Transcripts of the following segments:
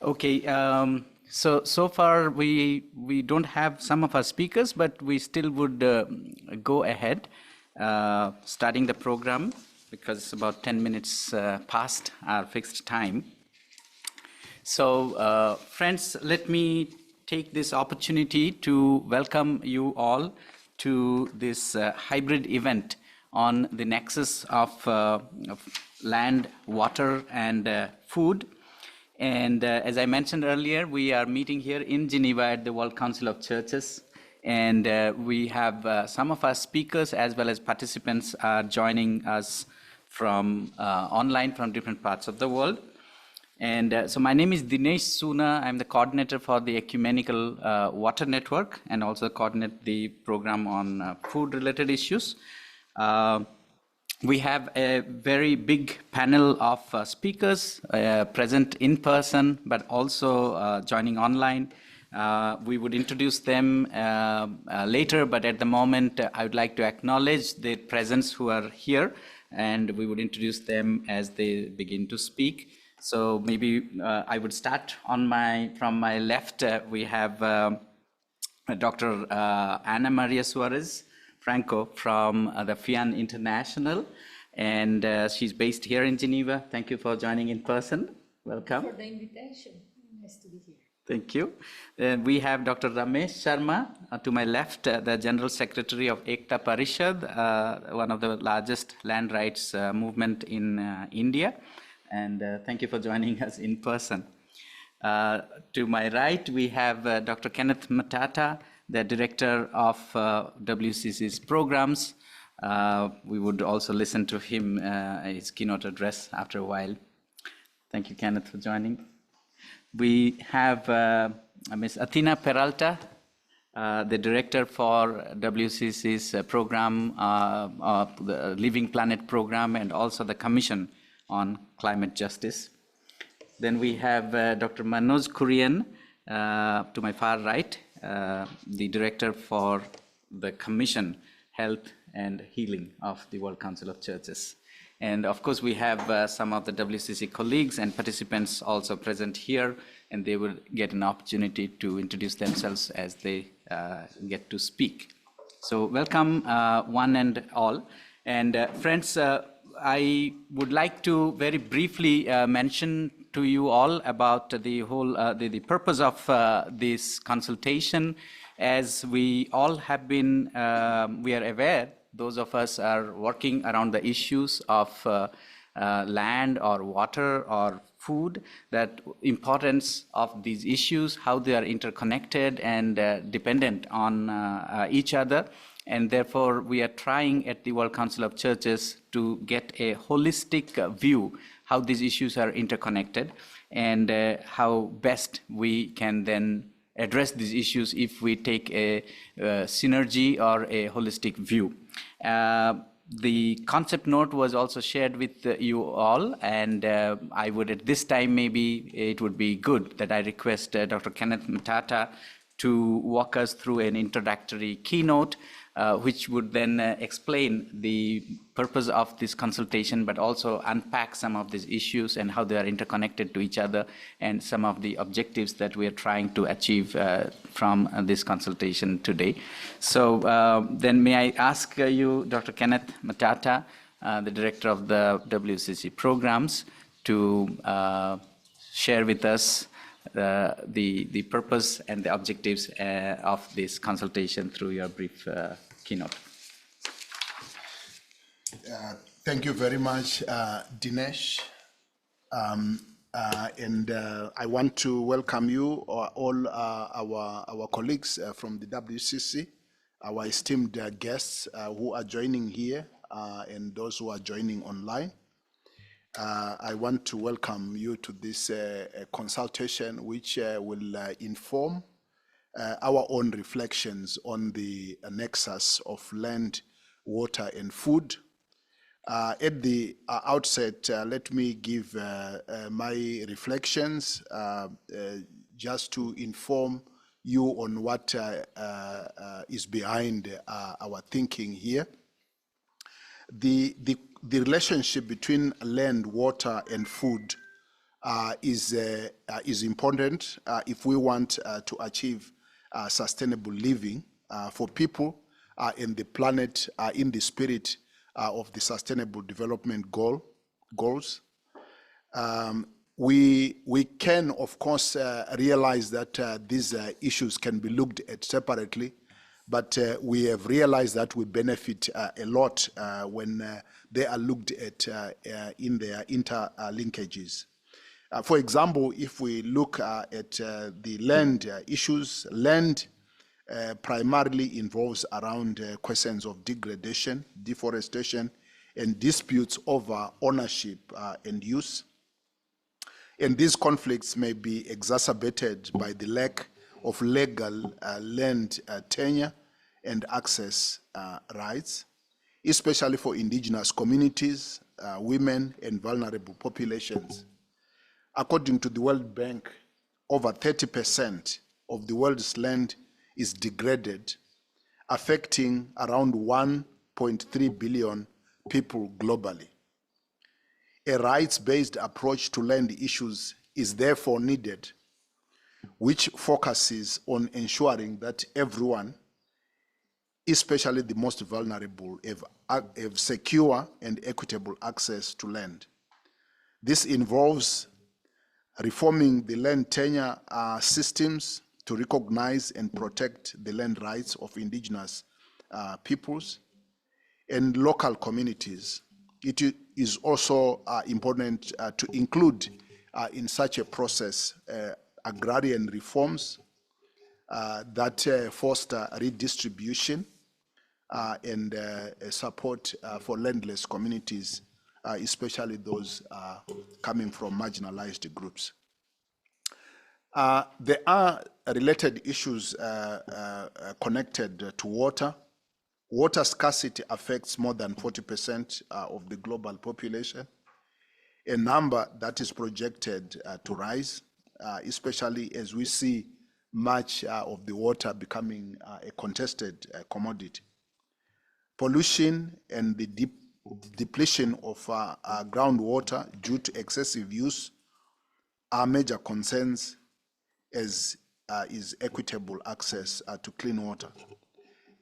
Okay, so far we don't have some of our speakers, but we still would go ahead, starting the program because it's about 10 minutes past our fixed time. So, friends, let me take this opportunity to welcome you all to this hybrid event on the nexus of land, water, and food. And as I mentioned earlier, we are meeting here in Geneva at the World Council of Churches. And we have some of our speakers as well as participants are joining us from online from different parts of the world. And so my name is Dinesh Suna. I'm the coordinator for the Ecumenical Water Network and also coordinate the program on food-related issues. We have a very big panel of speakers present in person, but also joining online. We would introduce them later, but at the moment, I would like to acknowledge their presence who are here, and we would introduce them as they begin to speak. So maybe I would start from my left. We have Dr. Ana Maria Suarez, Franco from the FIAN International, and she's based here in Geneva. Thank you for joining in person. Welcome. Thank you for the invitation. Nice to be here. Thank you. We have Dr. Ramesh Sharma to my left, the General Secretary of EKTA Parishad, one of the largest land rights movement in India. And thank you for joining us in person. To my right, we have Dr. Kenneth Mtata, the director of WCC's programs. We would also listen to him, his keynote address after a while. Thank you, Kenneth, for joining. We have Ms. Athena Peralta, the director for WCC's program, the Living Planet program, and also the Commission on Climate Justice. Then we have Dr. Manoj Kurian, to my far right, the director for the Commission, Health and Healing of the World Council of Churches. And of course, we have some of the WCC colleagues and participants also present here, and they will get an opportunity to introduce themselves as they get to speak. So welcome one and all. And friends, I would like to very briefly mention to you all about the whole the purpose of this consultation. As we all have been, we are aware, those of us are working around the issues of land or water or food, that importance of these issues, how they are interconnected and dependent on each other. And therefore, we are trying at the World Council of Churches to get a holistic view how these issues are interconnected and how best we can then address these issues if we take a synergy or a holistic view. The concept note was also shared with you all, and I would at this time, maybe it would be good that I request Dr. Kenneth Mtata to walk us through an introductory keynote, which would then explain the purpose of this consultation, but also unpack some of these issues and how they are interconnected to each other and some of the objectives that we are trying to achieve from this consultation today. So then may I ask you, Dr. Kenneth Mtata, the director of the WCC programs, to share with us the purpose and the objectives of this consultation through your brief keynote. Thank you very much, Dinesh. And I want to welcome you, all our colleagues from the WCC, our esteemed guests who are joining here, and those who are joining online. I want to welcome you to this consultation, which will inform our own reflections on the nexus of land, water, and food. At the outset, let me give my reflections just to inform you on what is behind our thinking here. The relationship between land, water, and food is important if we want to achieve sustainable living for people and the planet in the spirit of the Sustainable Development Goals. We can, of course, realize that these issues can be looked at separately, but we have realized that we benefit a lot when they are looked at in their interlinkages. For example, if we look at the land issues, land primarily involves around questions of degradation, deforestation, and disputes over ownership and use. And these conflicts may be exacerbated by the lack of legal land tenure and access rights, especially for indigenous communities, women, and vulnerable populations. According to the World Bank, over 30% of the world's land is degraded, affecting around 1.3 billion people globally. A rights-based approach to land issues is therefore needed, which focuses on ensuring that everyone, especially the most vulnerable, have secure and equitable access to land. This involves reforming the land tenure systems to recognize and protect the land rights of indigenous peoples and local communities. It is also important to include in such a process agrarian reforms that foster redistribution and support for landless communities, especially those coming from marginalized groups. There are related issues connected to water. Water scarcity affects more than 40% of the global population, a number that is projected to rise, especially as we see much of the water becoming a contested commodity. Pollution and the depletion of groundwater due to excessive use are major concerns, as is equitable access to clean water.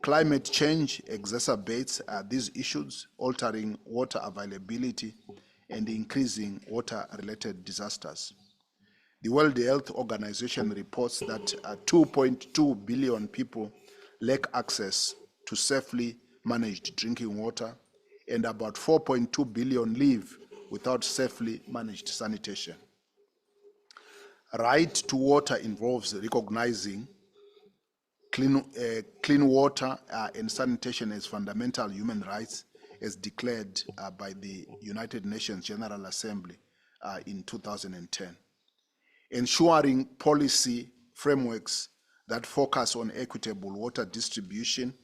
Climate change exacerbates these issues, altering water availability and increasing water-related disasters. The World Health Organization reports that 2.2 billion people lack access to safely managed drinking water, and about 4.2 billion live without safely managed sanitation. Right to water involves recognizing clean water and sanitation as fundamental human rights, as declared by the United Nations General Assembly in 2010. Ensuring policy frameworks that focus on equitable water distribution,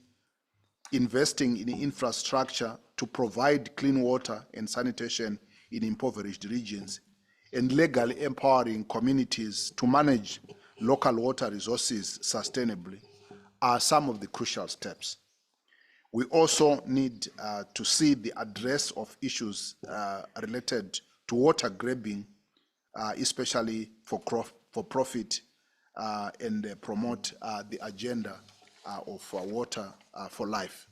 investing in infrastructure to provide clean water and sanitation in impoverished regions, and legally empowering communities to manage local water resources sustainably are some of the crucial steps. We also need to see the address of issues related to water grabbing, especially for profit, and promote the agenda of water for life.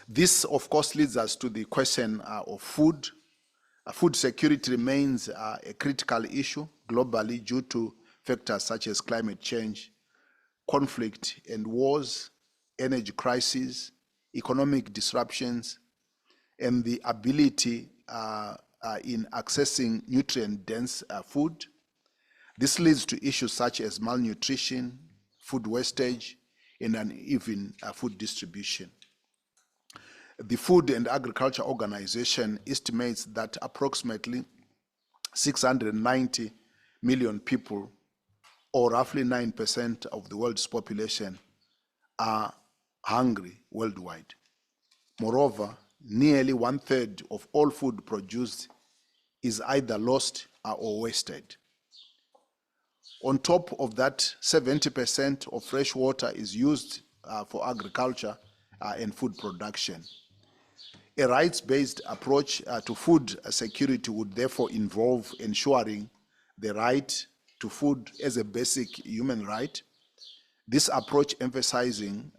This, of course, leads us to the question of food. Food security remains a critical issue globally due to factors such as climate change, conflict and wars, energy crises, economic disruptions, and the ability in accessing nutrient-dense food. This leads to issues such as malnutrition, food wastage, and uneven food distribution. The Food and Agriculture Organization estimates that approximately 690 million people, or roughly 9% of the world's population, are hungry worldwide. Moreover, nearly 1/3 of all food produced is either lost or wasted. On top of that, 70% of fresh water is used for agriculture and food production. A rights-based approach to food security would therefore involve ensuring the right to food as a basic human right. This approach emphasizing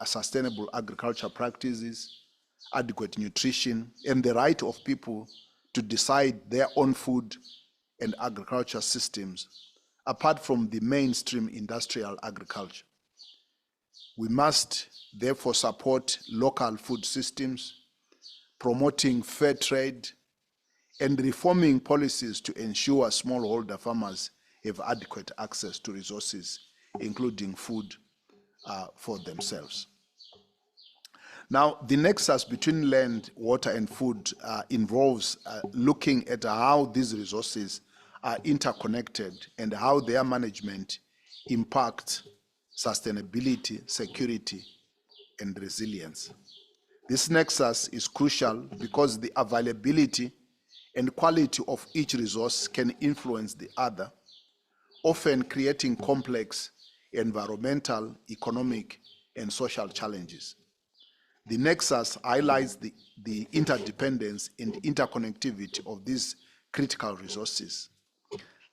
sustainable agriculture practices, adequate nutrition, and the right of people to decide their own food and agriculture systems, apart from the mainstream industrial agriculture. We must therefore support local food systems, promoting fair trade, and reforming policies to ensure smallholder farmers have adequate access to resources, including food for themselves. Now, the nexus between land, water, and food involves looking at how these resources are interconnected and how their management impacts sustainability, security, and resilience. This nexus is crucial because the availability and quality of each resource can influence the other, often creating complex environmental, economic, and social challenges. The nexus highlights the interdependence and interconnectivity of these critical resources.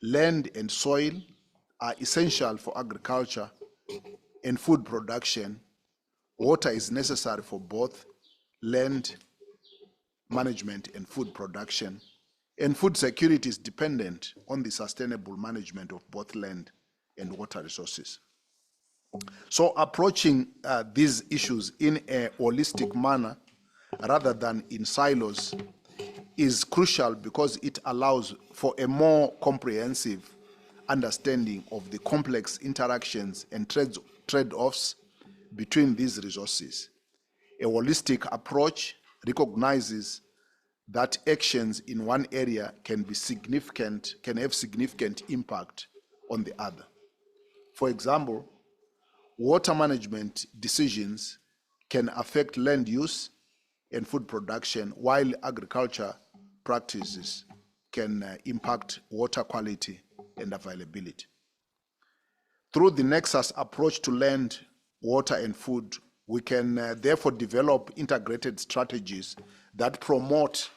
Land and soil are essential for agriculture and food production. Water is necessary for both land management and food production. And food security is dependent on the sustainable management of both land and water resources. So approaching these issues in a holistic manner rather than in silos is crucial because it allows for a more comprehensive understanding of the complex interactions and trade-offs between these resources. A holistic approach recognizes that actions in one area can have significant impact on the other. For example, water management decisions can affect land use and food production, while agriculture practices can impact water quality and availability. Through the nexus approach to land, water, and food, we can therefore develop integrated strategies that promote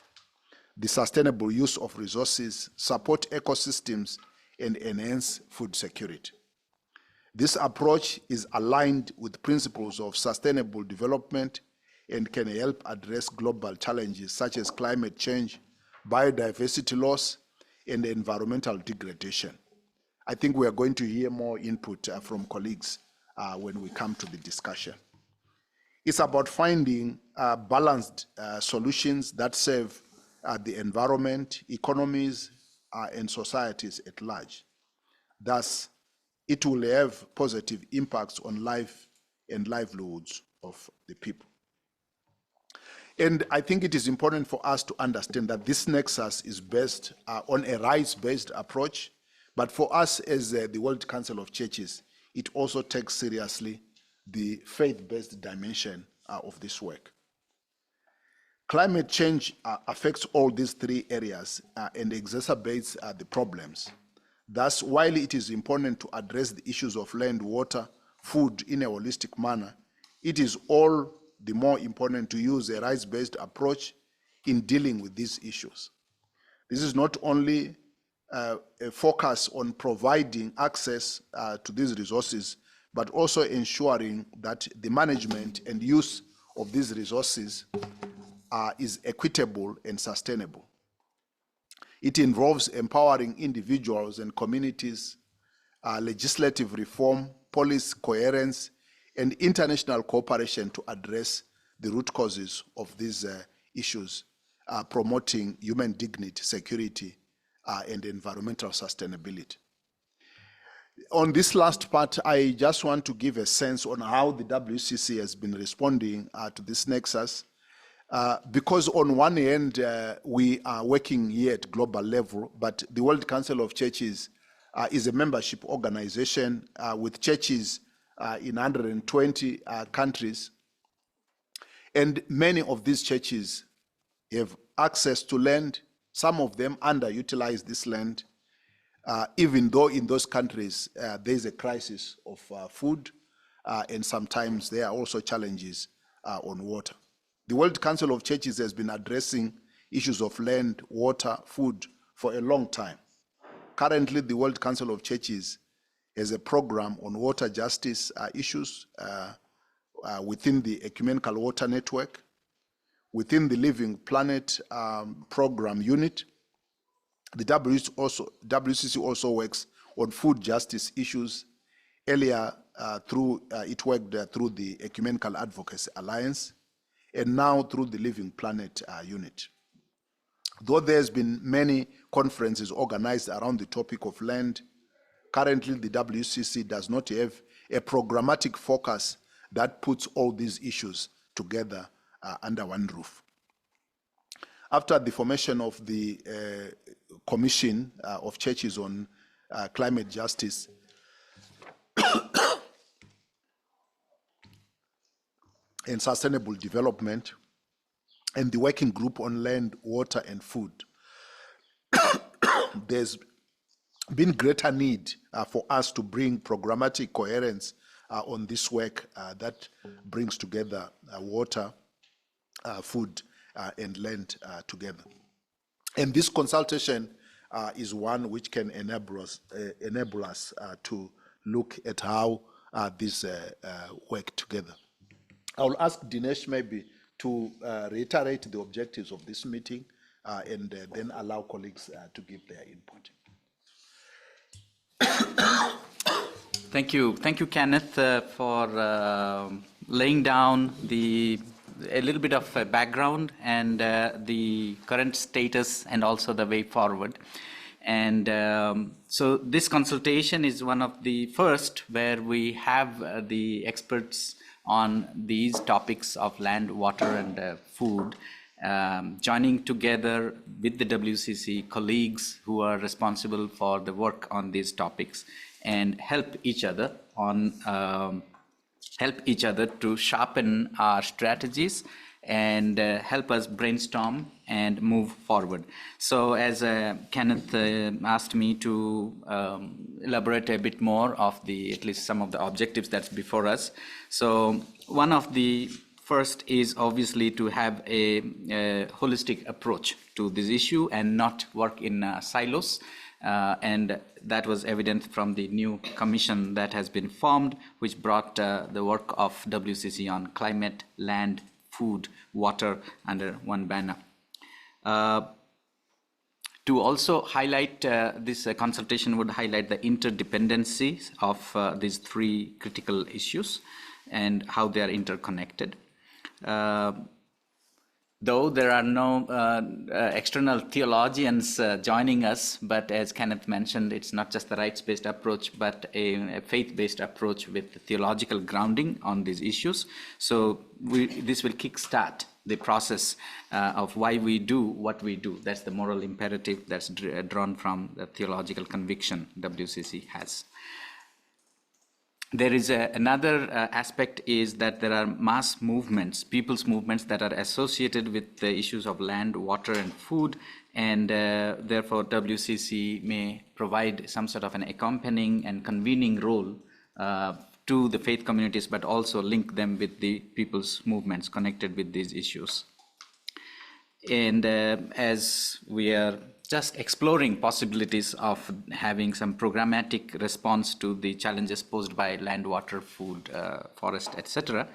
the sustainable use of resources, support ecosystems, and enhance food security. This approach is aligned with principles of sustainable development and can help address global challenges such as climate change, biodiversity loss, and environmental degradation. I think we are going to hear more input from colleagues when we come to the discussion. It's about finding balanced solutions that serve the environment, economies, and societies at large. Thus, it will have positive impacts on life and livelihoods of the people. And I think it is important for us to understand that this nexus is based on a rights-based approach, but for us as the World Council of Churches, it also takes seriously the faith-based dimension of this work. Climate change affects all these three areas and exacerbates the problems. Thus, while it is important to address the issues of land, water, food in a holistic manner, it is all the more important to use a rights-based approach in dealing with these issues. This is not only a focus on providing access to these resources, but also ensuring that the management and use of these resources is equitable and sustainable. It involves empowering individuals and communities, legislative reform, policy coherence, and international cooperation to address the root causes of these issues, promoting human dignity, security, and environmental sustainability. On this last part, I just want to give a sense on how the WCC has been responding to this nexus. Because on one hand, we are working here at global level, but the World Council of Churches is a membership organization with churches in 120 countries. And many of these churches have access to land. Some of them underutilize this land, even though in those countries there is a crisis of food, and sometimes there are also challenges on water. The World Council of Churches has been addressing issues of land, water, food for a long time. Currently, the World Council of Churches has a program on water justice issues within the Ecumenical Water Network, within the Living Planet program unit. The WCC also works on food justice issues. Earlier, it worked through the Ecumenical Advocacy Alliance, and now through the Living Planet unit. Though there's been many conferences organized around the topic of land, currently the WCC does not have a programmatic focus that puts all these issues together under one roof. After the formation of the Commission of Churches on Climate Justice, and Sustainable Development, and the Working Group on Land, Water, and Food, there's been greater need for us to bring programmatic coherence on this work that brings together water, food, and land together. And this consultation is one which can enable us to look at how these work together. I'll ask Dinesh maybe to reiterate the objectives of this meeting and then allow colleagues to give their input. Thank you, Kenneth, for laying down a little bit of background and the current status and also the way forward. And so this consultation is one of the first where we have the experts on these topics of land, water, and food, joining together with the WCC colleagues who are responsible for the work on these topics and help each other to sharpen our strategies and help us brainstorm and move forward. So as Kenneth asked me to elaborate a bit more of at least some of the objectives that's before us. So one of the first is obviously to have a holistic approach to this issue and not work in silos. And that was evident from the new commission that has been formed, which brought the work of WCC on climate, land, food, water under one banner. To also highlight, this consultation would highlight the interdependencies of these three critical issues and how they are interconnected. Though there are no external theologians joining us, but as Kenneth mentioned, it's not just the rights-based approach, but a faith-based approach with theological grounding on these issues. So this will kickstart the process of why we do what we do. That's the moral imperative that's drawn from the theological conviction WCC has. There is another aspect is that there are mass movements, people's movements that are associated with the issues of land, water, and food, and therefore WCC may provide some sort of an accompanying and convening role to the faith communities, but also link them with the people's movements connected with these issues. And as we are just exploring possibilities of having some programmatic response to the challenges posed by land, water, food, forest, etc.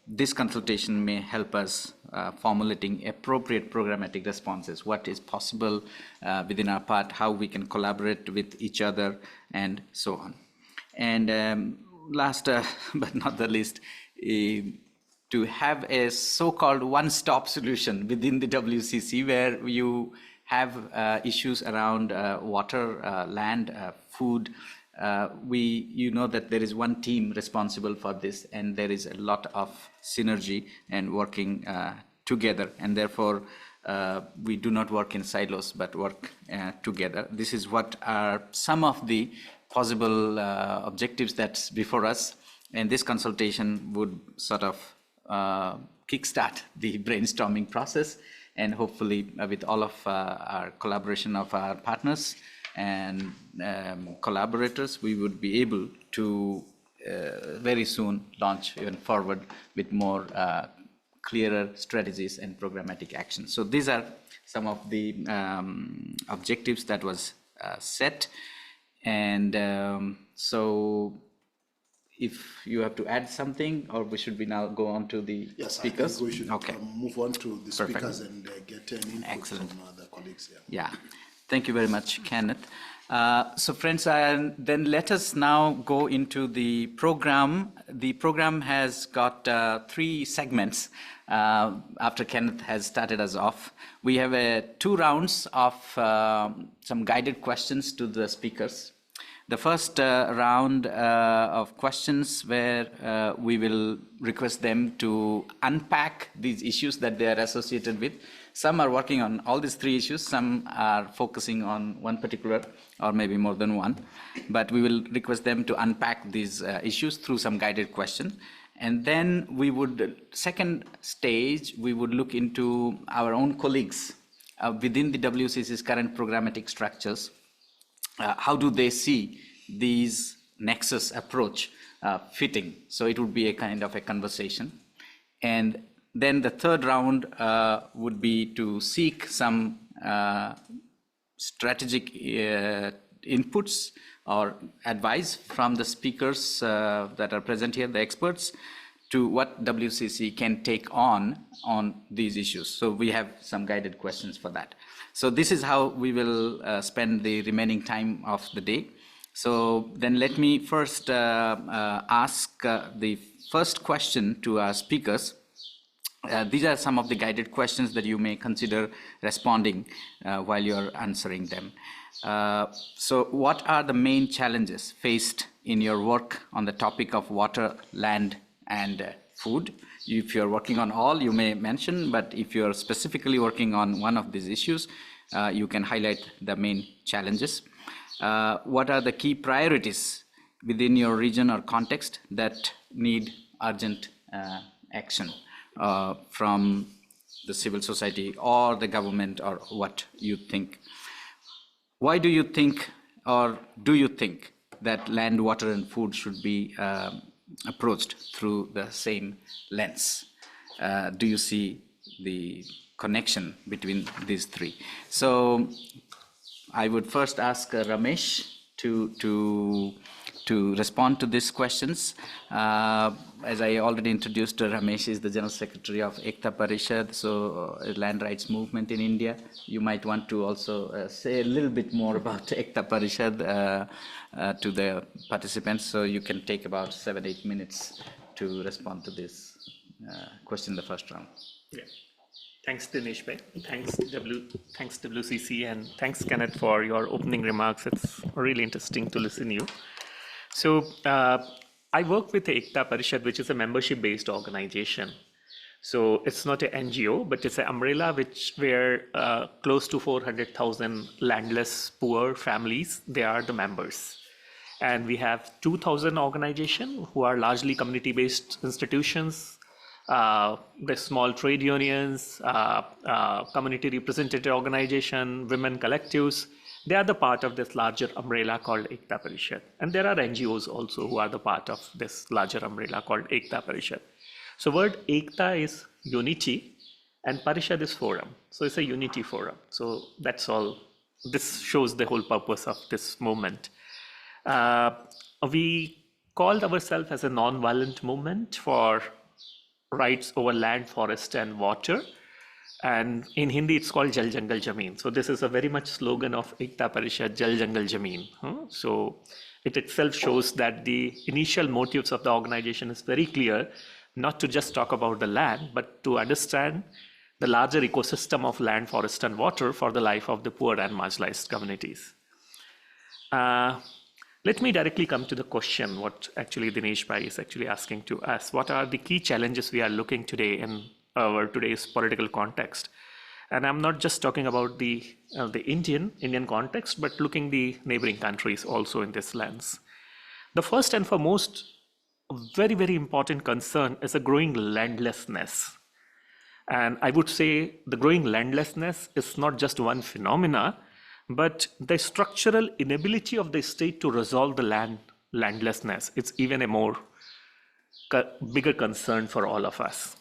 This consultation may help us formulating appropriate programmatic responses, what is possible within our part, how we can collaborate with each other, and so on. And last but not the least, to have a so-called one-stop solution within the WCC where you have issues around water, land, food. You know that there is one team responsible for this, and there is a lot of synergy and working together, and therefore we do not work in silos but work together. This is what are some of the possible objectives that's before us, and this consultation would sort of kickstart the brainstorming process. And hopefully with all of our collaboration of our partners and collaborators, we would be able to very soon launch even forward with more clearer strategies and programmatic actions. So these are some of the objectives that was set. And so if you have to add something, or should we now go on to the speakers? I think we should move on to the speakers and get an input from other colleagues. Yeah, thank you very much, Kenneth. So friends, then let us now go into the program. The program has got 3 segments after Kenneth has started us off. We have 2 rounds of some guided questions to the speakers. The first round of questions where we will request them to unpack these issues that they are associated with. Some are working on all these 3 issues, some are focusing on one particular or maybe more than one, but we will request them to unpack these issues through some guided question. And then we would, second stage, we would look into our own colleagues within the WCC's current programmatic structures. How do they see these nexus approach fitting? So it would be a kind of a conversation. And then the third round would be to seek some strategic inputs or advice from the speakers that are present here, the experts, to what WCC can take on these issues. So we have some guided questions for that. So this is how we will spend the remaining time of the day. So then let me first ask the first question to our speakers. These are some of the guided questions that you may consider responding while you're answering them. So what are the main challenges faced in your work on the topic of water, land, and food? If you're working on all, you may mention, but if you're specifically working on one of these issues, you can highlight the main challenges. What are the key priorities within your region or context that need urgent action from the civil society or the government, or what you think? Why do you think, or do you think, that land, water, and food should be approached through the same lens? Do you see the connection between these 3? So I would first ask Ramesh to respond to these questions. As I already introduced, Ramesh is the General Secretary of EKTA Parishad, so land rights movement in India. You might want to also say a little bit more about EKTA Parishad to the participants, so you can take about 7-8 minutes to respond to this question in the first round. Yeah. Thanks, Dinesh. Thanks WCC, and thanks, Kenneth, for your opening remarks. It's really interesting to listen to you. So I work with the EKTA Parishad, which is a membership-based organization. So it's not an NGO, but it's an umbrella where close to 400,000 landless poor families, they are the members. And we have 2,000 organizations who are largely community-based institutions, the small trade unions, community representative organization, women collectives. They are the part of this larger umbrella called EKTA Parishad. And there are NGOs also who are the part of this larger umbrella called EKTA Parishad. So word EKTA is unity and Parishad is forum. So it's a unity forum. So that's all. This shows the whole purpose of this movement. We called ourselves as a non-violent movement for rights over land, forest, and water. And in Hindi, it's called Jal Jangal Jameen. So this is a very much slogan of EKTA Parishad, Jal Jangal Jameen. So it itself shows that the initial motives of the organization is very clear, not to just talk about the land, but to understand the larger ecosystem of land, forest, and water for the life of the poor and marginalized communities. Let me directly come to the question, what actually Dinesh Bhai is actually asking to us. What are the key challenges we are looking today in our today's political context? And I'm not just talking about the Indian context, but looking the neighboring countries also in this lens. The first and foremost, very, very important concern is a growing landlessness. And I would say the growing landlessness is not just one phenomena, but the structural inability of the state to resolve the landlessness. It's even a more bigger concern for all of us.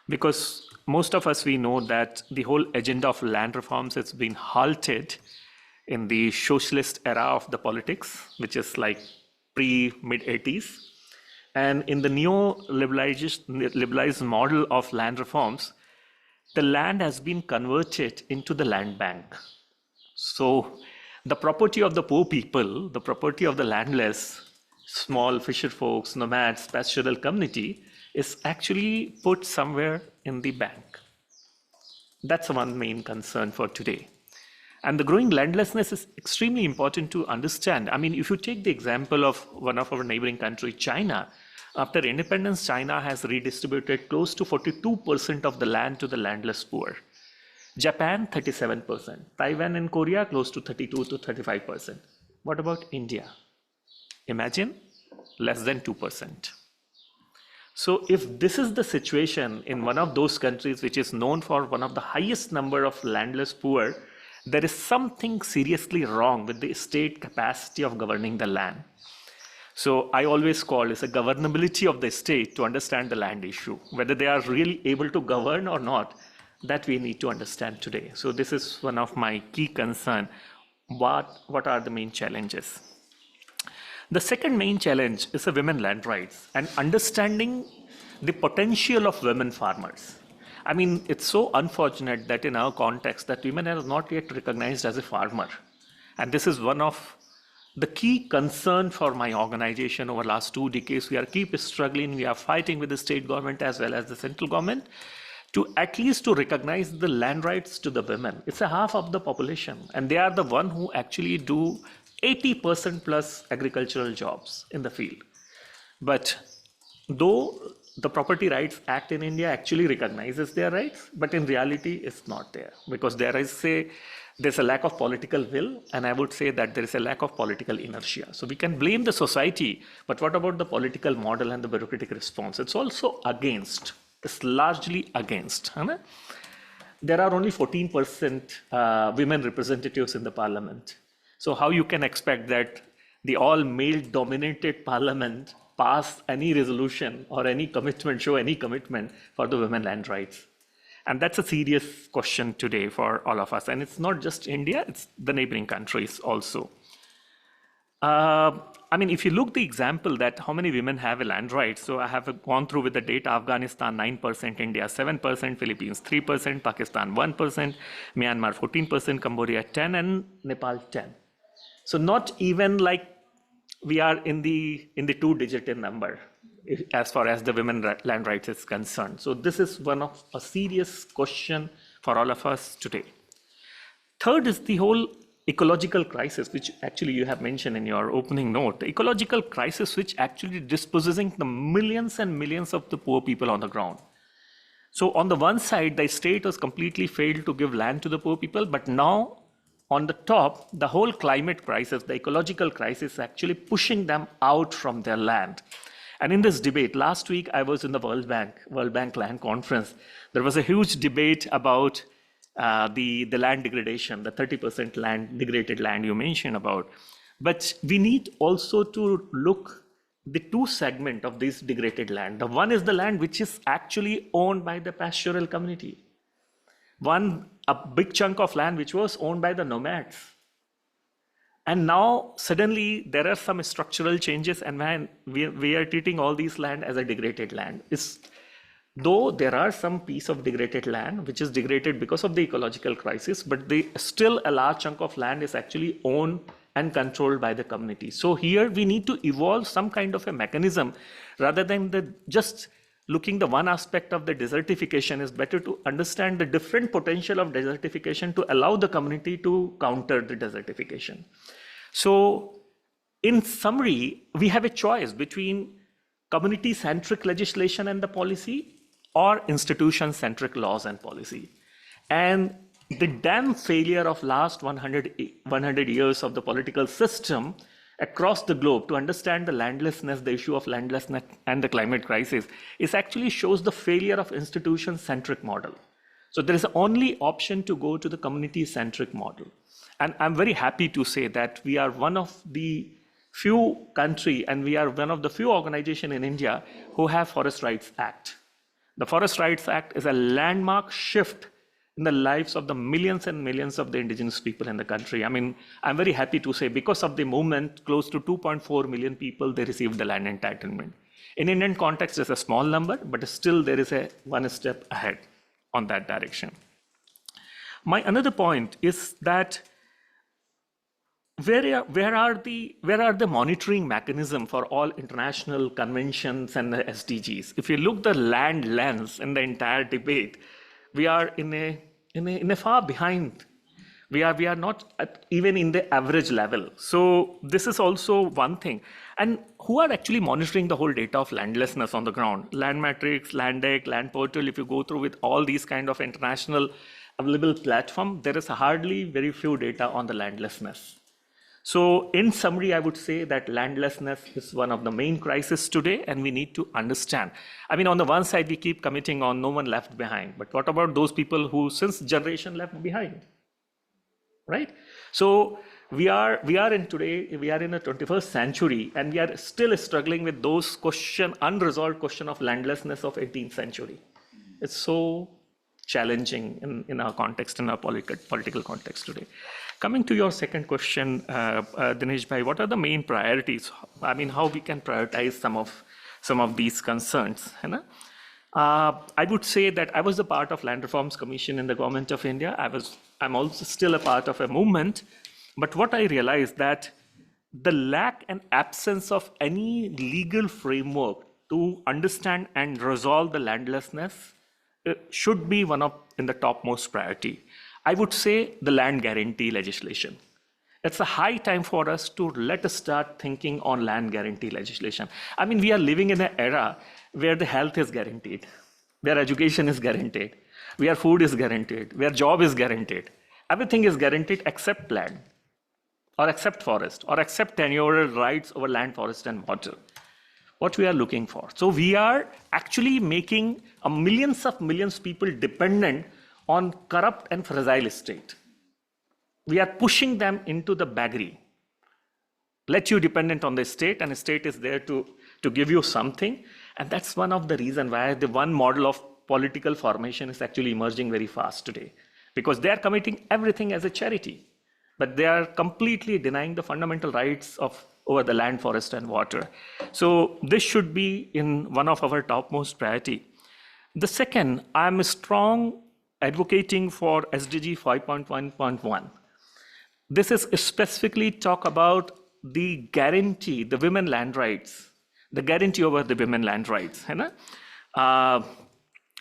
because most of us, we know that the whole agenda of land reforms has been halted in the socialist era of the politics, which is like pre-mid-80s. And in the neo-liberalized model of land reforms, the land has been converted into the land bank. So the property of the poor people, the property of the landless, small fisher folks, nomads, pastoral community, is actually put somewhere in the bank. That's one main concern for today. And the growing landlessness is extremely important to understand. I mean, if you take the example of one of our neighboring countries, China, after independence, China has redistributed close to 42% of the land to the landless poor. Japan, 37%. Taiwan and Korea, close to 32 to 35%. What about India? Imagine, less than 2%. So if this is the situation in one of those countries which is known for one of the highest number of landless poor, there is something seriously wrong with the state capacity of governing the land. So I always call it a governability of the state to understand the land issue. Whether they are really able to govern or not, that we need to understand today. So this is one of my key concerns. What are the main challenges? The second main challenge is the women land rights and understanding the potential of women farmers. I mean, it's so unfortunate that in our context that women are not yet recognized as a farmer. And this is one of the key concern for my organization over the last 2 decades. We are keep struggling, we are fighting with the state government as well as the central government to at least to recognize the land rights to the women. It's a half of the population, and they are the one who actually do 80% plus agricultural jobs in the field. But though the Property Rights Act in India actually recognizes their rights, but in reality it's not there, because there's a lack of political will, and I would say that there is a lack of political inertia. So we can blame the society, but what about the political model and the bureaucratic response? It's also against, it's largely against. Huh? There are only 14% women representatives in the parliament. So how you can expect that the all male dominated parliament pass any resolution or any commitment, show any commitment for the women land rights? And that's a serious question today for all of us. And it's not just India, it's the neighboring countries also. I mean, if you look the example that how many women have a land right, so I have gone through with the data: Afghanistan 9%, India 7%, Philippines 3%, Pakistan 1%, Myanmar 14%, Cambodia 10%, and Nepal 10%. So not even like we are in the 2-digit number as far as the women land rights is concerned. So this is one of a serious question for all of us today. Third is the whole ecological crisis, which actually you have mentioned in your opening note. The ecological crisis which actually dispossessing the millions and millions of the poor people on the ground. So on the one side, the state has completely failed to give land to the poor people, but now on the top, the whole climate crisis, the ecological crisis, is actually pushing them out from their land. And in this debate, last week I was in the World Bank Land Conference. There was a huge debate about the land degradation, the 30% land, degraded land you mentioned about. But we need also to look the two segments of this degraded land. The one is the land which is actually owned by the pastoral community. A big chunk of land which was owned by the nomads. And now suddenly there are some structural changes, and we are treating all these land as a degraded land. Though there are some piece of degraded land which is degraded because of the ecological crisis, but still a large chunk of land is actually owned and controlled by the community. So here we need to evolve some kind of a mechanism rather than just looking the one aspect of the desertification. Is better to understand the different potential of desertification to allow the community to counter the desertification. So in summary, we have a choice between community-centric legislation and the policy or institution-centric laws and policy. And the damn failure of last 100 years of the political system across the globe to understand the landlessness, the issue of landlessness and the climate crisis, is actually shows the failure of institution-centric model. So there is only option to go to the community-centric model. And I'm very happy to say that we are one of the few country and we are one of the few organizations in India who have Forest Rights Act. The Forest Rights Act is a landmark shift in the lives of the millions and millions of the indigenous people in the country. I mean, I'm very happy to say because of the movement, close to 2.4 million people, they received the land entitlement. In Indian context, it's a small number, but still there is a one step ahead on that direction. My another point is that where are the monitoring mechanism for all international conventions and the SDGs? If you look the land lens in the entire debate, we are in a far behind. We are not even in the average level. So this is also one thing. And who are actually monitoring the whole data of landlessness on the ground? Land Matrix, Land Deck, Land Portal, if you go through with all these kind of international available platform, there is hardly very few data on the landlessness. So in summary, I would say that landlessness is one of the main crises today, and we need to understand. I mean, on the one side, we keep committing on no one left behind, but what about those people who since generation left behind, right? So we are in the 21st century, and we are still struggling with those unresolved question of landlessness of 18th century. It's so challenging in our context, in our political context today. Coming to your second question, Dinesh bhai, what are the main priorities? I mean, how we can prioritize some of these concerns? I would say that I was a part of Land Reforms Commission in the Government of India. I'm also still a part of a movement, but what I realized that the lack and absence of any legal framework to understand and resolve the landlessness should be in the topmost priority. I would say the land guarantee legislation. It's a high time for us to let us start thinking on land guarantee legislation. I mean, we are living in an era where the health is guaranteed, where education is guaranteed, where food is guaranteed, where job is guaranteed. Everything is guaranteed except land, or except forest, or except tenure rights over land, forest, and water. What we are looking for. So we are actually making millions of people dependent on corrupt and fragile state. We are pushing them into the beggary. Let you dependent on the state, and the state is there to give you something. And that's one of the reasons why the one model of political formation is actually emerging very fast today. Because they are committing everything as a charity, but they are completely denying the fundamental rights over the land, forest, and water. So this should be in one of our topmost priority. The second, I'm strong advocating for SDG 5.1.1. This is specifically talk about the guarantee, the women land rights, the guarantee over the women land rights.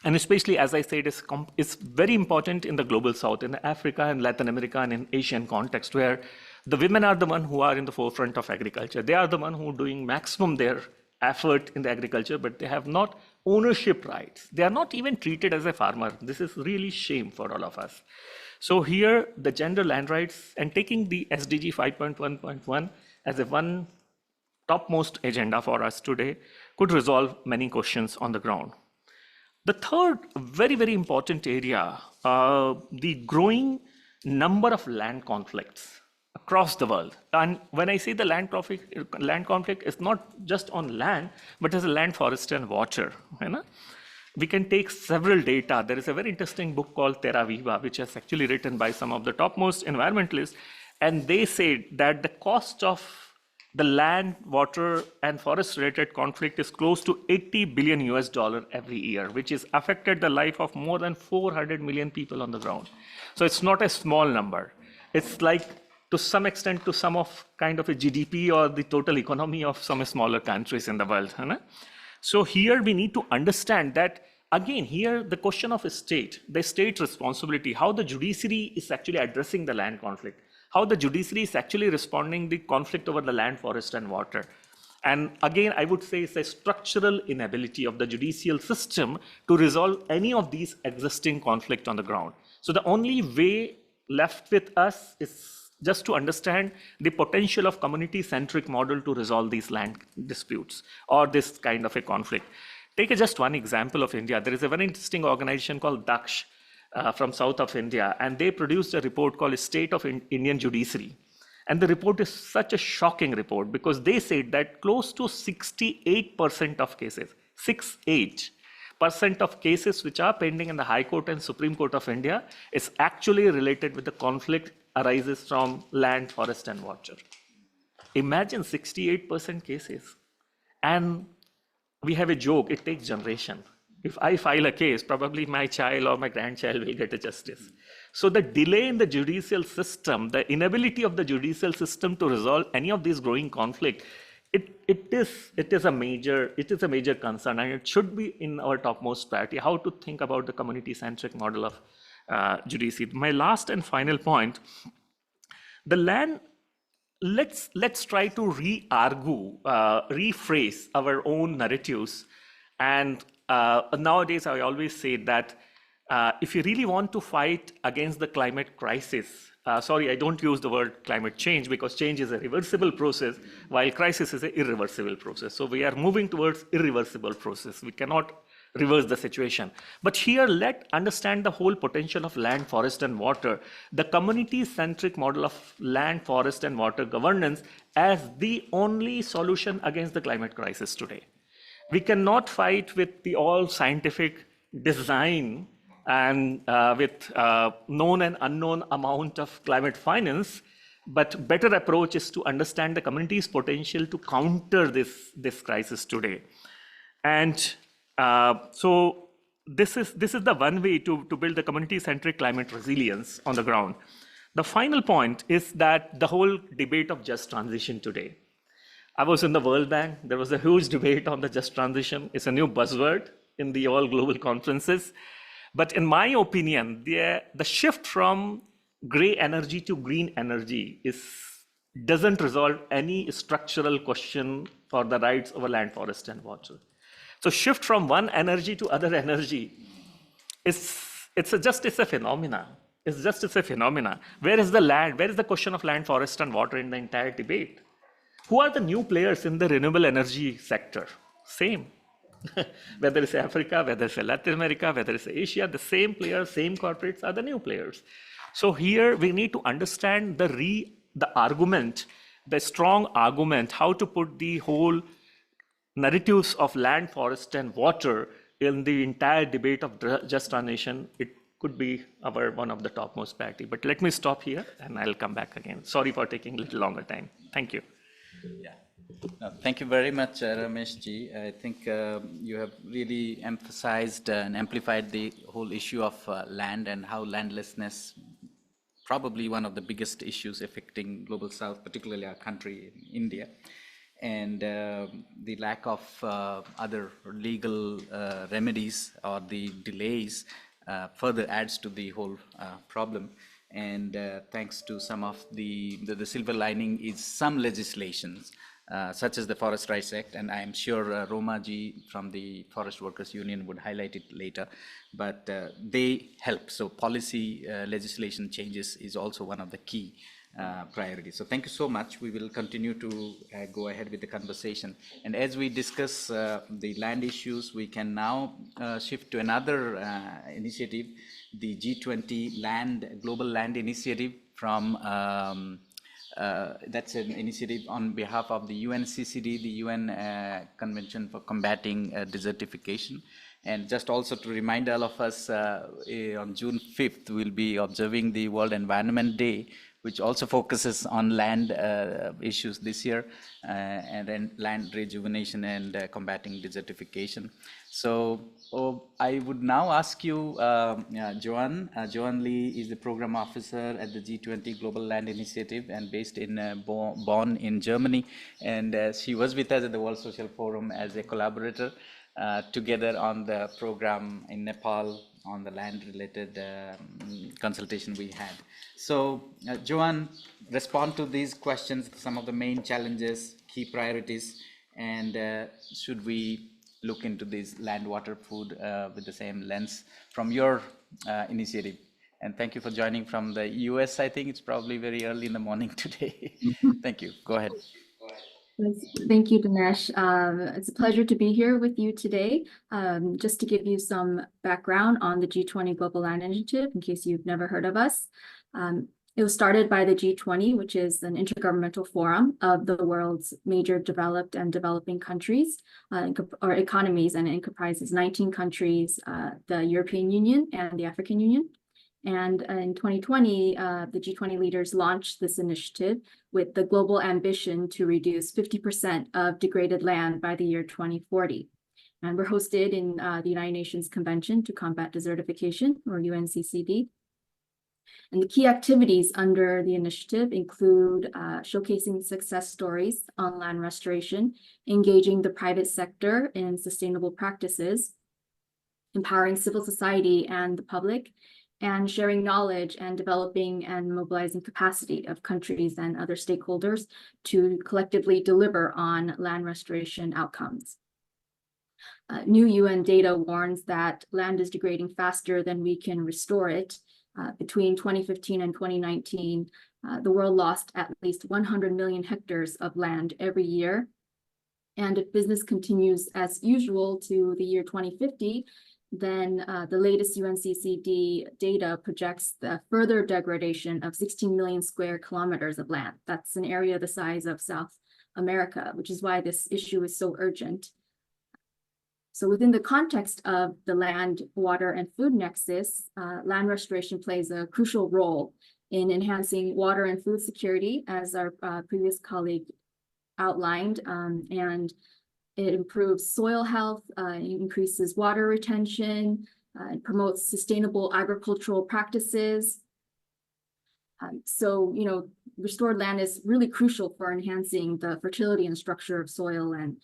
And especially, as I said, it's very important in the global south, in Africa and Latin America and in Asian context, where the women are the one who are in the forefront of agriculture. They are the one who are doing maximum their effort in the agriculture, but they have not ownership rights. They are not even treated as a farmer. This is really shame for all of us. So here, the gender land rights and taking the SDG 5.1.1 as a one topmost agenda for us today could resolve many questions on the ground. The third very, very important area, the growing number of land conflicts across the world. And when I say the land conflict is not just on land, but as a land, forest, and water. We can take several data. There is a very interesting book called Terra Viva, which is actually written by some of the topmost environmentalists. And they say that the cost of the land, water, and forest-related conflict is close to $80 billion every year, which has affected the life of more than 400 million people on the ground. So it's not a small number. It's like, to some extent, to some of kind of a GDP or the total economy of some smaller countries in the world. So here we need to understand that, again, here the question of a state, the state responsibility, how the judiciary is actually addressing the land conflict, how the judiciary is actually responding the conflict over the land, forest, and water. And again, I would say it's a structural inability of the judicial system to resolve any of these existing conflict on the ground. So the only way left with us is just to understand the potential of community-centric model to resolve these land disputes or this kind of a conflict. Take just one example of India. There is a very interesting organization called Daksh from south of India, and they produced a report called State of Indian Judiciary. And the report is such a shocking report because they said that close to 68% of cases, 68% percent of cases which are pending in the High Court and Supreme Court of India is actually related with the conflict arises from land, forest, and water. Imagine 68% cases. And we have a joke, it takes generation. If I file a case, probably my child or my grandchild will get a justice. So the delay in the judicial system, the inability of the judicial system to resolve any of these growing conflict, it is a major concern, and it should be in our topmost priority, how to think about the community-centric model of judiciary. My last and final point, the land, let's try to re-argue, rephrase our own narratives. And nowadays, I always say that if you really want to fight against the climate crisis, sorry, I don't use the word climate change because change is a reversible process, while crisis is an irreversible process. So we are moving towards irreversible process. We cannot reverse the situation. But here, let's understand the whole potential of land, forest, and water, the community-centric model of land, forest, and water governance as the only solution against the climate crisis today. We cannot fight with the all scientific design and with known and unknown amount of climate finance, but better approach is to understand the community's potential to counter this crisis today. And so this is the one way to build the community-centric climate resilience on the ground. The final point is that the whole debate of just transition today. I was in the World Bank. There was a huge debate on the just transition. It's a new buzzword in the all global conferences. But in my opinion, the shift from gray energy to green energy doesn't resolve any structural question for the rights of land, forest, and water. So shift from one energy to other energy, it's a phenomena. It's a phenomena. Where is the land? Where is the question of land, forest, and water in the entire debate? Who are the new players in the renewable energy sector? Same. Whether it's Africa, whether it's Latin America, whether it's Asia, the same players, same corporates are the new players. So here we need to understand the argument, the strong argument, how to put the whole narratives of land, forest, and water in the entire debate of just transition. It could be one of the topmost priority. But let me stop here and I'll come back again. Sorry for taking a little longer time. Thank you. Yeah. No, thank you very much, Ramesh ji. I think you have really emphasized and amplified the whole issue of land and how landlessness, probably one of the biggest issues affecting Global South, particularly our country, India, and the lack of other legal remedies or the delays further adds to the whole problem. And thanks to some of the silver lining is some legislations, such as the Forest Rights Act, and I'm sure Roma ji from the Forest Workers Union would highlight it later, but they help. So policy legislation changes is also one of the key priorities. So thank you so much. We will continue to go ahead with the conversation. And as we discuss the land issues, we can now shift to another initiative, the G20 Global Land Initiative from that's an initiative on behalf of the UNCCD, the UN Convention for Combating Desertification. And just also to remind all of us, on June 5th, we'll be observing the World Environment Day, which also focuses on land issues this year, and then land rejuvenation and combating desertification. So I would now ask you, Joann. Joann Lee is the program officer at the G20 Global Land Initiative and based in Bonn in Germany. And she was with us at the World Social Forum as a collaborator together on the program in Nepal on the land-related consultation we had. So, Joann, respond to these questions, some of the main challenges, key priorities, and should we look into this land, water, food with the same lens from your initiative? And thank you for joining from the US. I think it's probably very early in the morning today. Thank you. Go ahead. Thank you, Dinesh. It's a pleasure to be here with you today. Just to give you some background on the G20 Global Land Initiative, in case you've never heard of us. It was started by the G20, which is an intergovernmental forum of the world's major developed and developing countries or economies, and it comprises 19 countries, the European Union and the African Union. And in 2020, the G20 leaders launched this initiative with the global ambition to reduce 50% of degraded land by the year 2040. And we're hosted in the United Nations Convention to Combat Desertification, or UNCCD. And the key activities under the initiative include showcasing success stories on land restoration, engaging the private sector in sustainable practices, empowering civil society and the public, and sharing knowledge and developing and mobilizing capacity of countries and other stakeholders to collectively deliver on land restoration outcomes. New UN data warns that land is degrading faster than we can restore it. Between 2015 and 2019, the world lost at least 100 million hectares of land every year. And if business continues as usual to the year 2050, then the latest UNCCD data projects the further degradation of 16 million square kilometers of land. That's an area the size of South America, which is why this issue is so urgent. So within the context of the land, water, and food nexus, land restoration plays a crucial role in enhancing water and food security, as our previous colleague outlined, and it improves soil health, increases water retention, it promotes sustainable agricultural practices. So, restored land is really crucial for enhancing the fertility and structure of soil and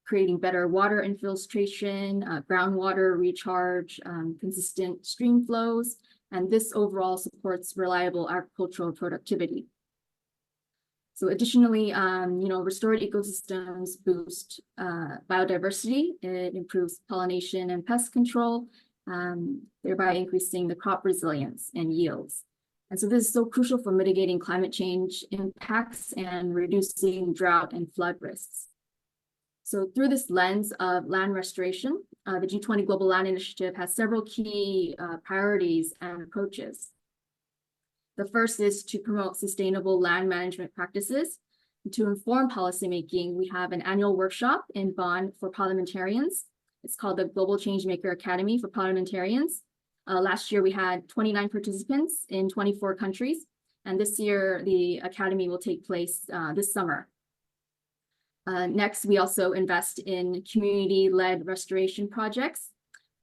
creating better water infiltration, groundwater recharge, consistent stream flows, and this overall supports reliable agricultural productivity. So additionally, restored ecosystems boost biodiversity. It improves pollination and pest control, thereby increasing the crop resilience and yields. And so this is so crucial for mitigating climate change impacts and reducing drought and flood risks. So through this lens of land restoration, the G20 Global Land Initiative has several key priorities and approaches. The first is to promote sustainable land management practices. To inform policymaking, we have an annual workshop in Bonn for parliamentarians. It's called the Global Changemaker Academy for Parliamentarians. Last year, we had 29 participants in 24 countries. And this year, the academy will take place this summer. Next, we also invest in community-led restoration projects.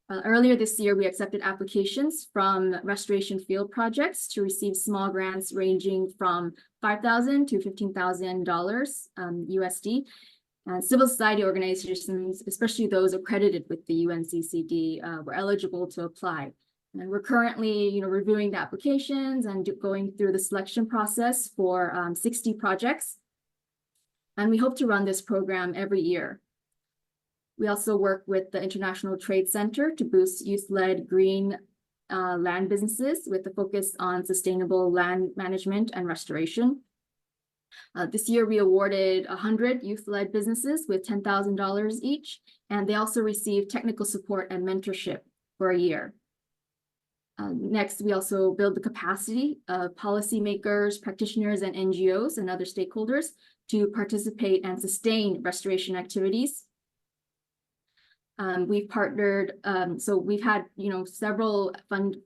Earlier this year, we accepted applications from restoration field projects to receive small grants ranging from $5,000 to $15,000 USD. Civil society organizations, especially those accredited with the UNCCD, were eligible to apply. And we're currently, reviewing the applications and going through the selection process for 60 projects. And we hope to run this program every year. We also work with the International Trade Center to boost youth-led green land businesses with a focus on sustainable land management and restoration. This year, we awarded 100 youth-led businesses with $10,000 each, and they also received technical support and mentorship for a year. Next, we also build the capacity of policymakers, practitioners, and NGOs and other stakeholders to participate and sustain restoration activities. We've partnered, so we've had, several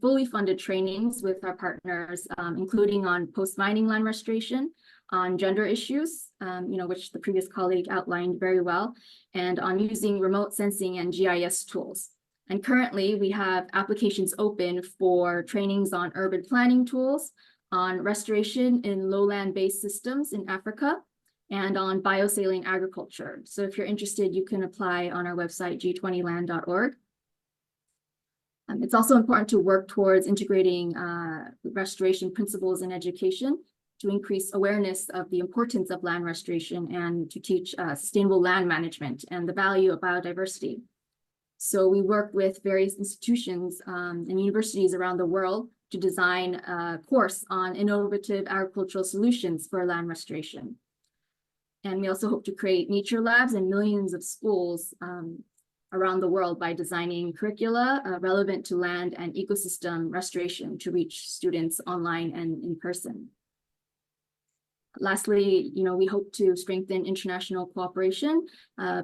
fully funded trainings with our partners, including on post-mining land restoration, on gender issues, which the previous colleague outlined very well, and on using remote sensing and GIS tools. And currently, we have applications open for trainings on urban planning tools, on restoration in lowland-based systems in Africa, and on biosaline agriculture. So if you're interested, you can apply on our website, g20land.org. It's also important to work towards integrating restoration principles in education to increase awareness of the importance of land restoration and to teach sustainable land management and the value of biodiversity. So we work with various institutions and universities around the world to design a course on innovative agricultural solutions for land restoration. And we also hope to create nature labs in millions of schools around the world by designing curricula relevant to land and ecosystem restoration to reach students online and in person. Lastly, we hope to strengthen international cooperation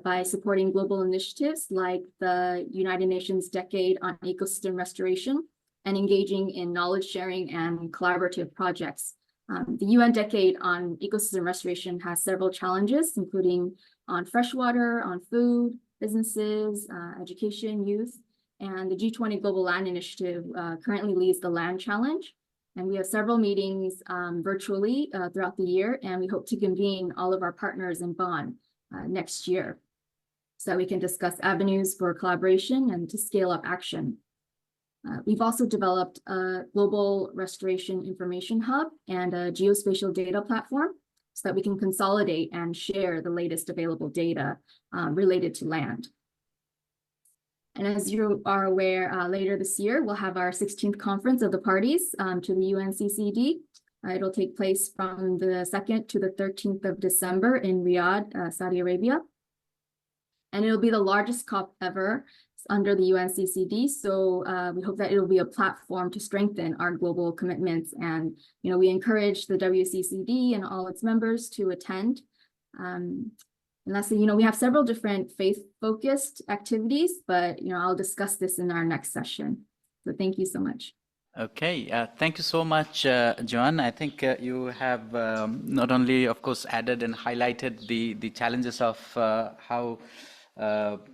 by supporting global initiatives like the United Nations Decade on Ecosystem Restoration and engaging in knowledge sharing and collaborative projects. The UN Decade on Ecosystem Restoration has several challenges, including on freshwater, on food, businesses, education, youth, and the G20 Global Land Initiative currently leads the Land Challenge. And we have several meetings virtually throughout the year, and we hope to convene all of our partners in Bonn next year so that we can discuss avenues for collaboration and to scale up action. We've also developed a global restoration information hub and a geospatial data platform so that we can consolidate and share the latest available data related to land. And as you are aware, later this year, we'll have our 16th Conference of the Parties to the UNCCD. It'll take place from the 2nd to the 13th of December in Riyadh, Saudi Arabia. And it'll be the largest COP ever under the UNCCD. So we hope that it'll be a platform to strengthen our global commitments. And, we encourage the WCCD and all its members to attend. And lastly, we have several different faith-focused activities, but, I'll discuss this in our next session. So thank you so much. Okay, thank you so much, Joann. I think you have not only, of course, added and highlighted the challenges of how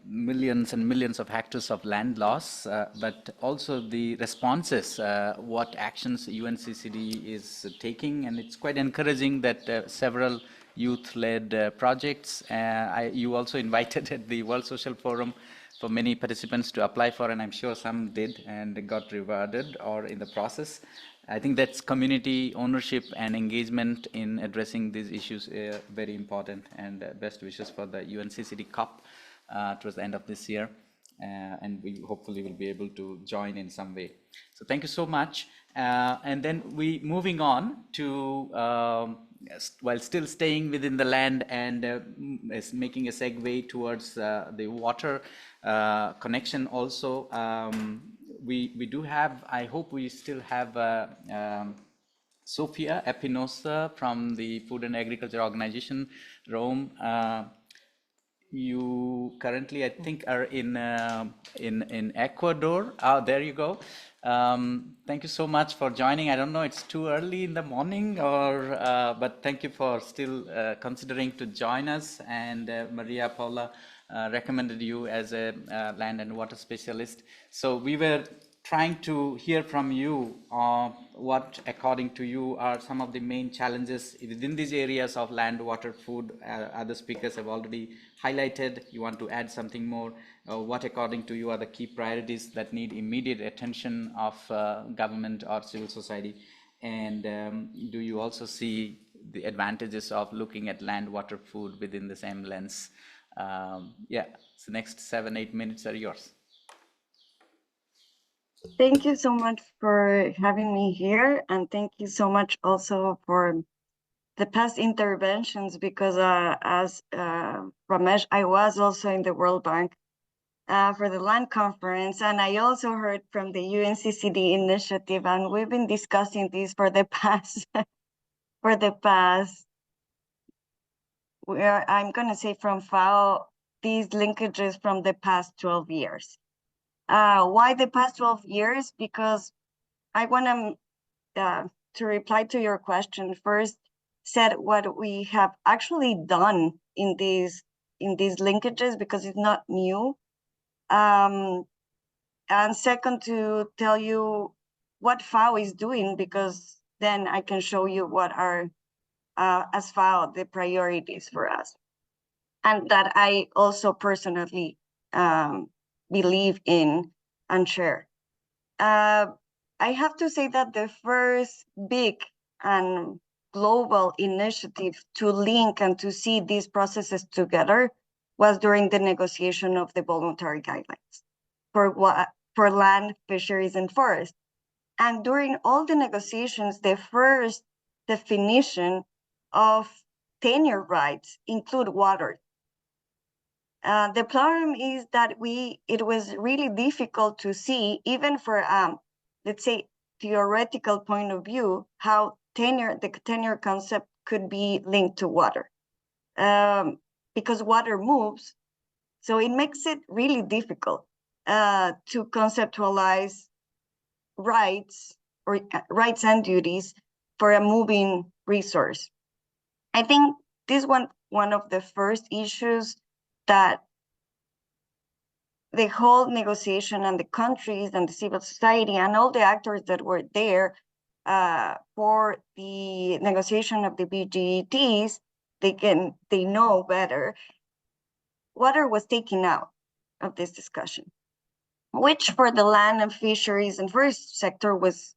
millions and millions of hectares of land loss, but also the responses, what actions UNCCD is taking. And it's quite encouraging that several youth-led projects. You also invited at the World Social Forum for many participants to apply for, and I'm sure some did and got rewarded or in the process. I think that's community ownership and engagement in addressing these issues very important, and best wishes for the UNCCD COP towards the end of this year. And we hopefully will be able to join in some way. So thank you so much. And then moving on to, while still staying within the land and making a segue towards the water connection also, we do have, I hope we still have Sofia Espinosa from the Food and Agriculture Organization, Rome. You currently, I think, are in Ecuador. Oh, there you go. Thank you so much for joining. I don't know, it's too early in the morning, or but thank you for still considering to join us. And Maria Paula recommended you as a land and water specialist. So we were trying to hear from you what, according to you, are some of the main challenges within these areas of land, water, food. Other speakers have already highlighted. You want to add something more? What, according to you, are the key priorities that need immediate attention of government or civil society? And do you also see the advantages of looking at land, water, food within the same lens? Yeah, so next 7-8 minutes are yours. Thank you so much for having me here, and thank you so much also for the past interventions, because as Ramesh, I was also in the World Bank for the land conference, and I also heard from the UNCCD initiative, and we've been discussing this for the past, I'm gonna say from FAO, these linkages from the past 12 years. Why the past 12 years? Because I want to reply to your question first, said what we have actually done in these linkages, because it's not new. And second, to tell you what FAO is doing, because then I can show you what are, as FAO, the priorities for us. And that I also personally believe in and share. I have to say that the first big and global initiative to link and to see these processes together was during the negotiation of the voluntary guidelines for land, fisheries, and forest. And during all the negotiations, the first definition of tenure rights include water. The problem is that it was really difficult to see, even for, let's say, theoretical point of view, how the tenure concept could be linked to water. Because water moves, so it makes it really difficult to conceptualize rights or rights and duties for a moving resource. I think this one of the first issues that the whole negotiation and the countries and the civil society and all the actors that were there for the negotiation of the BGETs, they know better. Water was taken out of this discussion, which for the land and fisheries and forest sector was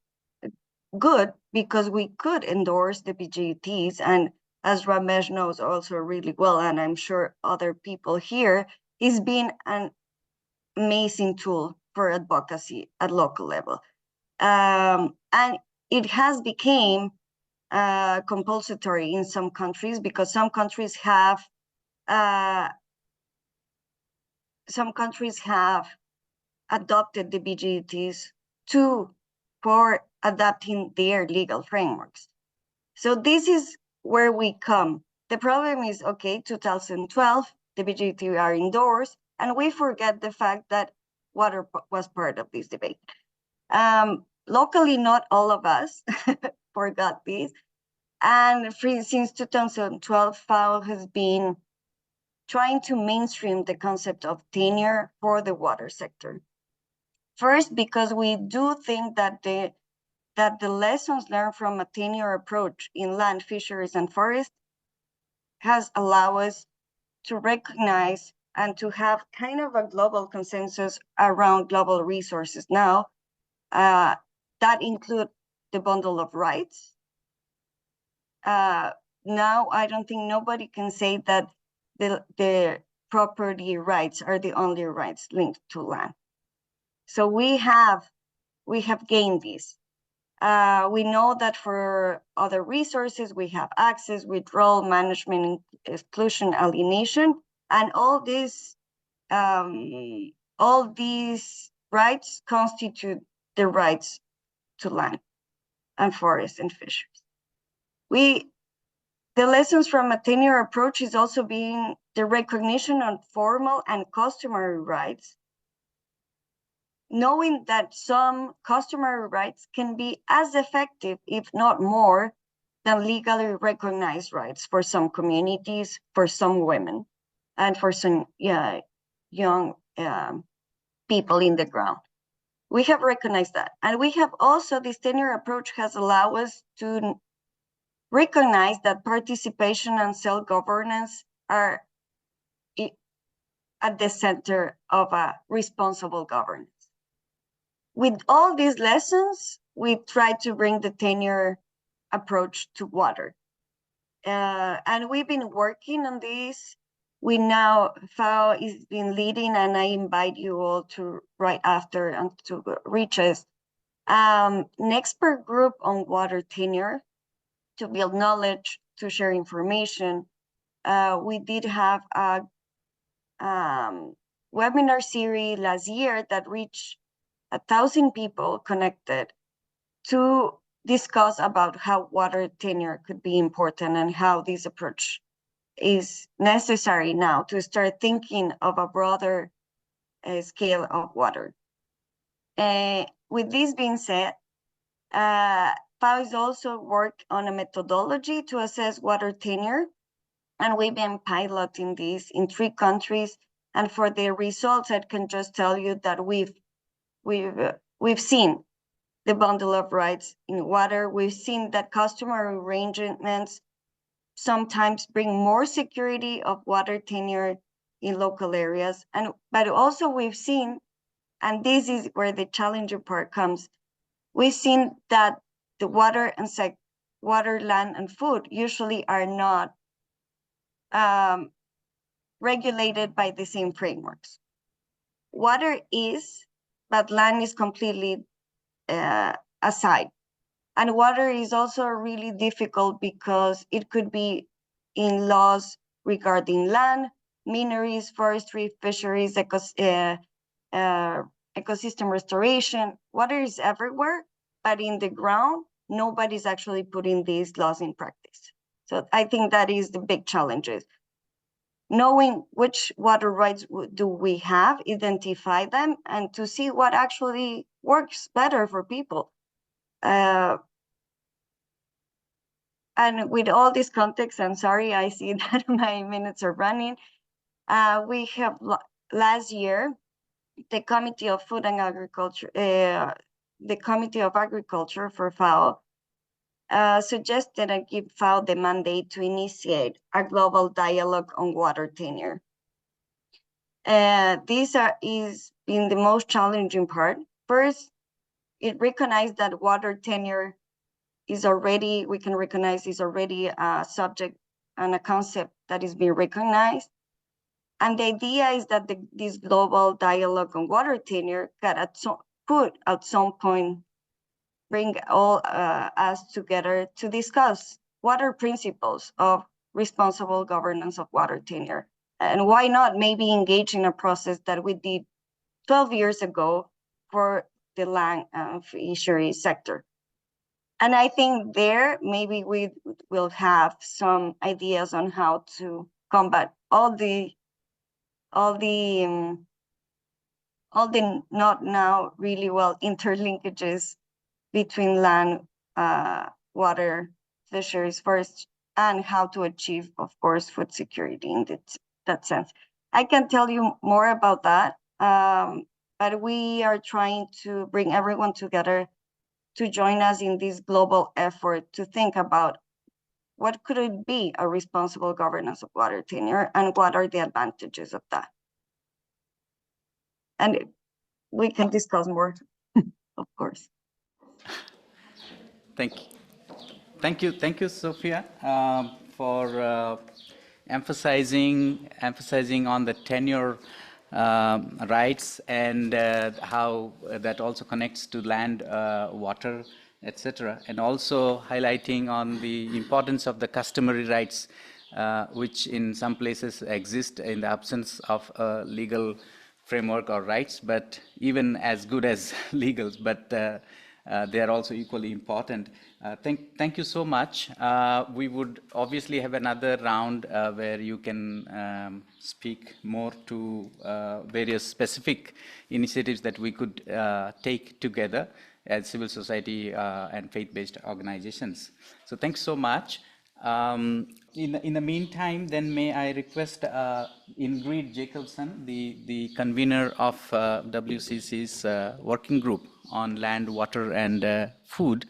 good because we could endorse the BGETs. And as Ramesh knows also really well, and I'm sure other people here, is being an amazing tool for advocacy at local level. And it has become compulsory in some countries because some countries have adopted the BGETs for adapting their legal frameworks. So this is where we come. The problem is, okay, 2012, the BGET are endorsed, and we forget the fact that water was part of this debate. Locally, not all of us forgot this. And since 2012, FAO has been trying to mainstream the concept of tenure for the water sector. First, because we do think that the lessons learned from a tenure approach in land, fisheries, and forest has allowed us to recognize and to have kind of a global consensus around global resources now that include the bundle of rights. Now, I don't think nobody can say that the property rights are the only rights linked to land. So we have gained this. We know that for other resources, we have access, withdrawal, management, exclusion, alienation, and all these rights constitute the rights to land and forests and fisheries. The lessons from a tenure approach is also being the recognition of formal and customary rights, knowing that some customary rights can be as effective, if not more, than legally recognized rights for some communities, for some women, and for some young people in the ground. We have recognized that. And we have also, this tenure approach has allowed us to recognize that participation and self-governance are at the center of a responsible governance. With all these lessons, we try to bring the tenure approach to water. And we've been working on this. FAO has been leading, and I invite you all to right after and to reach us. An expert group on water tenure to build knowledge, to share information. We did have a webinar series last year that reached 1,000 people connected to discuss about how water tenure could be important and how this approach is necessary now to start thinking of a broader scale of water. With this being said, FAO is also worked on a methodology to assess water tenure, and we've been piloting this in 3 countries. And for the results, I can just tell you that we've seen the bundle of rights in water. We've seen that customary arrangements sometimes bring more security of water tenure in local areas. But also we've seen, and this is where the challenging part comes, we've seen that the water, land, and food usually are not regulated by the same frameworks. Water is, but land is completely aside. And water is also really difficult because it could be in laws regarding land, mineries, forestry, fisheries, ecosystem restoration. Water is everywhere, but in the ground, nobody's actually putting these laws in practice. So I think that is the big challenges. Knowing which water rights do we have, identify them, and to see what actually works better for people. And with all this context, I'm sorry, I see that my minutes are running. We have last year, the Committee of Food and Agriculture, the Committee of Agriculture for FAO suggested and give FAO the mandate to initiate a global dialogue on water tenure. This is been the most challenging part. First, it recognized that water tenure is already, we can recognize is already a subject and a concept that is being recognized. And the idea is that this global dialogue on water tenure could at some point bring all us together to discuss what are principles of responsible governance of water tenure. And why not maybe engage in a process that we did 12 years ago for the land and fishery sector. And I think there maybe we will have some ideas on how to combat all the not now really well interlinkages between land, water, fisheries, forest, and how to achieve, of course, food security in that sense. I can tell you more about that, but we are trying to bring everyone together to join us in this global effort to think about what could it be a responsible governance of water tenure and what are the advantages of that. And we can discuss more, of course. Thank you. Thank you, Sofia, for emphasizing on the tenure rights and how that also connects to land, water, etc., and also highlighting on the importance of the customary rights, which in some places exist in the absence of a legal framework or rights, but even as good as legals, but they are also equally important. Thank you so much. We would obviously have another round where you can speak more to various specific initiatives that we could take together as civil society and faith-based organizations. So thanks so much. In the meantime, then may I request Ingrid Jacobsen, the convener of WCC's working group on land, water, and food.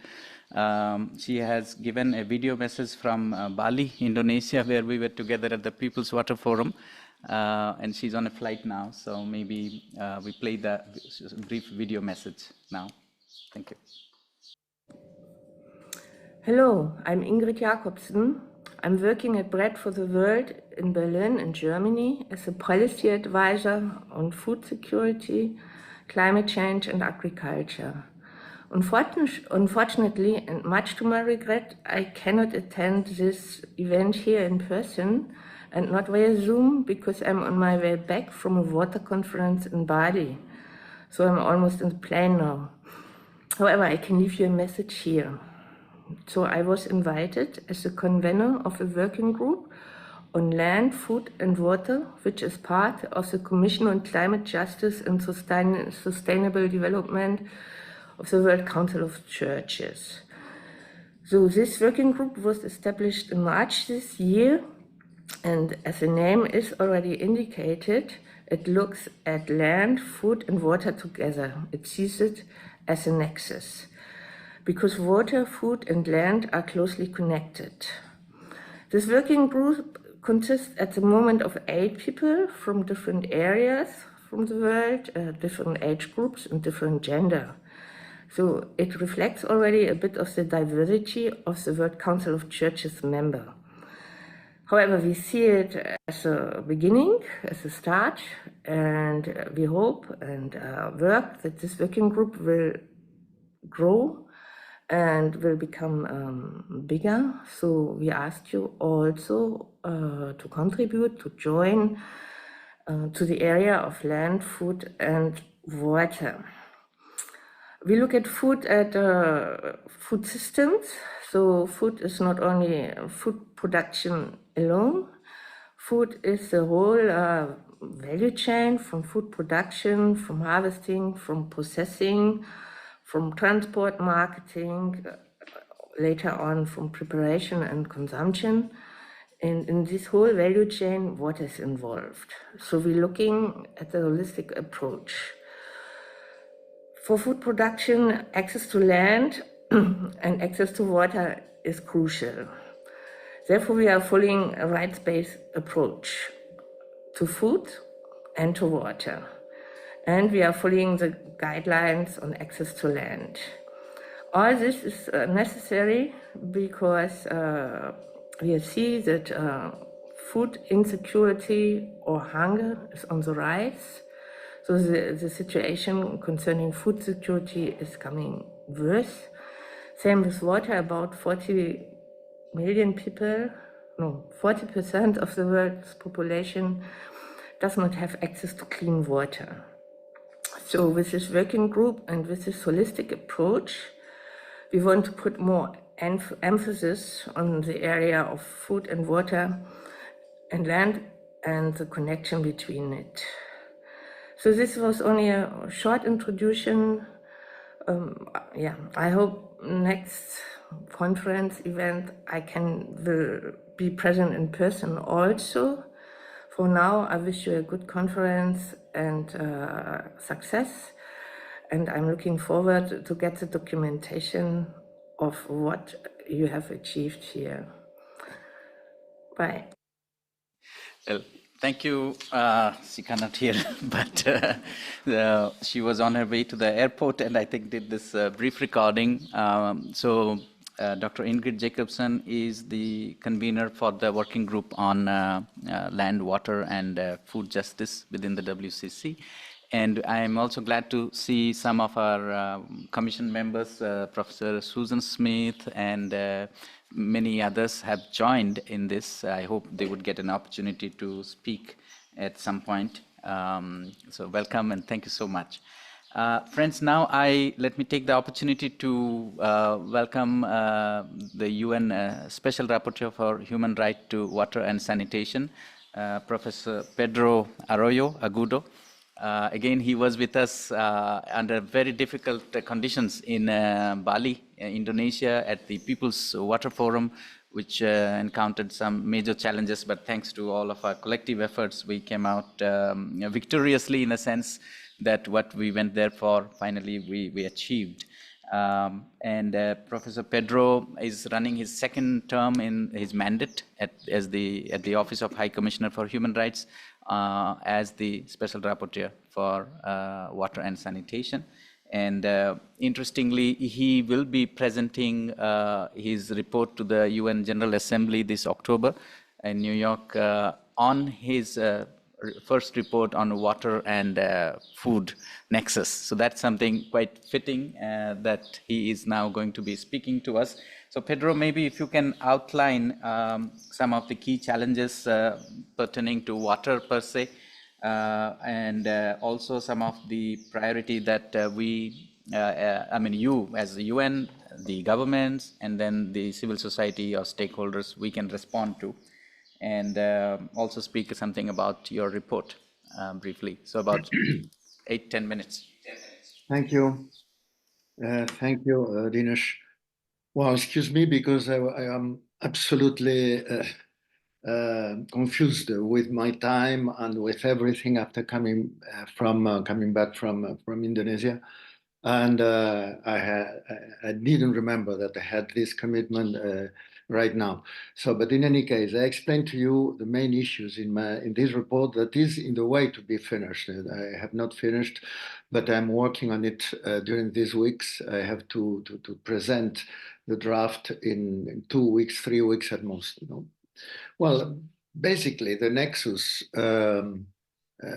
She has given a video message from Bali, Indonesia, where we were together at the People's Water Forum, and she's on a flight now, so maybe we play the brief video message now. Thank you. Hello, I'm Ingrid Jacobsen. I'm working at Bread for the World in Berlin, in Germany, as a policy advisor on food security, climate change, and agriculture. Unfortunately, and much to my regret, I cannot attend this event here in person and not via Zoom because I'm on my way back from a water conference in Bali. So I'm almost in the plane now. However, I can leave you a message here. So I was invited as a convenor of a working group on land, food and water, which is part of the Commission on Climate Justice and Sustainable Development of the World Council of Churches. So this working group was established in March this year, and as the name is already indicated, it looks at land, food and water together. It sees it as a nexus, because water, food and land are closely connected. This working group consists at the moment of 8 people from different areas from the world, different age groups and different gender. So it reflects already a bit of the diversity of the World Council of Churches member. However, we see it as a beginning, as a start, and we hope and work that this working group will grow and will become bigger. So we ask you also to contribute, to join to the area of land, food, and water. We look at food food systems. So food is not only food production alone. Food is the whole value chain, from food production, from harvesting, from processing, from transport, marketing, later on from preparation and consumption. And in this whole value chain, what is involved? So we're looking at the holistic approach. For food production, access to land and access to water is crucial. Therefore, we are following a rights-based approach to food and to water. And we are following the guidelines on access to land. All this is necessary because we see that food insecurity or hunger is on the rise. So the situation concerning food security is coming worse. Same with water, about 40 million people, no, 40% of the world's population does not have access to clean water. So with this working group and with this holistic approach, we want to put more emphasis on the area of food and water and land and the connection between it. So this was only a short introduction. I hope next conference event I will be present in person also. For now, I wish you a good conference and success. And I'm looking forward to get the documentation of what you have achieved here. Bye. Well, thank you. She cannot hear, but she was on her way to the airport and I think did this brief recording. Dr. Ingrid Jacobsen is the convener for the working group on land, water, and food justice within the WCC. And I am also glad to see some of our commission members, Professor Susan Smith and many others have joined in this. I hope they would get an opportunity to speak at some point. So welcome and thank you so much. Friends, now let me take the opportunity to welcome the UN Special Rapporteur for Human Right to Water and Sanitation, Professor Pedro Agudo. Again, he was with us under very difficult conditions in Bali, Indonesia, at the People's Water Forum, which encountered some major challenges, but thanks to all of our collective efforts, we came out victoriously, in a sense that what we went there for, finally we achieved. Professor Pedro is running his second term in his mandate at the Office of High Commissioner for Human Rights as the Special Rapporteur for Water and Sanitation. And interestingly, he will be presenting his report to the UN General Assembly this October in New York on his first report on water and food nexus. So that's something quite fitting that he is now going to be speaking to us. So Pedro, maybe if you can outline some of the key challenges pertaining to water per se, and also some of the priority that you as the UN, the governments, and then the civil society or stakeholders we can respond to. And also speak something about your report briefly. So about 8-10 minutes. Thank you. Thank you, Dinesh. Well, excuse me, because I am absolutely confused with my time and with everything after coming back from Indonesia. And I didn't remember that I had this commitment right now. So, but in any case, I explained to you the main issues in this report that is in the way to be finished. I have not finished, but I'm working on it during these weeks. I have to present the draft in 2 weeks, 3 weeks at most. Well, basically, the nexus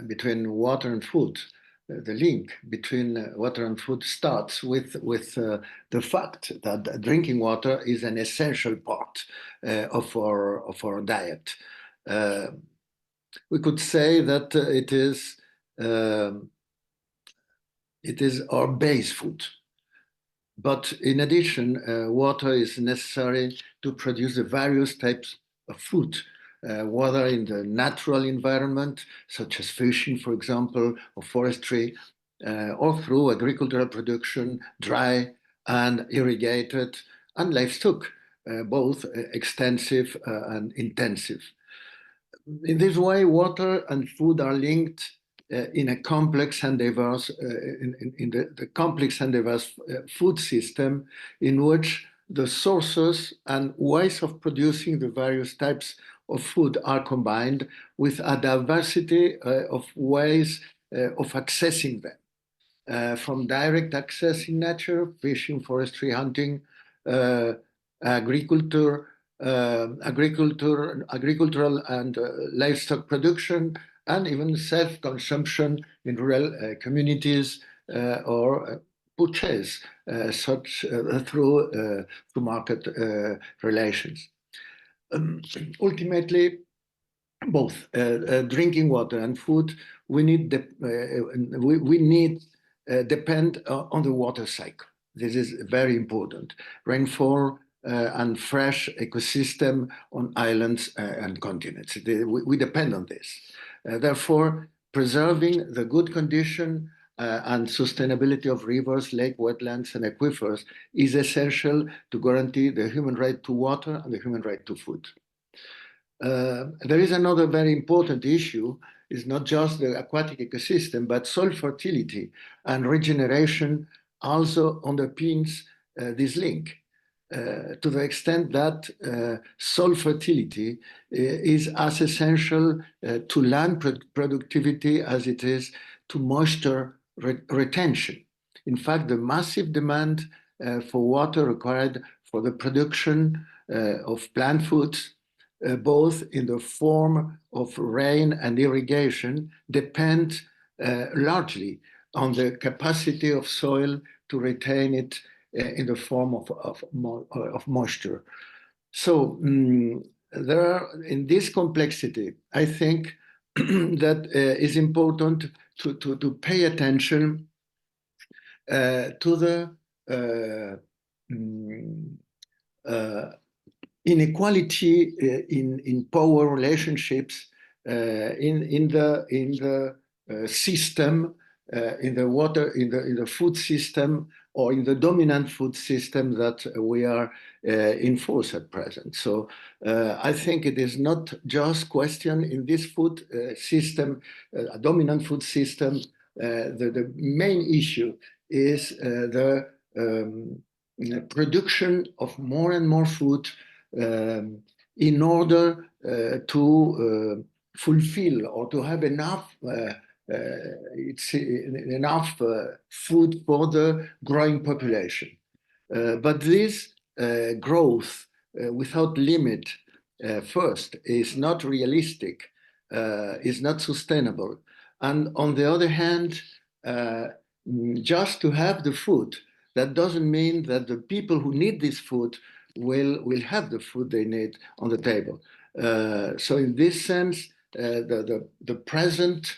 between water and food the link between water and food starts with the fact that drinking water is an essential part of our diet. We could say that it is our base food. But in addition, water is necessary to produce the various types of food, whether in the natural environment, such as fishing, for example, or forestry, or through agricultural production, dry and irrigated, and livestock, both extensive and intensive. In this way, water and food are linked in a complex and diverse, in the complex and diverse food system, in which the sources and ways of producing the various types of food are combined with a diversity of ways of accessing them, from direct access in nature, fishing, forestry, hunting, agricultural and livestock production, and even self-consumption in rural communities or purchase through market relations. Ultimately, both drinking water and food, we need depend on the water cycle. This is very important. Rainfall and fresh ecosystem on islands and continents. We depend on this. Therefore, preserving the good condition and sustainability of rivers, lake, wetlands, and aquifers is essential to guarantee the human right to water and the human right to food. There is another very important issue. It's not just the aquatic ecosystem, but soil fertility and regeneration also underpins this link. To the extent that soil fertility is as essential to land productivity as it is to moisture retention. In fact, the massive demand for water required for the production of plant foods, both in the form of rain and irrigation, depend largely on the capacity of soil to retain it in the form of moisture. So there are, in this complexity, I think that it's important to pay attention to the inequality in power relationships in the system, in the food system, or in the dominant food system that we are in force at present. So I think it is not just question in this food system, a dominant food system. The main issue is the production of more and more food in order to fulfill or to have enough enough food for the growing population. But this growth without limit, first, is not realistic, is not sustainable. And on the other hand, just to have the food, that doesn't mean that the people who need this food will have the food they need on the table. So in this sense, the present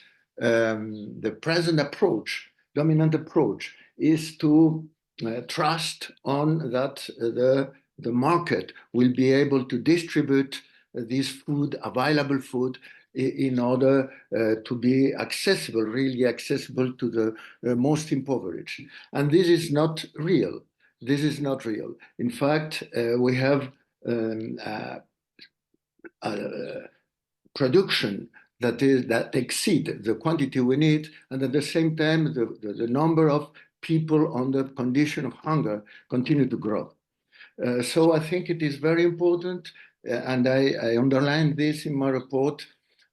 approach, dominant approach, is to trust on that the market will be able to distribute this food, available food, in order to be accessible, really accessible to the most impoverished. And this is not real. This is not real. In fact, we have production that exceed the quantity we need, and at the same time, the number of people under condition of hunger continue to grow. So I think it is very important, and I underline this in my report,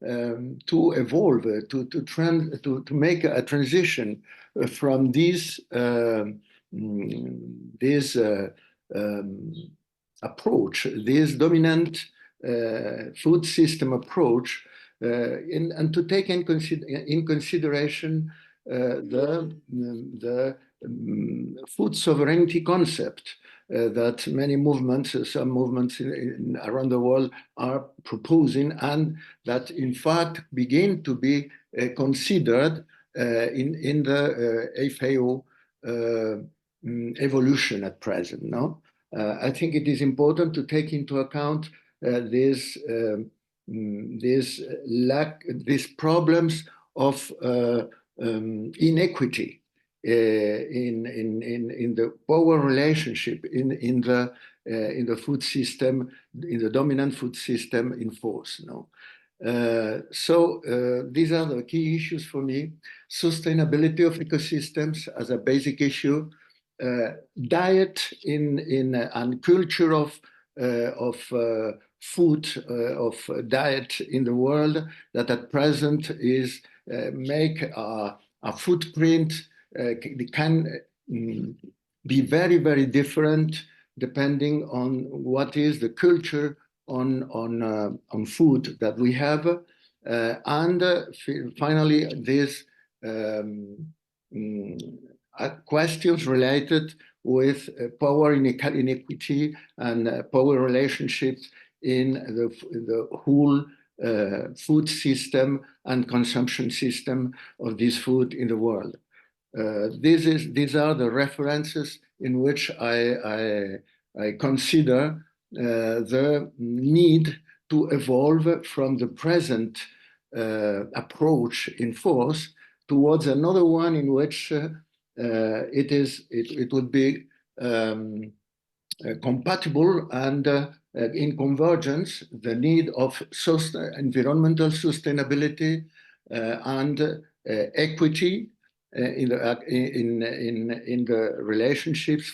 to evolve, to make a transition from this approach, this dominant food system approach, and to take in consideration the food sovereignty concept that many movements, some movements around the world are proposing, and that in fact begin to be considered in the FAO evolution at present. No, I think it is important to take into account these problems of inequity in the power relationship in the food system, in the dominant food system in force. No? So these are the key issues for me. Sustainability of ecosystems as a basic issue, diet and culture of food, of diet in the world that at present is make a footprint can be very, very different depending on what is the culture on food that we have. And finally, these questions related with power inequity and power relationships in the whole food system and consumption system of this food in the world. These are the references in which I consider the need to evolve from the present approach in force towards another one in which it would be compatible and in convergence the need of environmental sustainability and equity in the relationships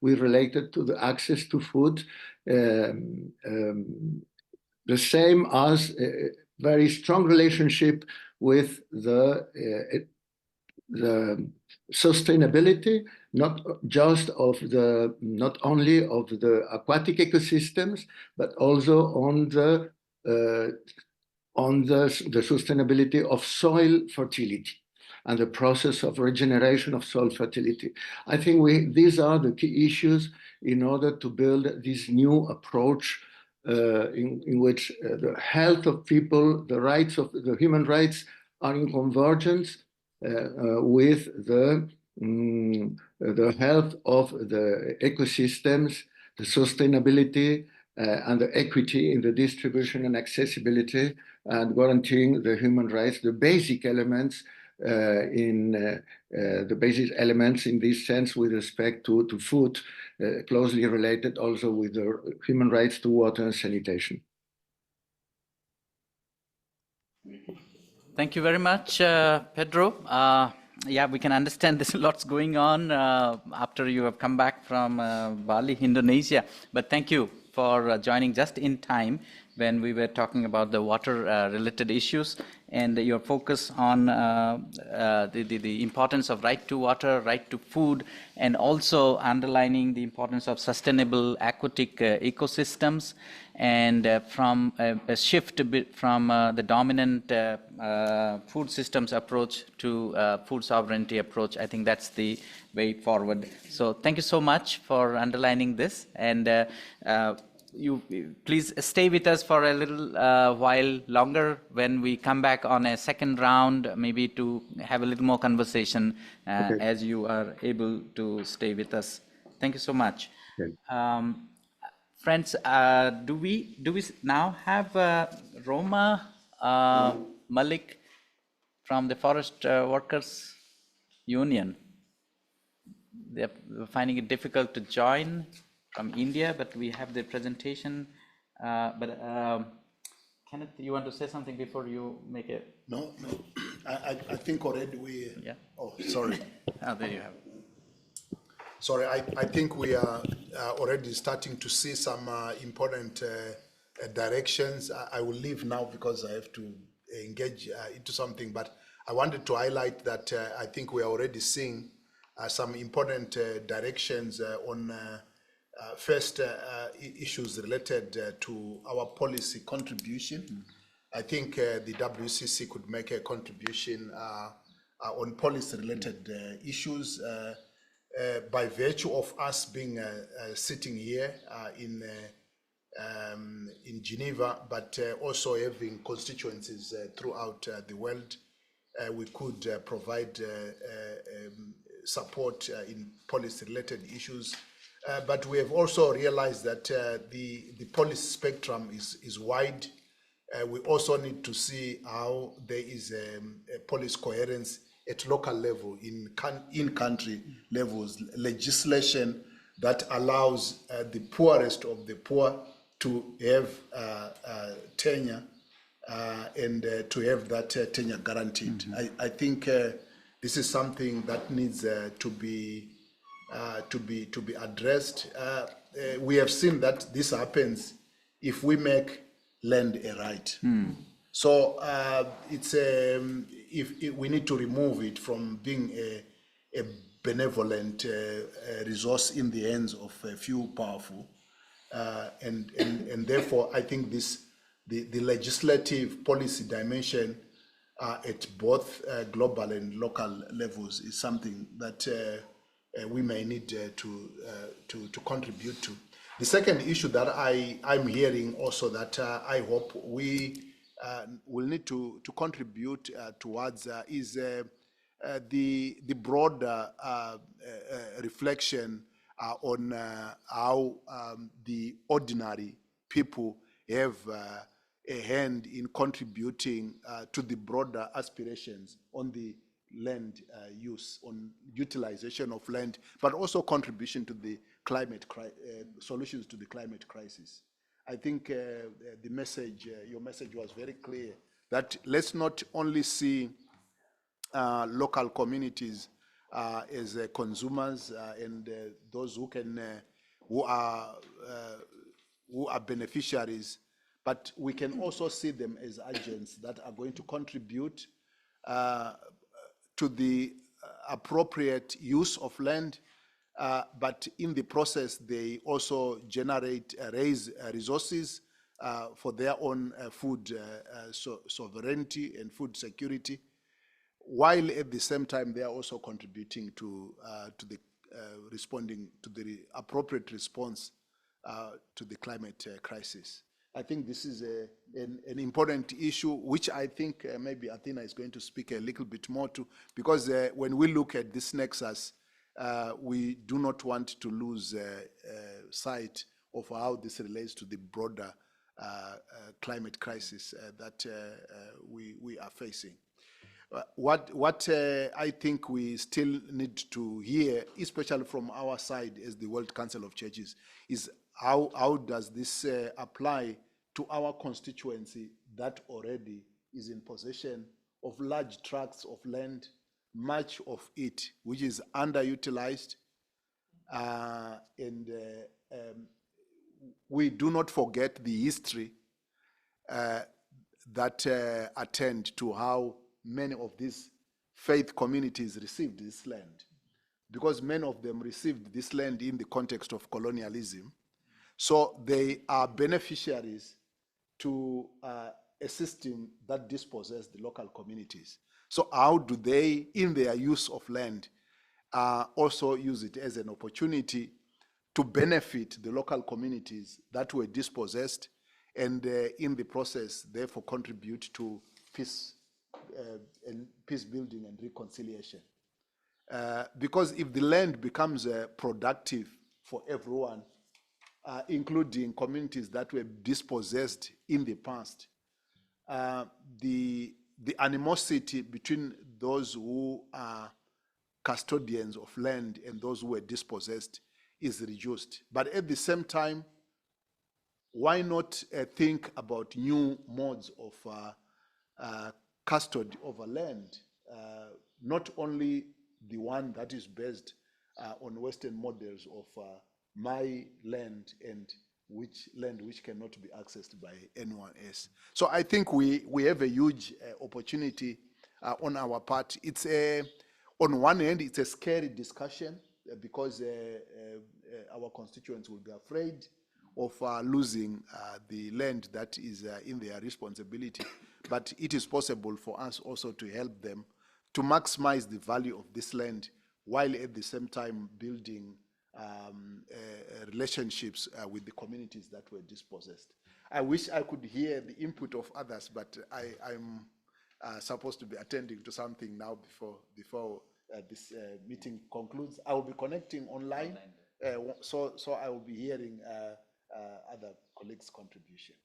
related to the access to food, the same as a very strong relationship with the sustainability, not only of the aquatic ecosystems, but also on the sustainability of soil fertility and the process of regeneration of soil fertility. I think these are the key issues in order to build this new approach in which the health of people, the rights of the human rights are in convergence with the health of the ecosystems, the sustainability, and the equity in the distribution and accessibility, and guaranteeing the human rights, the basic elements in this sense with respect to food, closely related also with the human rights to water and sanitation. Thank you very much, Pedro. Yeah, we can understand there's lots going on after you have come back from Bali, Indonesia. But thank you for joining just in time when we were talking about the water-related issues and your focus on the importance of right to water, right to food, and also underlining the importance of sustainable aquatic ecosystems, and from a shift a bit from the dominant food systems approach to food sovereignty approach. I think that's the way forward. So thank you so much for underlining this, and you please stay with us for a little while longer when we come back on a second round, maybe to have a little more conversation okay. As you are able to stay with us. Thank you so much. Okay. Friends, do we now have Roma Malik from the Forest Workers Union? They're finding it difficult to join from India, but we have the presentation. Kenneth, you want to say something before you make it? No. I think already we. Yeah. Oh, sorry. Oh, there you have it. Sorry, I think we are already starting to see some important directions. I will leave now because I have to engage into something, but I wanted to highlight that I think we are already seeing some important directions on first issues related to our policy contribution. I think the WCC could make a contribution on policy-related issues. By virtue of us being sitting here in Geneva, but also having constituencies throughout the world, we could provide support in policy-related issues. But we have also realized that the policy spectrum is wide. We also need to see how there is a policy coherence at local level, in country levels, legislation that allows the poorest of the poor to have tenure and to have that tenure guaranteed. I think this is something that needs to be addressed. We have seen that this happens if we make land a right. So it's if we need to remove it from being a benevolent resource in the hands of a few powerful, and therefore I think the legislative policy dimension at both global and local levels is something that we may need to contribute to. The second issue that I'm hearing also that I hope we will need to contribute towards is the broader reflection on how the ordinary people have a hand in contributing to the broader aspirations on the land use, on utilization of land, but also contribution to the climate solutions to the climate crisis. I think the message, your message was very clear that let's not only see local communities as consumers and those who are beneficiaries, but we can also see them as agents that are going to contribute to the appropriate use of land, but in the process they also raise resources for their own food sovereignty and food security, while at the same time they are also contributing to the responding to the appropriate response to the climate crisis. I think this is an important issue, which I think maybe Athena is going to speak a little bit more to, because when we look at this nexus, we do not want to lose sight of how this relates to the broader climate crisis that we are facing. What I think we still need to hear, especially from our side as the World Council of Churches, is how does this apply to our constituency that already is in possession of large tracts of land, much of it which is underutilized, and we do not forget the history that attend to how many of these faith communities received this land, because many of them received this land in the context of colonialism. So they are beneficiaries to a system that dispossessed the local communities. So how do they, in their use of land, also use it as an opportunity to benefit the local communities that were dispossessed, and in the process, therefore, contribute to peace building and reconciliation? Because if the land becomes productive for everyone, including communities that were dispossessed in the past, the animosity between those who are custodians of land and those who were dispossessed is reduced. But at the same time, why not think about new modes of custody over land, not only the one that is based on Western models of my land and which cannot be accessed by anyone else. So I think we have a huge opportunity on our part. It's on one hand, it's a scary discussion because our constituents will be afraid of losing the land that is in their responsibility. But it is possible for us also to help them to maximize the value of this land while at the same time building relationships with the communities that were dispossessed. I wish I could hear the input of others, but I'm supposed to be attending to something now before this meeting concludes. I will be connecting online, so I will be hearing other colleagues' contribution.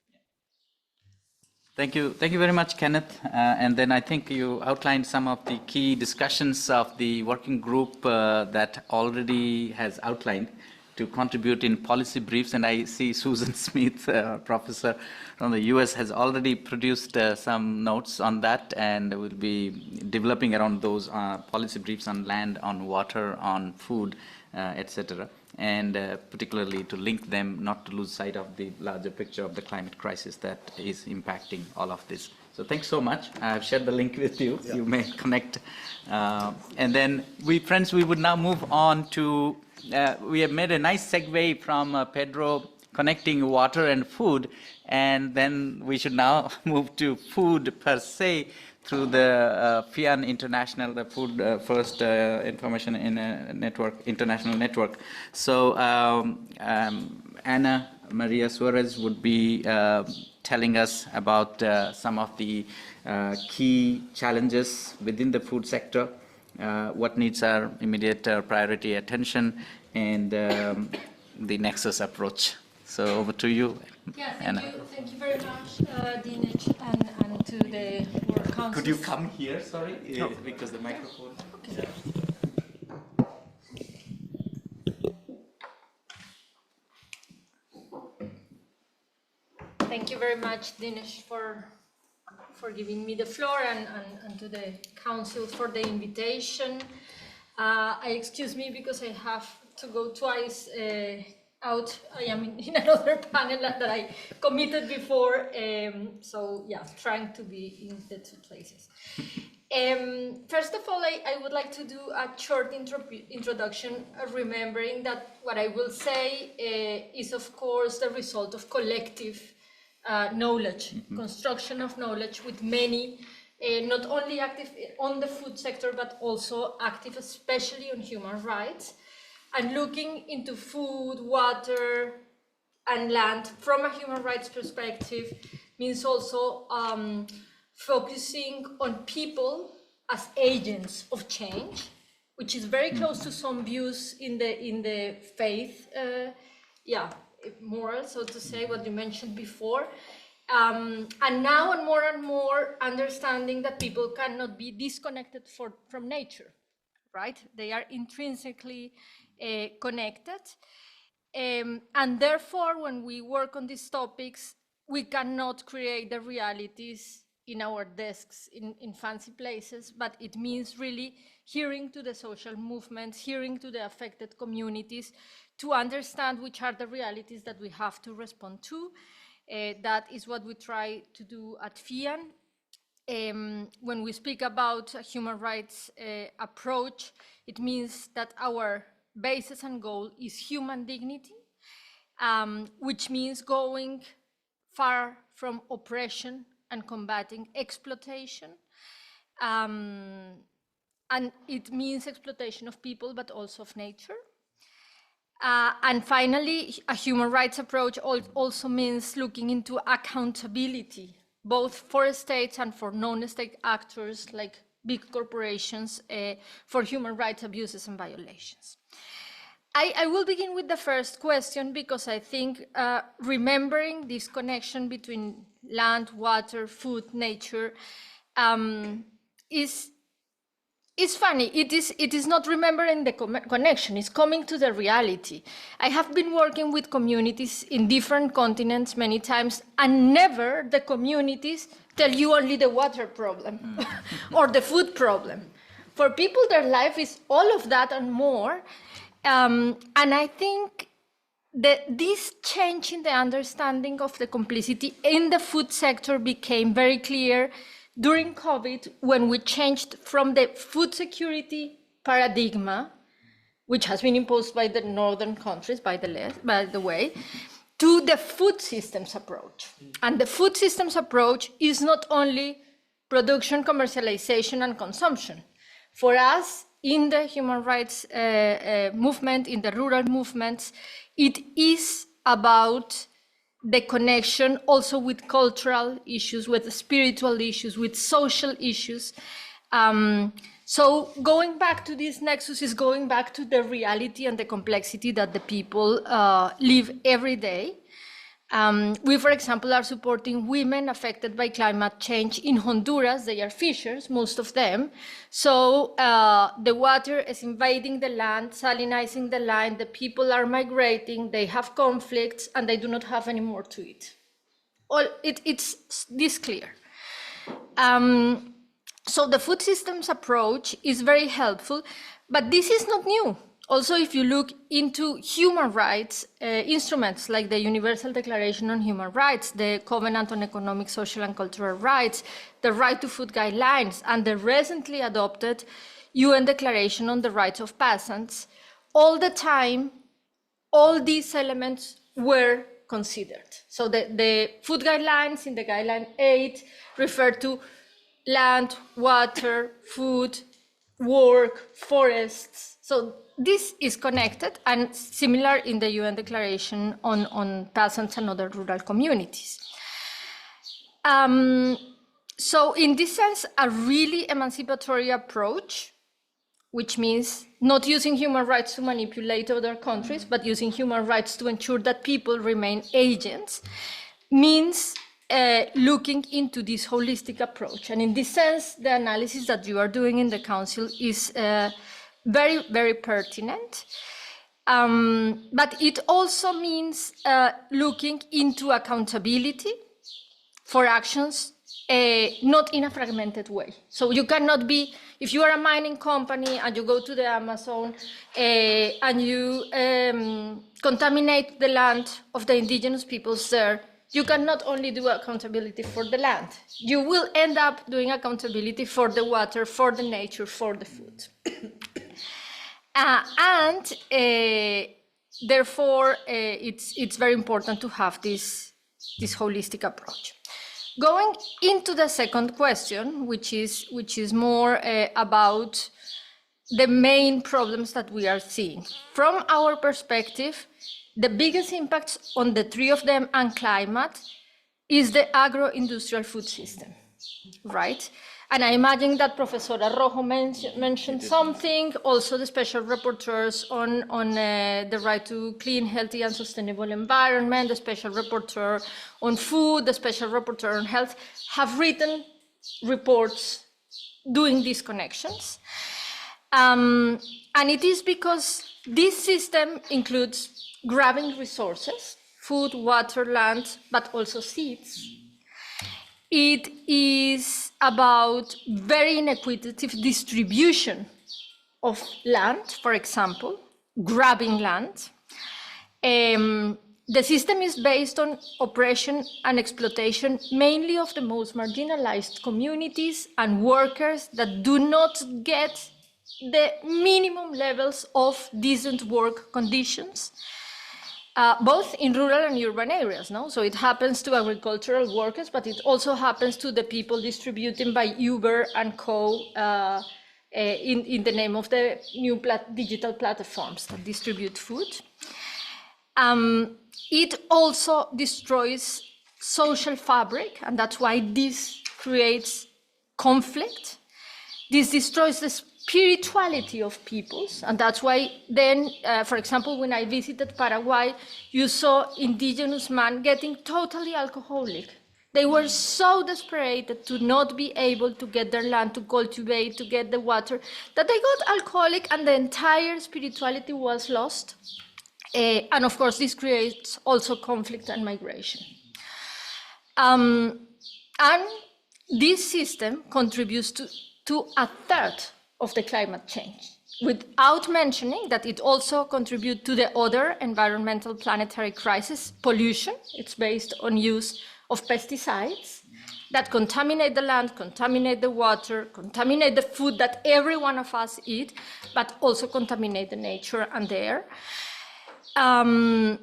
Thank you very much, Kenneth. And then I think you outlined some of the key discussions of the working group that already has outlined to contribute in policy briefs. And I see Susan Smith, professor from the US, has already produced some notes on that, and will be developing around those policy briefs on land, on water, on food, etc. And particularly to link them, not to lose sight of the larger picture of the climate crisis that is impacting all of this. So thanks so much. I've shared the link with you. Yeah. You may connect. And then we would now move on to, we have made a nice segue from Pedro connecting water and food, and then we should now move to food per se through the FIAN International, the Food First Information in a Network, International Network. So Anna Maria Suarez would be telling us about some of the key challenges within the food sector, what needs our immediate priority attention, and the nexus approach. So over to you, yeah, Anna. Thank you very much, Dinesh, and to the World Council. Could you come here, sorry, no. Because the microphone. Okay. Thank you very much, Dinesh, for giving me the floor, and to the Council for the invitation. Excuse me because I have to go twice out. I am in another panel that I committed before, so yeah, trying to be in the two places. First of all, I would like to do a short introduction, remembering that what I will say is, of course, the result of collective knowledge, construction of knowledge with many, not only active on the food sector, but also active especially on human rights. And looking into food, water, and land from a human rights perspective means also focusing on people as agents of change, which is very close to some views in the faith, moral, so to say, what you mentioned before. And now and more understanding that people cannot be disconnected from nature, right? They are intrinsically connected. And therefore, when we work on these topics, we cannot create the realities in our desks in fancy places, but it means really hearing to the social movements, hearing to the affected communities, to understand which are the realities that we have to respond to. That is what we try to do at FIAN. When we speak about a human rights approach, it means that our basis and goal is human dignity, which means going far from oppression and combating exploitation. And it means exploitation of people, but also of nature. And finally, a human rights approach also means looking into accountability, both for states and for non-state actors like big corporations for human rights abuses and violations. I will begin with the first question because I think remembering this connection between land, water, food, nature is funny. It is not remembering the connection, it's coming to the reality. I have been working with communities in different continents many times, and never the communities tell you only the water problem or the food problem. For people, their life is all of that and more. And I think that this change in the understanding of the complicity in the food sector became very clear during COVID, when we changed from the food security paradigm, which has been imposed by the northern countries, by the way, to the food systems approach. And the food systems approach is not only production, commercialization, and consumption. For us, in the human rights movement, in the rural movements, it is about the connection also with cultural issues, with spiritual issues, with social issues. So going back to this nexus is going back to the reality and the complexity that the people live every day. We, for example, are supporting women affected by climate change in Honduras. They are fishers, most of them. So the water is invading the land, salinizing the land, the people are migrating, they have conflicts, and they do not have any more to eat. It's this clear. So the food systems approach is very helpful, but this is not new. Also, if you look into human rights instruments like the Universal Declaration on Human Rights, the Covenant on Economic, Social and Cultural Rights, the Right to Food Guidelines, and the recently adopted UN Declaration on the Rights of Peasants, all the time, all these elements were considered. So the food guidelines in the Guideline 8 refer to land, water, food, work, forests. So this is connected and similar in the UN Declaration on peasants and other rural communities. So in this sense, a really emancipatory approach, which means not using human rights to manipulate other countries, but using human rights to ensure that people remain agents, means looking into this holistic approach. And in this sense, the analysis that you are doing in the Council is very, very pertinent. But it also means looking into accountability for actions, not in a fragmented way. So you cannot be, if you are a mining company and you go to the Amazon and you contaminate the land of the indigenous peoples there, you cannot only do accountability for the land. You will end up doing accountability for the water, for the nature, for the food. Therefore, it's very important to have this holistic approach. Going into the second question, which is more about the main problems that we are seeing. From our perspective, the biggest impacts on the three of them and climate is the agro-industrial food system, right? And I imagine that Professor Arrojo mentioned something, also the special rapporteurs on the right to clean, healthy and sustainable environment, the special rapporteur on food, the special rapporteur on health, have written reports doing these connections. And it is because this system includes grabbing resources, food, water, land, but also seeds. It is about very inequitable distribution of land, for example, grabbing land. The system is based on oppression and exploitation, mainly of the most marginalized communities and workers that do not get the minimum levels of decent work conditions. Both in rural and urban areas, no? So it happens to agricultural workers, but it also happens to the people distributing by Uber and Co. In the name of the new digital platforms that distribute food. It also destroys social fabric, and that's why this creates conflict. This destroys the spirituality of peoples, and that's why then, for example, when I visited Paraguay, you saw indigenous men getting totally alcoholic. They were so desperate to not be able to get their land, to cultivate, to get the water, that they got alcoholic and the entire spirituality was lost. And of course, this creates also conflict and migration. And this system contributes to a third of the climate change, without mentioning that it also contributes to the other environmental planetary crisis, pollution. It's based on use of pesticides that contaminate the land, contaminate the water, contaminate the food that every one of us eat, but also contaminate the nature and the air. And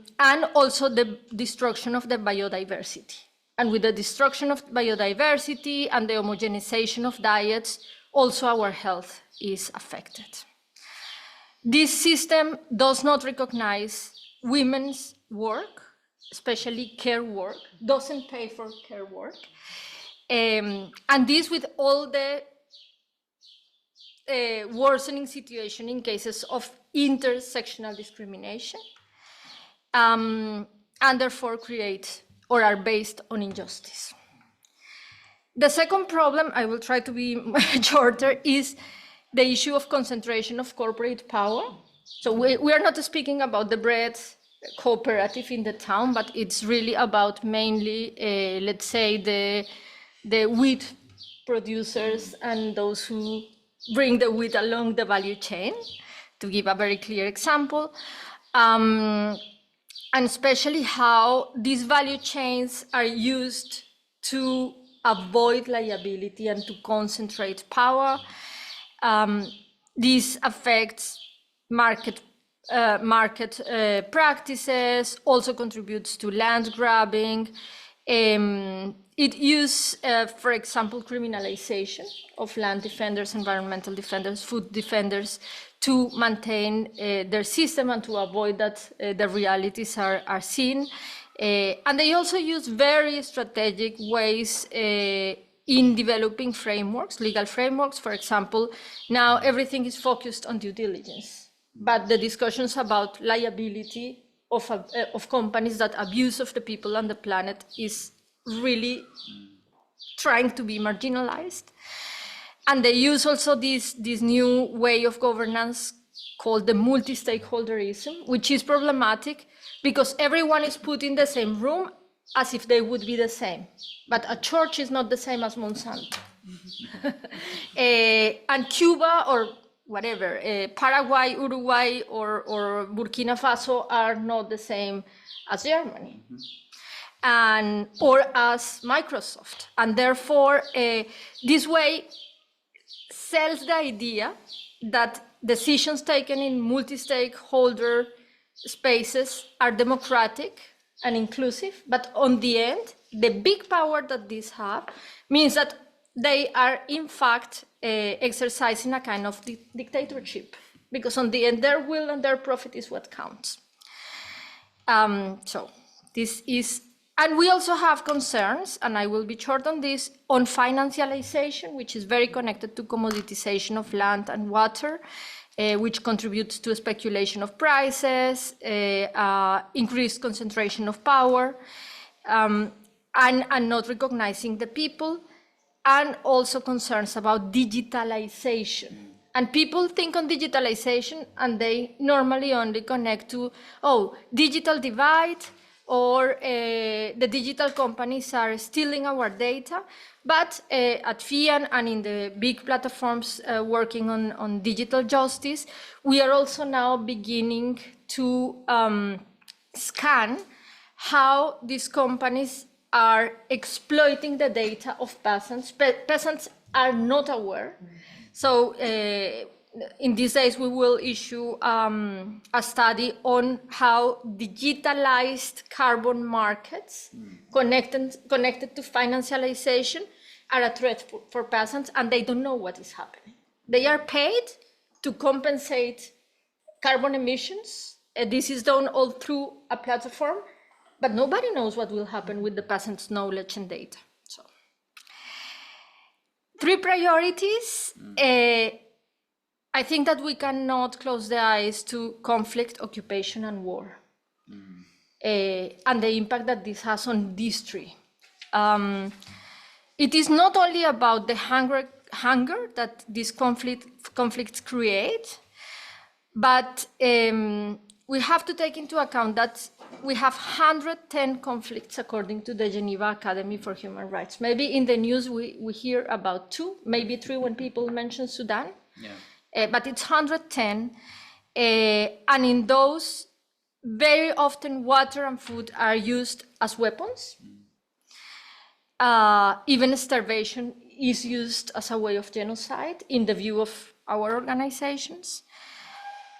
also the destruction of the biodiversity. And with the destruction of biodiversity and the homogenization of diets, also our health is affected. This system does not recognize women's work, especially care work, doesn't pay for care work. And this with all the worsening situation in cases of intersectional discrimination, and therefore create or are based on injustice. The second problem, I will try to be shorter, is the issue of concentration of corporate power. So we are not speaking about the bread cooperative in the town, but it's really about mainly, let's say, the wheat producers and those who bring the wheat along the value chain, to give a very clear example. And especially how these value chains are used to avoid liability and to concentrate power. This affects market practices, also contributes to land grabbing. It uses, for example, criminalization of land defenders, environmental defenders, food defenders, to maintain their system and to avoid that the realities are seen. And they also use very strategic ways in developing frameworks, legal frameworks. For example, now everything is focused on due diligence, but the discussions about liability of companies that abuse of the people on the planet is really trying to be marginalized. And they use also this new way of governance called the multi-stakeholderism, which is problematic because everyone is put in the same room as if they would be the same. But a church is not the same as Monsanto. And Cuba or whatever, Paraguay, Uruguay, or Burkina Faso are not the same as Germany. Or as Microsoft. And therefore, this way sells the idea that decisions taken in multi-stakeholder spaces are democratic and inclusive, but on the end, the big power that these have means that they are in fact exercising a kind of dictatorship, because on the end, their will and their profit is what counts. So this is, and we also have concerns, and I will be short on this, on financialization, which is very connected to commoditization of land and water, which contributes to speculation of prices, increased concentration of power, and not recognizing the people, and also concerns about digitalization. And people think on digitalization, and they normally only connect to, digital divide, or the digital companies are stealing our data. But at FIAN and in the big platforms working on digital justice, we are also now beginning to scan how these companies are exploiting the data of peasants. Peasants are not aware. So in these days, we will issue a study on how digitalized carbon markets connected to financialization are a threat for peasants, and they don't know what is happening. They are paid to compensate carbon emissions. This is done all through a platform, but nobody knows what will happen with the peasants' knowledge and data. So, 3 priorities. I think that we cannot close the eyes to conflict, occupation, and war, and the impact that this has on these 3. It is not only about the hunger that these conflicts create, but we have to take into account that we have 110 conflicts according to the Geneva Academy for Human Rights. Maybe in the news we hear about 2, maybe 3 when people mention Sudan. Yeah. But it's 110, and in those, very often water and food are used as weapons. Even starvation is used as a way of genocide in the view of our organizations.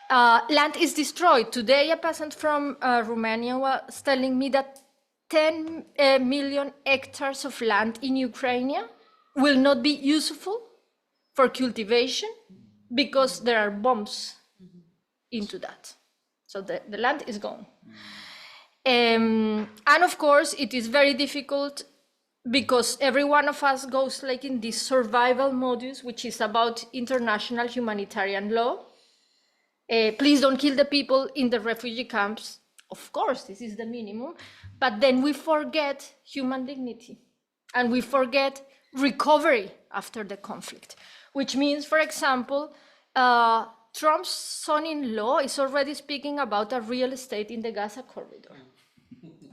Land is destroyed. Today, a peasant from Romania was telling me that 10 million hectares of land in Ukraine will not be useful for cultivation because there are bombs into that. So the land is gone. And of course, it is very difficult because every one of us goes like in this survival modus, which is about international humanitarian law. Please don't kill the people in the refugee camps. Of course, this is the minimum, but then we forget human dignity and we forget recovery after the conflict, which means, for example, Trump's son-in-law is already speaking about a real estate in the Gaza corridor,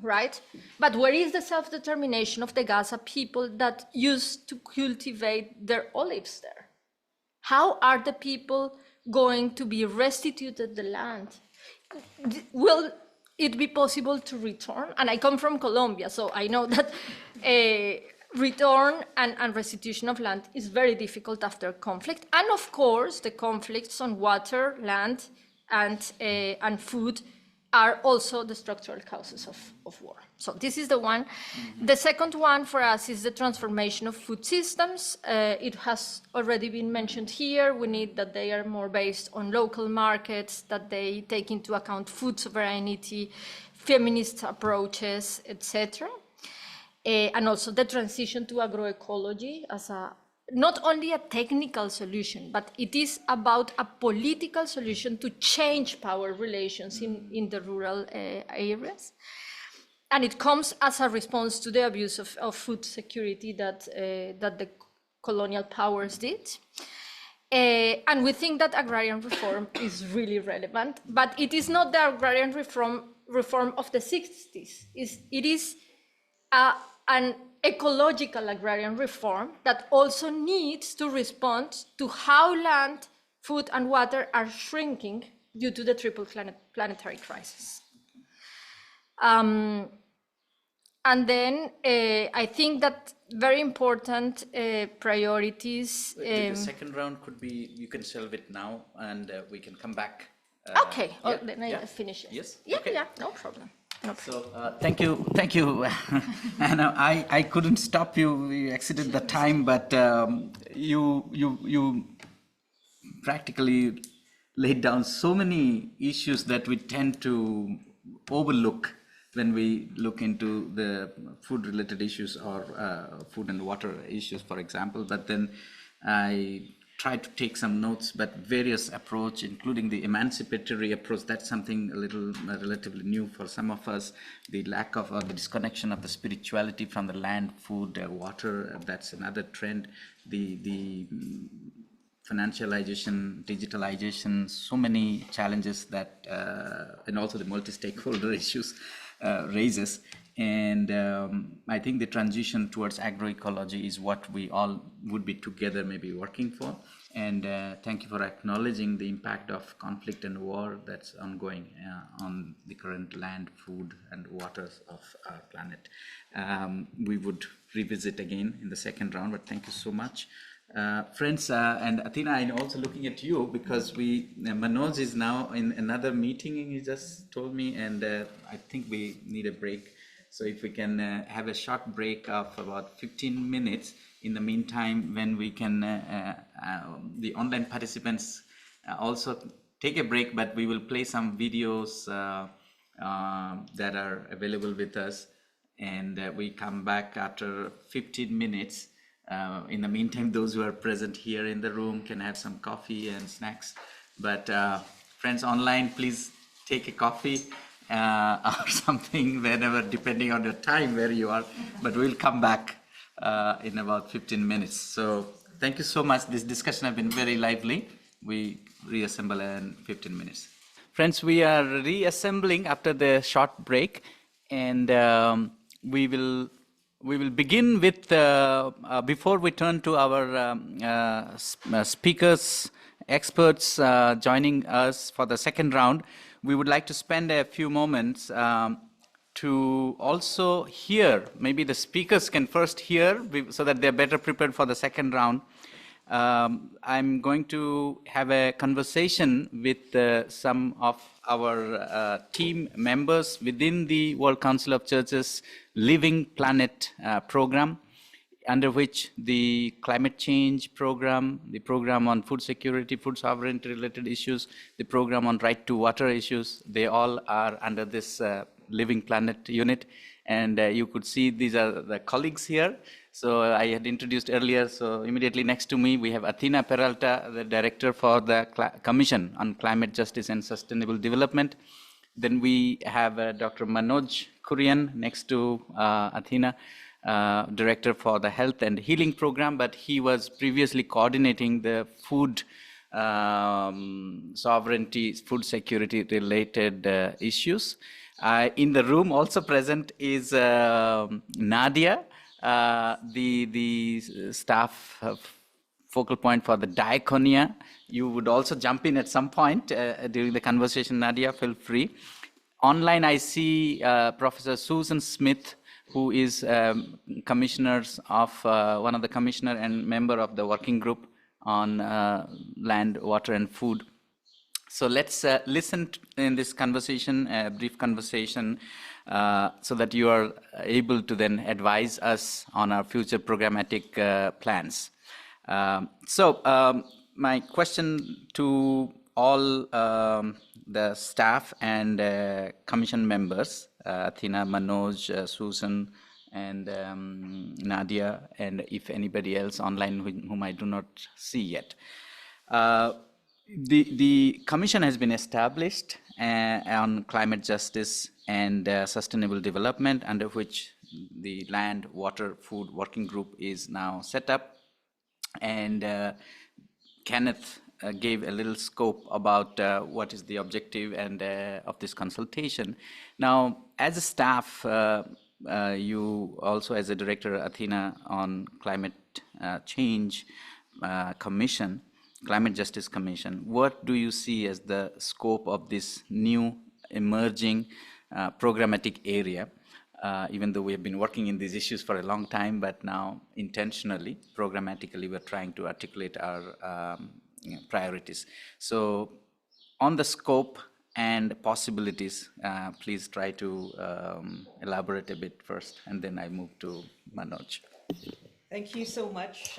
right? But where is the self-determination of the Gaza people that used to cultivate their olives there? How are the people going to be restituted the land? Will it be possible to return? And I come from Colombia, so I know that return and restitution of land is very difficult after conflict. And of course, the conflicts on water, land, and food are also the structural causes of war. So this is the one. The second one for us is the transformation of food systems. It has already been mentioned here. We need that they are more based on local markets, that they take into account food sovereignty, feminist approaches, etc. And also the transition to agroecology as not only a technical solution, but it is about a political solution to change power relations in the rural areas. And it comes as a response to the abuse of food security that the colonial powers did. And we think that agrarian reform is really relevant, but it is not the agrarian reform of the 60s. It is an ecological agrarian reform that also needs to respond to how land, food, and water are shrinking due to the triple planetary crisis. And then I think that very important priorities. The second round could be, you can shelve it now and we can come back. Okay, then I finish it. Yes? Yeah, Okay. yeah, no problem. So thank you. And I couldn't stop you. We exceeded the time, but you practically laid down so many issues that we tend to overlook when we look into the food-related issues or food and water issues, for example. But then I tried to take some notes, but various approach, including the emancipatory approach, that's something a little relatively new for some of us. The lack of or the disconnection of the spirituality from the land, food, water, that's another trend. The financialization, digitalization, so many challenges that, and also the multi-stakeholder issues raises. And I think the transition towards agroecology is what we all would be together maybe working for. And thank you for acknowledging the impact of conflict and war that's ongoing on the current land, food, and waters of our planet. We would revisit again in the second round, but thank you so much. Friends, and Athena, I'm also looking at you because Manoj is now in another meeting, he just told me, and I think we need a break. So if we can have a short break of about 15 minutes, in the meantime, when we can, the online participants also take a break, but we will play some videos that are available with us, and we come back after 15 minutes. In the meantime, those who are present here in the room can have some coffee and snacks. But friends online, please take a coffee or something whenever, depending on your time where you are. But we'll come back in about 15 minutes. So thank you so much. This discussion has been very lively. We reassemble in 15 minutes. Friends, we are reassembling after the short break, and we will begin with, before we turn to our speakers, experts joining us for the second round, we would like to spend a few moments to also hear, maybe the speakers can first hear so that they're better prepared for the second round. I'm going to have a conversation with some of our team members within the World Council of Churches Living Planet program. under which the climate change program, the program on food security, food sovereignty related issues, the program on right to water issues, they all are under this Living Planet unit. And you could see these are the colleagues here. So I had introduced earlier, so immediately next to me, we have Athena Peralta, the director for the Commission on Climate Justice and Sustainable Development. Then we have Dr. Manoj Kurian next to Athena, director for the Health and Healing Program, but he was previously coordinating the food sovereignty, food security related issues. In the room also present is Nadia, the staff focal point for the diaconia. You would also jump in at some point during the conversation, Nadia, feel free. Online, I see Professor Susan Smith, who is commissioners of one of the commissioner and member of the working group on land, water, and food. So let's listen in this conversation, a brief conversation, so that you are able to then advise us on our future programmatic plans. My question to all the staff and commission members, Athena, Manoj, Susan, and Nadia, and if anybody else online whom I do not see yet. The commission has been established on climate justice and sustainable development, under which the land, water, food working group is now set up. And Kenneth gave a little scope about what is the objective and of this consultation. Now, as a staff, you also as a director, Athena, on climate change commission, Climate Justice Commission, what do you see as the scope of this new emerging programmatic area? Even though we have been working in these issues for a long time, but now intentionally, programmatically, we're trying to articulate our priorities. So on the scope and possibilities, please try to elaborate a bit first, and then I move to Manoj. Thank you so much.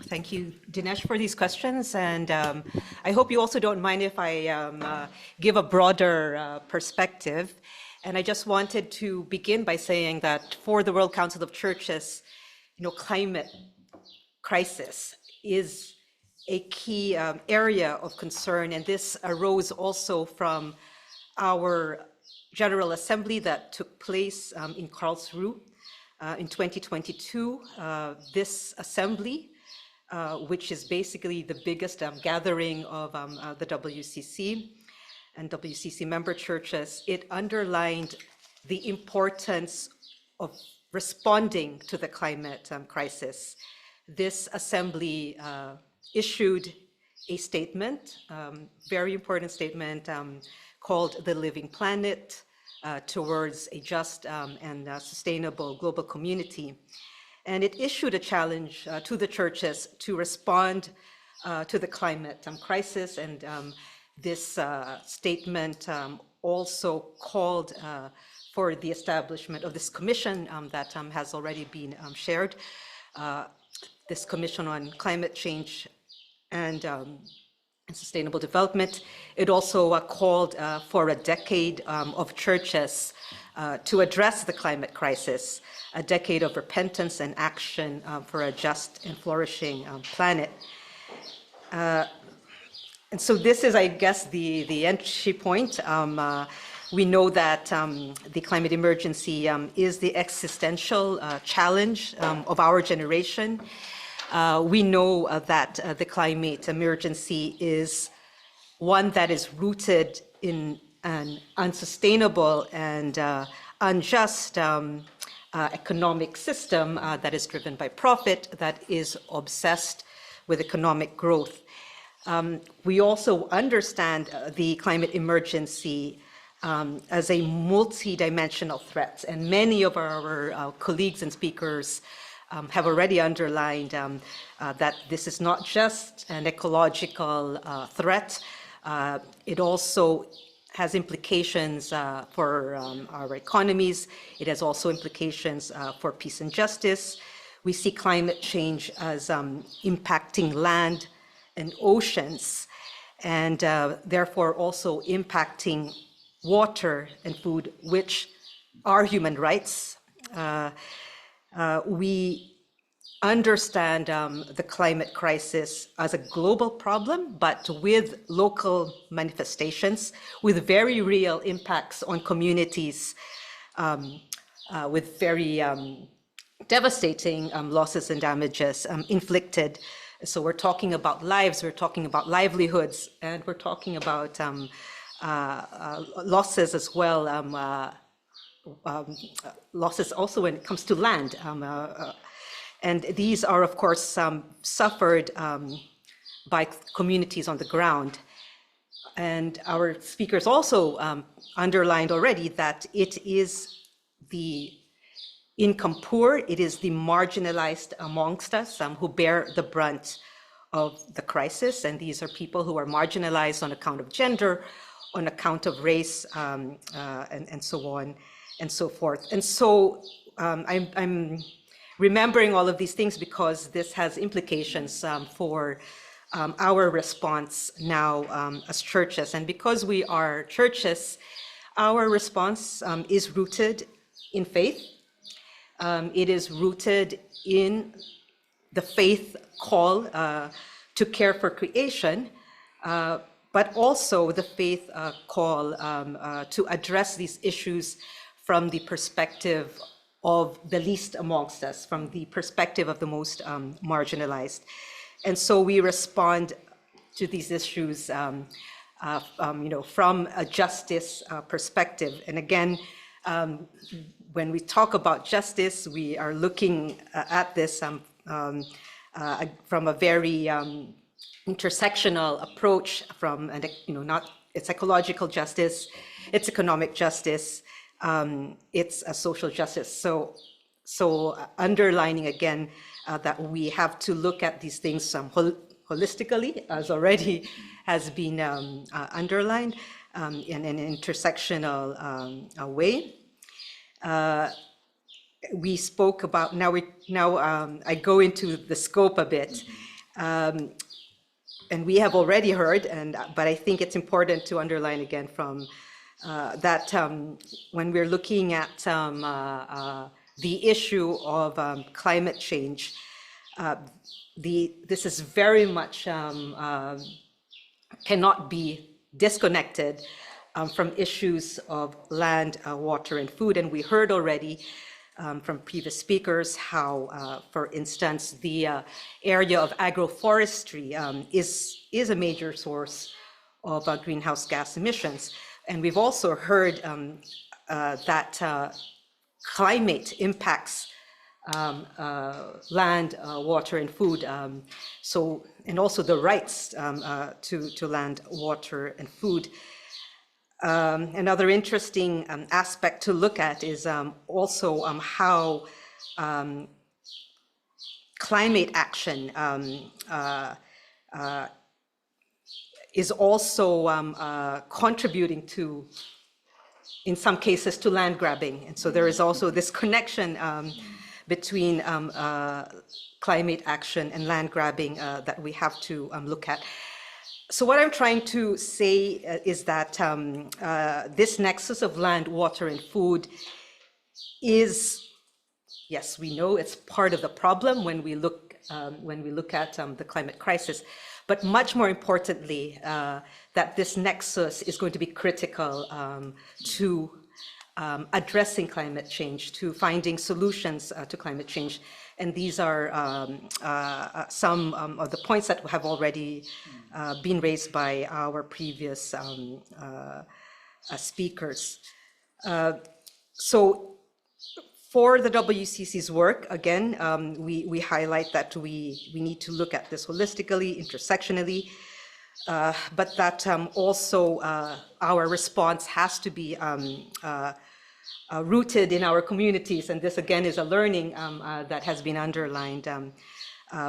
Thank you, Dinesh, for these questions. And I hope you also don't mind if I give a broader perspective. And I just wanted to begin by saying that for the World Council of Churches, climate crisis is a key area of concern. And this arose also from our General Assembly that took place in Karlsruhe. In 2022, this assembly, which is basically the biggest gathering of the WCC and WCC member churches, it underlined the importance of responding to the climate crisis. This assembly issued a statement, very important statement, called The Living Planet, towards a just and sustainable global community. And it issued a challenge to the churches to respond to the climate crisis. And this statement also called for the establishment of this commission that has already been shared, this Commission on Climate Change and Sustainable Development. It also called for a decade of churches to address the climate crisis, a decade of repentance and action for a just and flourishing planet. And so this is, I guess, the entry point. We know that the climate emergency is the existential challenge of our generation. We know that the climate emergency is one that is rooted in an unsustainable and unjust economic system that is driven by profit, that is obsessed with economic growth. We also understand the climate emergency as a multi-dimensional threat, and many of our colleagues and speakers have already underlined that this is not just an ecological threat. It also has implications for our economies. It has also implications for peace and justice. we see climate change as impacting land and oceans, and therefore also impacting water and food, which are human rights. We understand the climate crisis as a global problem, but with local manifestations, with very real impacts on communities, with very devastating losses and damages inflicted. So we're talking about lives, we're talking about livelihoods, and we're talking about losses as well, losses also when it comes to land. And these are, of course, suffered by communities on the ground. And our speakers also underlined already that it is the income poor, it is the marginalized amongst us who bear the brunt of the crisis. And these are people who are marginalized on account of gender, on account of race, and so on and so forth. And so I'm remembering all of these things because this has implications for our response now as churches. And because we are churches, our response is rooted in faith. It is rooted in the faith call to care for creation, but also the faith call to address these issues from the perspective of the least amongst us, from the perspective of the most marginalized. And so we respond to these issues from a justice perspective. And again, when we talk about justice, we are looking at this from a very intersectional approach, from not it's ecological justice, it's economic justice, it's a social justice. So underlining again that we have to look at these things holistically, as already has been underlined, in an intersectional way. We spoke about, now I go into the scope a bit. And we have already heard, but I think it's important to underline again from that when we're looking at the issue of climate change, this is very much cannot be disconnected from issues of land, water, and food. And we heard already from previous speakers how, for instance, the area of agroforestry is a major source of greenhouse gas emissions. And we've also heard that climate impacts land, water, and food. And also the rights to land, water, and food. Another interesting aspect to look at is also how climate action is also contributing to, in some cases, to land grabbing. And so there is also this connection between climate action and land grabbing that we have to look at. So what I'm trying to say is that this nexus of land, water, and food is, yes, we know it's part of the problem when we look at the climate crisis, but much more importantly, that this nexus is going to be critical to addressing climate change, to finding solutions to climate change. And these are some of the points that have already been raised by our previous speakers. So for the WCC's work, again, we highlight that we need to look at this holistically, intersectionally, but that also our response has to be rooted in our communities. And this again is a learning that has been underlined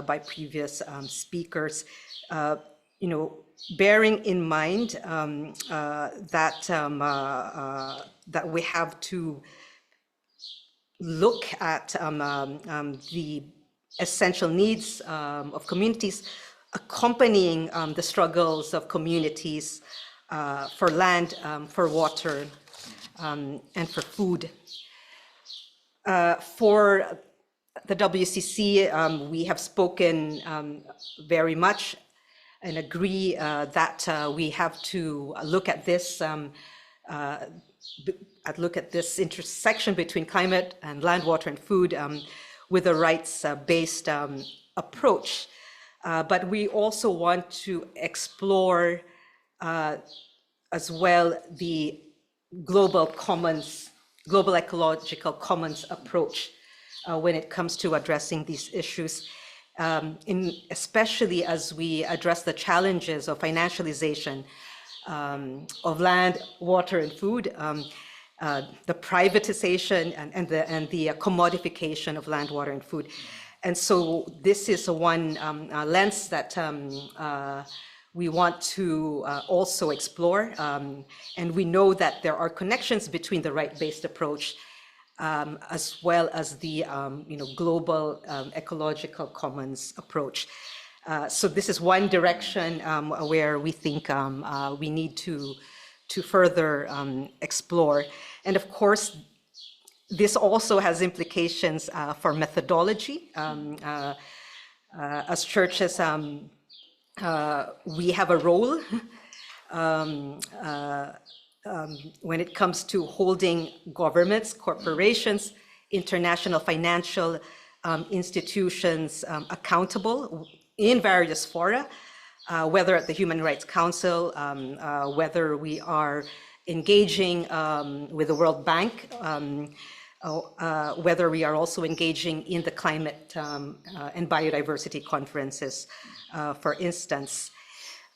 by previous speakers. Bearing in mind that we have to look at the essential needs of communities, accompanying the struggles of communities for land, for water, and for food. For the WCC, we have spoken very much and agree that we have to look at this intersection between climate and land, water, and food with a rights-based approach. But we also want to explore as well the global ecological commons approach when it comes to addressing these issues, especially as we address the challenges of financialization of land, water, and food, the privatization and the commodification of land, water, and food. And so this is one lens that we want to also explore. And we know that there are connections between the right-based approach as well as the global ecological commons approach. So this is one direction where we think we need to further explore. And of course, this also has implications for methodology. As churches, we have a role when it comes to holding governments, corporations, international financial institutions accountable in various fora, whether at the Human Rights Council, whether we are engaging with the World Bank, whether we are also engaging in the climate and biodiversity conferences, for instance.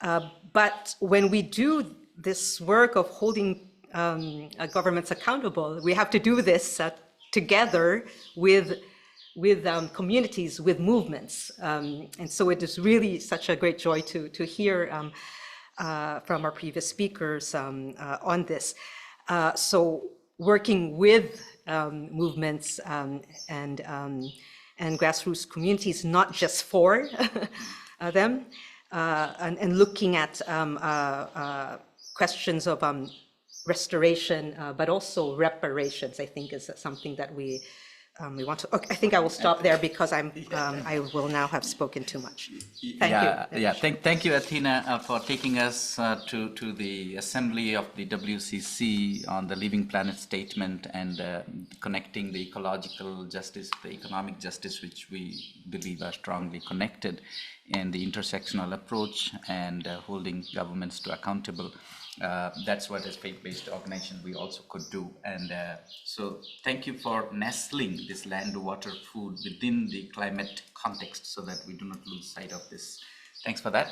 But when we do this work of holding governments accountable, we have to do this together with communities, with movements. And so it is really such a great joy to hear from our previous speakers on this. So working with movements and grassroots communities, not just for them, and looking at questions of restoration, but also reparations, I think is something that we want to. Okay, I think I will stop there because I will now have spoken too much. Thank you. Yeah. Thank you, Athena, for taking us to the assembly of the WCC on the Living Planet Statement and connecting the ecological justice, the economic justice, which we believe are strongly connected, and the intersectional approach and holding governments to accountable. That's what as faith-based organization we also could do. And so thank you for nestling this land, water, food within the climate context so that we do not lose sight of this. Thanks for that.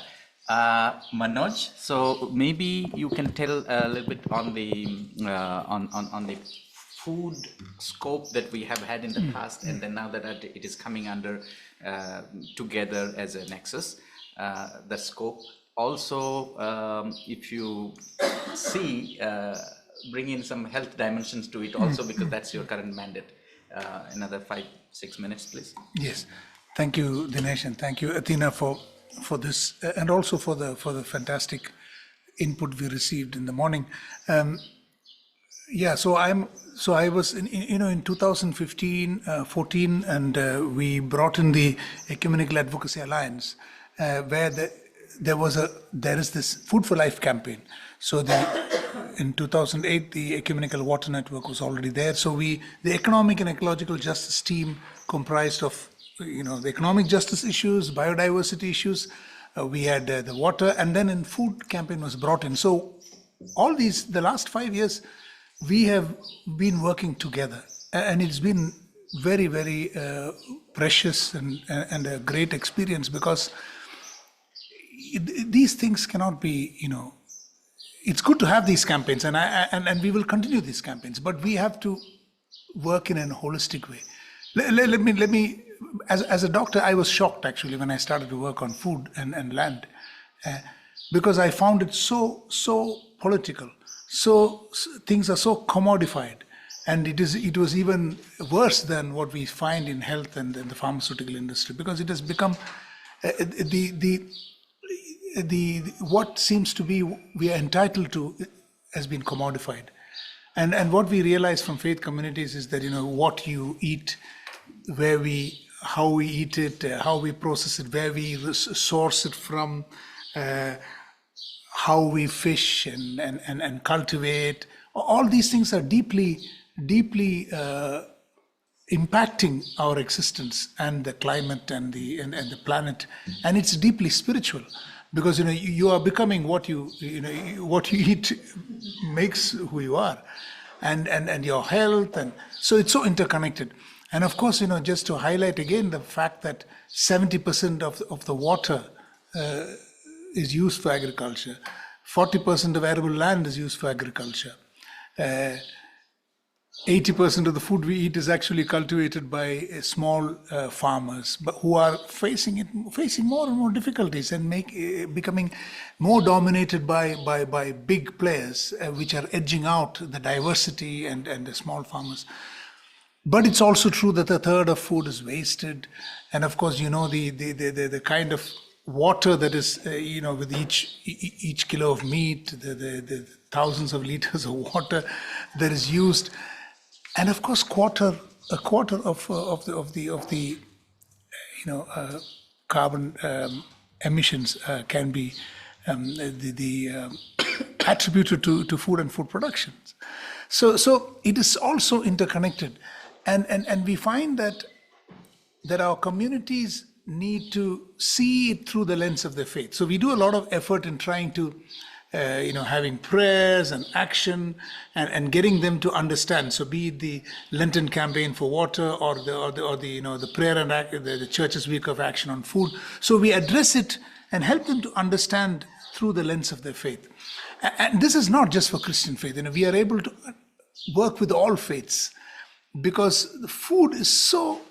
Manoj, so maybe you can tell a little bit on the on the food scope that we have had in the past, and then now that it is coming under together as a nexus, the scope. Also, if you see, bring in some health dimensions to it also, because that's your current mandate. Another 5-6 minutes, please. Yes, thank you, Dinesh, and thank you, Athena, for this, and also for the fantastic input we received in the morning. Yeah, so I was in 2015, 14, and we brought in the Ecumenical Advocacy Alliance, where there is this Food for Life campaign. So in 2008, the Ecumenical Water Network was already there. So the economic and ecological justice team comprised of the economic justice issues, biodiversity issues. We had the water, and then in food campaign was brought in. So all these, the last 5 years, we have been working together, and it's been very, very precious and a great experience, because these things cannot be, it's good to have these campaigns, and we will continue these campaigns, but we have to work in a holistic way. Let me, as a doctor, I was shocked actually when I started to work on food and land, because I found it so political. So things are so commodified, And it was even worse than what we find in health and the pharmaceutical industry, because it has become what seems to be we are entitled to has been commodified. And what we realize from faith communities is that, what you eat, how we eat it, how we process it, where we source it from, how we fish and cultivate, all these things are deeply impacting our existence and the climate and the planet, and it's deeply spiritual, because you are becoming what you eat makes who you are, and your health, and so it's so interconnected. And of course, just to highlight again the fact that 70% of the water is used for agriculture, 40% of arable land is used for agriculture. 80% of the food we eat is actually cultivated by small farmers, but who are facing more and more difficulties and becoming more dominated by big players, which are edging out the diversity and the small farmers. But it's also true that a third of food is wasted, and of course, the kind of water that is, with each kilo of meat, the thousands of liters of water that is used. And of course, a quarter of the carbon emissions can be attributed to food and food production. So it is also interconnected, and we find that our communities need to see it through the lens of their faith. So we do a lot of effort in trying to having prayers and action and getting them to understand. So be it the Lenten campaign for water or the prayer and the Church's week of action on food. So we address it and help them to understand through the lens of their faith. And this is not just for Christian faith. We are able to work with all faiths, because the food is so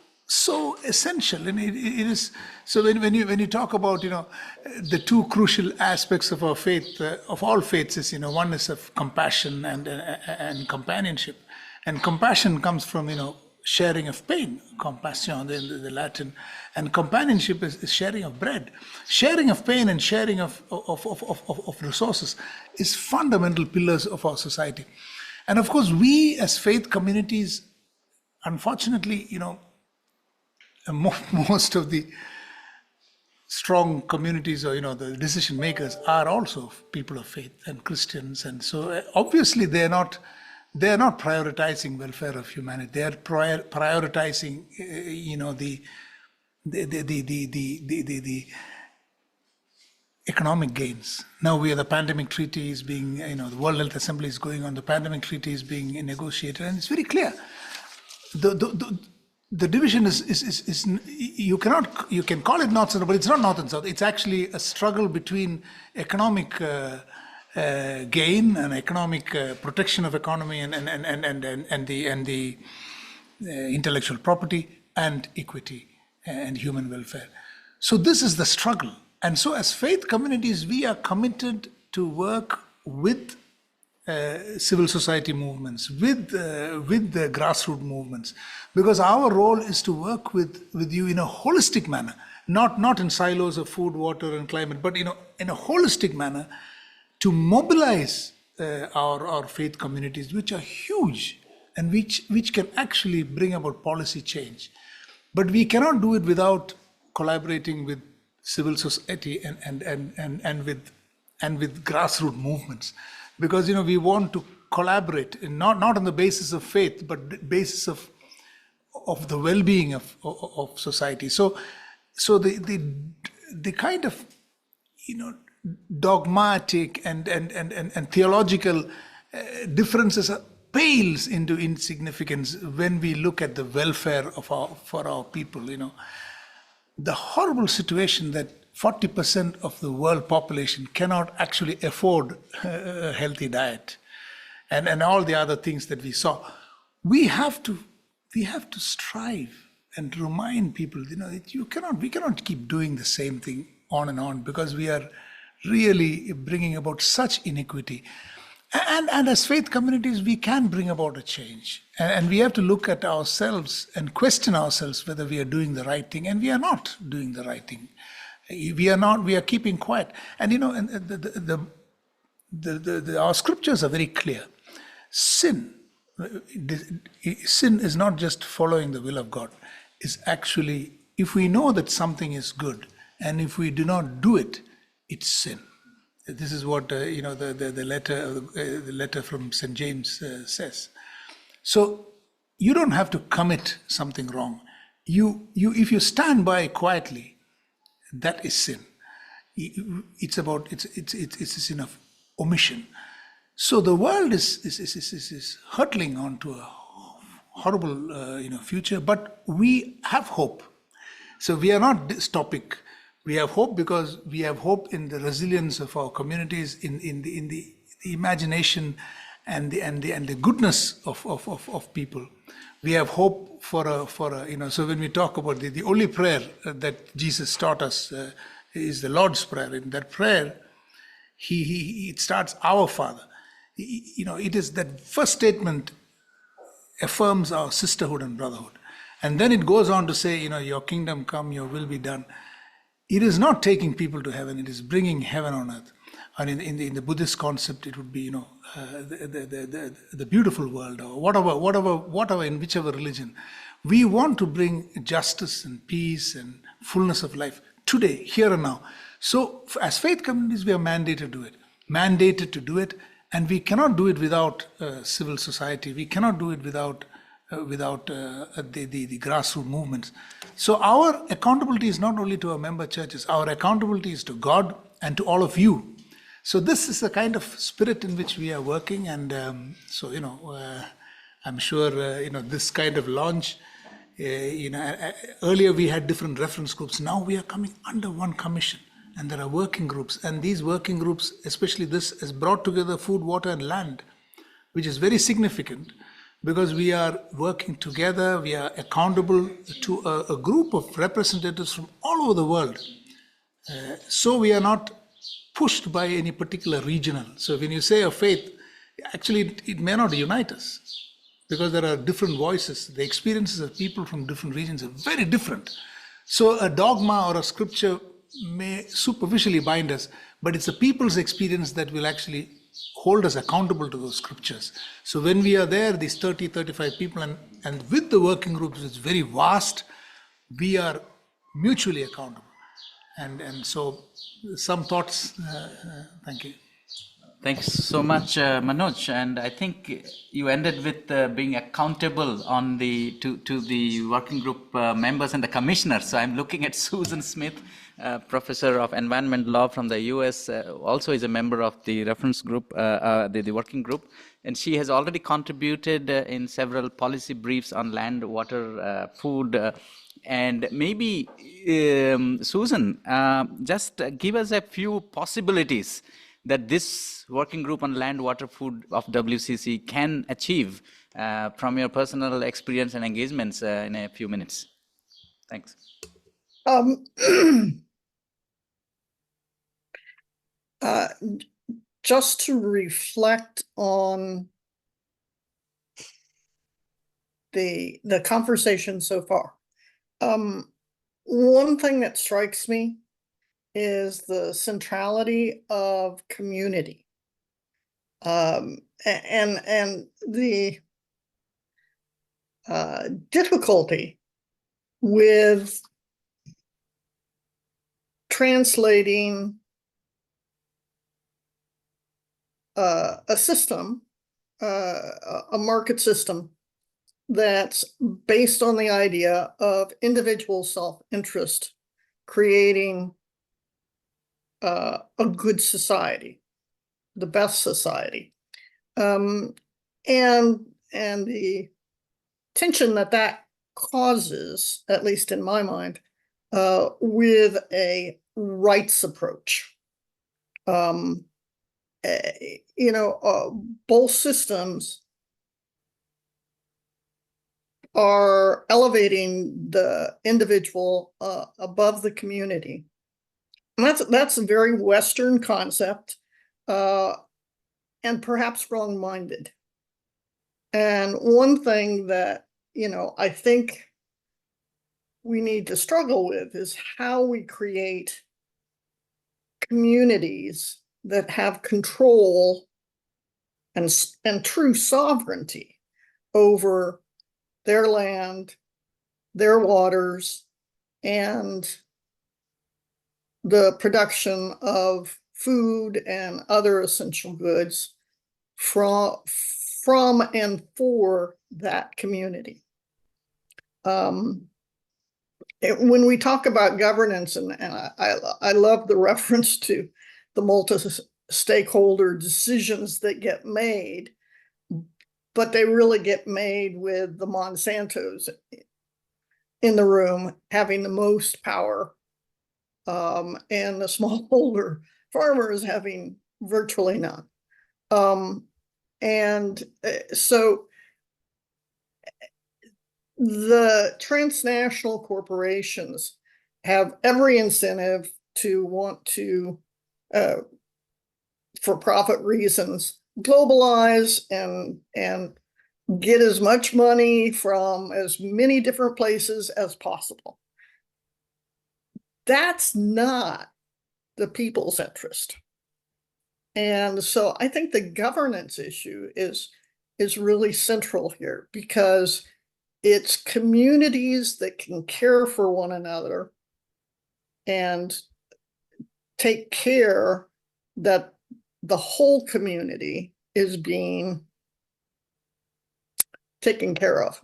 essential, and it is. So when you talk about the two crucial aspects of our faith, of all faiths, is one is of compassion and companionship, and compassion comes from sharing of pain, compassion, the Latin, and companionship is sharing of bread. Sharing of pain and sharing of resources is fundamental pillars of our society. And of course, we as faith communities, unfortunately, most of the strong communities, or the decision makers, are also people of faith and Christians, and so obviously they are not prioritizing welfare of humanity. They are prioritizing the economic gains. Now the pandemic treaty is being, the World Health Assembly is going on, the pandemic treaty is being negotiated, and it's very clear. The division is you can call it north south, but it's not north and south. It's actually a struggle between economic gain and economic protection of economy and the intellectual property and equity and human welfare. So this is the struggle. And so as faith communities, we are committed to work with civil society movements, with the grassroots movements, because our role is to work with you in a holistic manner, not in silos of food, water, and climate, but in a holistic manner, to mobilize our faith communities, which are huge and which can actually bring about policy change. But we cannot do it without collaborating with civil society and with grassroots movements. Because we want to collaborate, not on the basis of faith, but the basis of the well-being of society. So the kind of dogmatic and theological differences pales into insignificance when we look at the welfare for our people. The horrible situation that 40% of the world population cannot actually afford a healthy diet, and all the other things that we saw. We have to strive and remind people, we cannot keep doing the same thing on and on, because we are really bringing about such inequity. And as faith communities, we can bring about a change. And we have to look at ourselves and question ourselves whether we are doing the right thing. And we are not doing the right thing. We are keeping quiet. And our scriptures are very clear. Sin is not just following the will of God. It's actually, if we know that something is good, and if we do not do it, it's sin. This is what the letter from St. James says. So you don't have to commit something wrong. If you stand by quietly, that is sin. It's a sin of omission. So the world is hurtling onto a horrible future, but we have hope. So we are not dystopic. We have hope because we have hope in the resilience of our communities, in the imagination and the goodness of people. We have hope for a so when we talk about the only prayer that Jesus taught us is the Lord's Prayer. In that prayer, it starts, Our Father. It is that first statement affirms our sisterhood and brotherhood. And then it goes on to say, your kingdom come, your will be done. It is not taking people to heaven, it is bringing heaven on earth. And in the Buddhist concept, it would be, the beautiful world, or whatever, in whichever religion. We want to bring justice and peace and fullness of life today, here and now. So as faith communities, we are mandated to do it, and we cannot do it without civil society. We cannot do it without the grassroots movements. So our accountability is not only to our member churches, our accountability is to God and to all of you. So this is the kind of spirit in which we are working, and I'm sure this kind of launch. Earlier we had different reference groups. Now we are coming under one commission, and there are working groups, and these working groups, especially this, has brought together food, water, and land, which is very significant. Because we are working together, we are accountable to a group of representatives from all over the world. So we are not pushed by any particular regional. So when you say of faith, actually it may not unite us, because there are different voices. The experiences of people from different regions are very different. So a dogma or a scripture may superficially bind us, but it's the people's experience that will actually hold us accountable to those scriptures. So when we are there, these 30, 35 people, and with the working groups, it's very vast, we are mutually accountable. And so some thoughts, thank you. Thanks so much, Manoj. And I think you ended with being accountable on to the working group members and the commissioners. So I'm looking at Susan Smith, professor of environment law from the US, also is a member of the reference group, the working group. And she has already contributed in several policy briefs on land, water, food. And maybe, Susan, just give us a few possibilities that this working group on land, water, food of WCC can achieve from your personal experience and engagements in a few minutes. Thanks. Just to reflect on the conversation so far. One thing that strikes me is the centrality of community, and the difficulty with translating a system, a market system that's based on the idea of individual self-interest creating a good society, the best society, and the tension that causes, at least in my mind, with a rights approach. Both systems are elevating the individual above the community. And that's a very Western concept. and perhaps wrong-minded. And one thing that, I think we need to struggle with is how we create communities that have control and true sovereignty over their land, their waters, and the production of food and other essential goods from and for that community. When we talk about governance, and I love the reference to the multi-stakeholder decisions that get made, but they really get made with the Monsantos in the room having the most power, and the smallholder farmers having virtually none. So the transnational corporations have every incentive to want to, for profit reasons, globalize and get as much money from as many different places as possible. That's not the people's interest. And so I think the governance issue is really central here, because it's communities that can care for one another and take care that the whole community is being taken care of,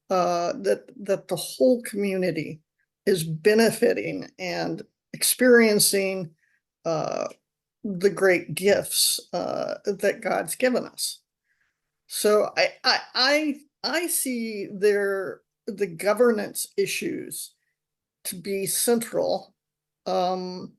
that the whole community is benefiting and experiencing the great gifts that God's given us. So I see the governance issues to be central, and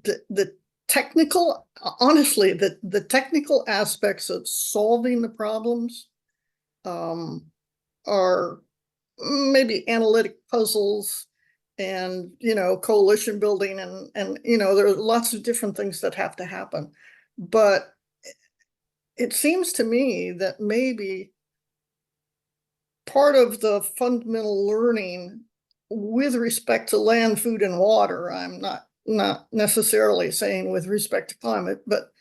the technical, honestly, the technical aspects of solving the problems are maybe analytic puzzles and, coalition building and there are lots of different things that have to happen. But it seems to me that maybe part of the fundamental learning with respect to land, food, and water, I'm not necessarily saying with respect to climate, but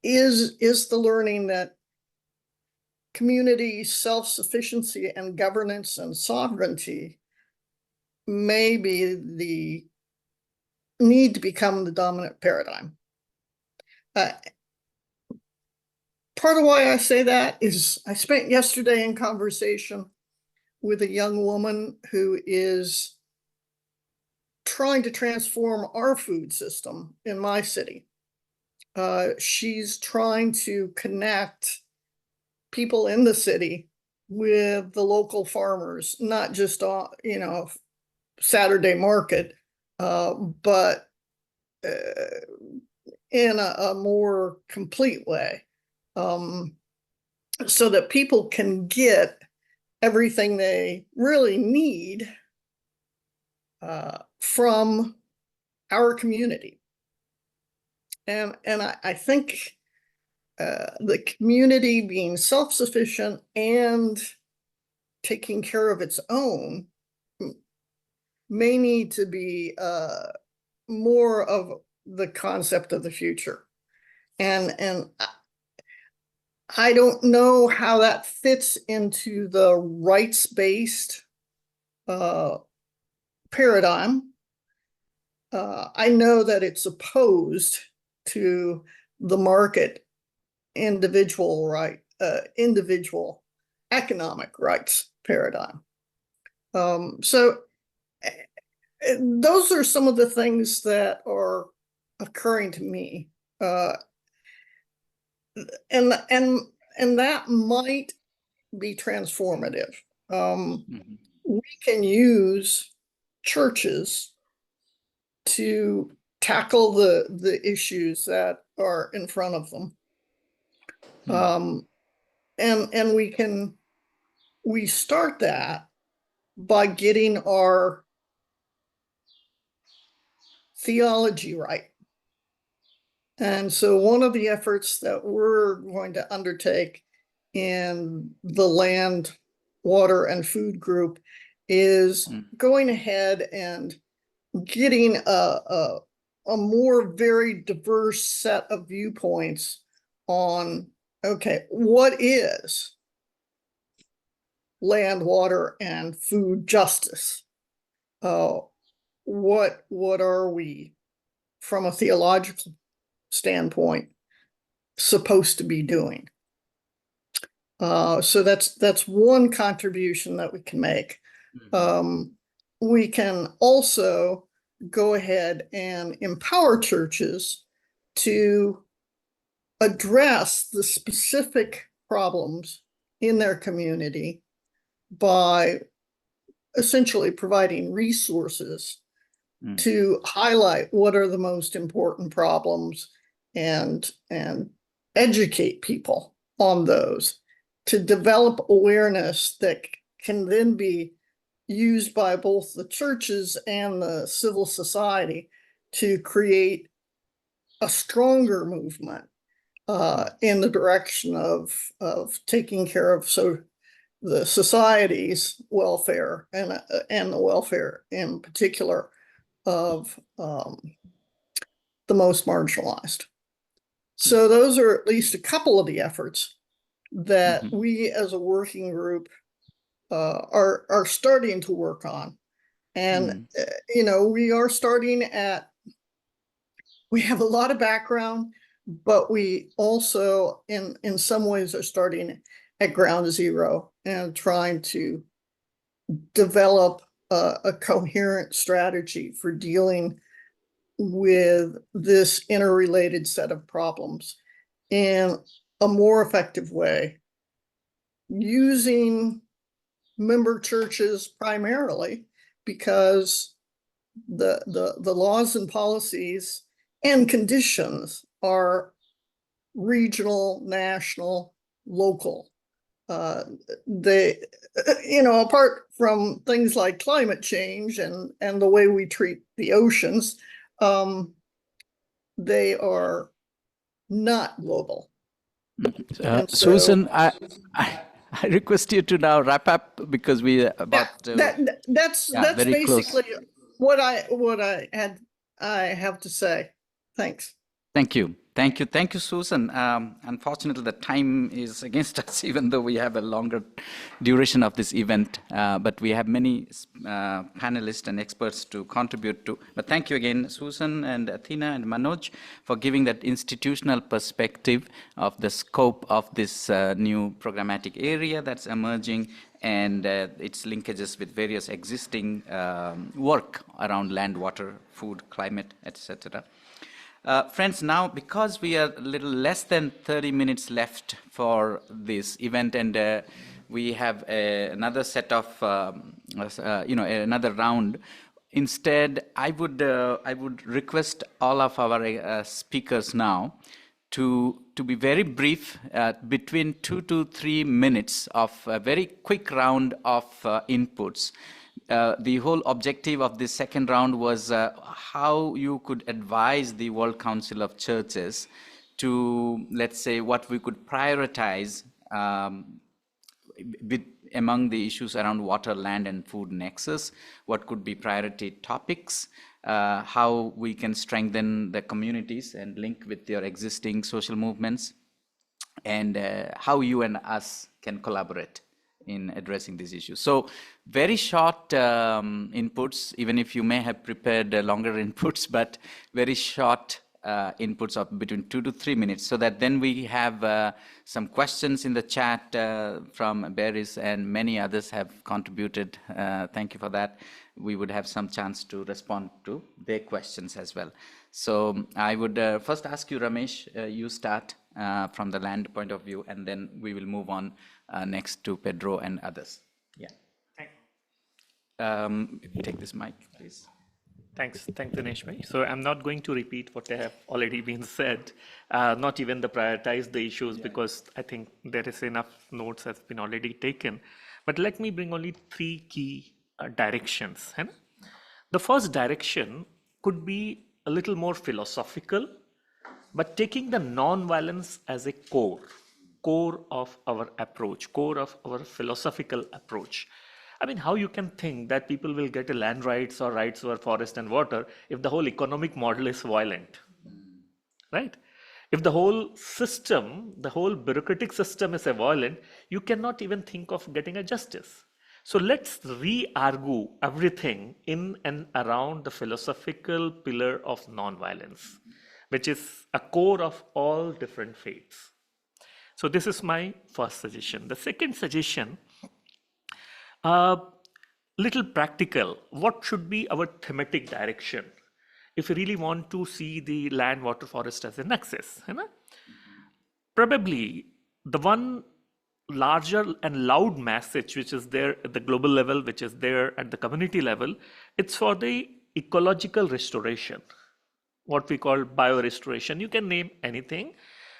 is the learning that community self-sufficiency and governance and sovereignty may be the need to become the dominant paradigm. Part of why I say that is I spent yesterday in conversation with a young woman who is trying to transform our food system in my city. She's trying to connect people in the city with the local farmers, not just on, Saturday market, but in a more complete way, so that people can get everything they really need from our community. And I think the community being self-sufficient and taking care of its own may need to be more of the concept of the future. And I don't know how that fits into the rights-based paradigm. I know that it's opposed to the market individual economic rights paradigm. So those are some of the things that are occurring to me, and that might be transformative. We can use churches to tackle the issues that are in front of them. And we start that by getting our theology right. And so one of the efforts that we're going to undertake in the land, water, and food group is going ahead and getting a more very diverse set of viewpoints on, okay, what is land, water, and food justice? What are we, from a theological standpoint, supposed to be doing? So that's one contribution that we can make. We can also go ahead and empower churches to address the specific problems in their community by essentially providing resources to highlight what are the most important problems and educate people on those, to develop awareness that can then be used by both the churches and the civil society to create a stronger movement in the direction of taking care of the society's welfare and the welfare in particular of the most marginalized. So those are at least a couple of the efforts that we as a working group are starting to work on. And, we are starting we have a lot of background, but we also in some ways are starting at ground zero and trying to develop a coherent strategy for dealing with this interrelated set of problems in a more effective way, using member churches primarily, because the laws and policies and conditions are regional, national, local. They, apart from things like climate change and the way we treat the oceans, they are not global. Susan, I request you to now wrap up because we are about to. That's very basically close. what I have to say. Thanks. Thank you. Thank you, Susan. Unfortunately, the time is against us, even though we have a longer duration of this event. But we have many panelists and experts to contribute to. But thank you again, Susan and Athena and Manoj, for giving that institutional perspective of the scope of this new programmatic area that's emerging and its linkages with various existing work around land, water, food, climate, etc. Friends, now because we are a little less than 30 minutes left for this event, and we have another set of, another round. Instead, I would request all of our speakers now to be very brief, between 2 to 3 minutes of a very quick round of inputs. The whole objective of this second round was how you could advise the World Council of Churches to, let's say, what we could prioritize among the issues around water, land, and food nexus, what could be priority topics, how we can strengthen the communities and link with your existing social movements, and how you and us can collaborate in addressing these issues. So very short inputs, even if you may have prepared longer inputs, but very short inputs of between 2 to 3 minutes, so that then we have some questions in the chat from Beris, and many others have contributed. Thank you for that. We would have some chance to respond to their questions as well. So I would first ask you, Ramesh, you start from the land point of view, and then we will move on next to Pedro and others. Yeah. Take this mic, please. Thanks, Dinesh. So I'm not going to repeat what have already been said, not even to prioritize the issues, because I think there is enough notes has been already taken. But let me bring only 3 key directions. है ना? The first direction could be a little more philosophical, but taking the non-violence as a core of our approach, core of our philosophical approach. I mean, how you can think that people will get a land rights or rights over forest and water if the whole economic model is violent, right? If the whole system, the whole bureaucratic system is a violent, you cannot even think of getting a justice. So let's re-argue everything in and around the philosophical pillar of non-violence, which is a core of all different faiths. So this is my first suggestion. The second suggestion, little practical. What should be our thematic direction if we really want to see the land, water, forest as a nexus? You know? Probably the one larger and loud message which is there at the global level, which is there at the community level, it's for the ecological restoration, what we call biorestoration. You can name anything,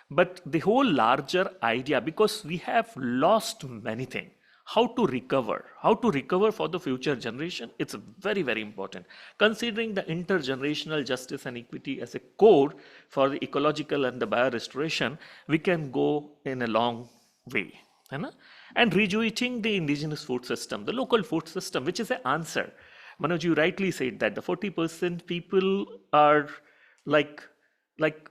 but the whole larger idea, because we have lost many things, how to recover for the future generation, it's very, very important. Considering the intergenerational justice and equity as a core for the ecological and the biorestoration, we can go in a long way. And rejuvenating the indigenous food system, the local food system, which is an answer. Manoj, you rightly said that the 40% people are like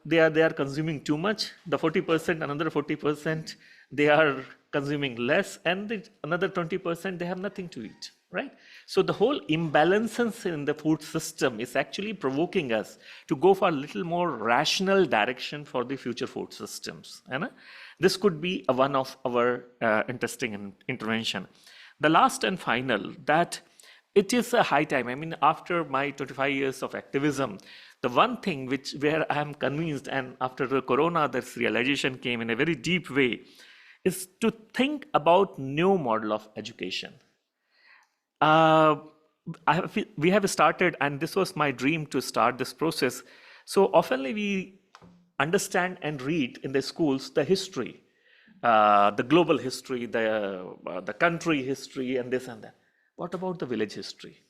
they are consuming too much. The 40%, another 40%, they are consuming less, and another 20%, they have nothing to eat, right? So the whole imbalances in the food system is actually provoking us to go for a little more rational direction for the future food systems. This could be one of our interesting intervention. The last and final, that it is a high time. I mean, after my 25 years of activism, the one thing where I am convinced, and after the corona, this realization came in a very deep way, is to think about new model of education. We have started, and this was my dream to start this process. So often we understand and read in the schools the history, the global history, the country history, and this and that. What about the village history?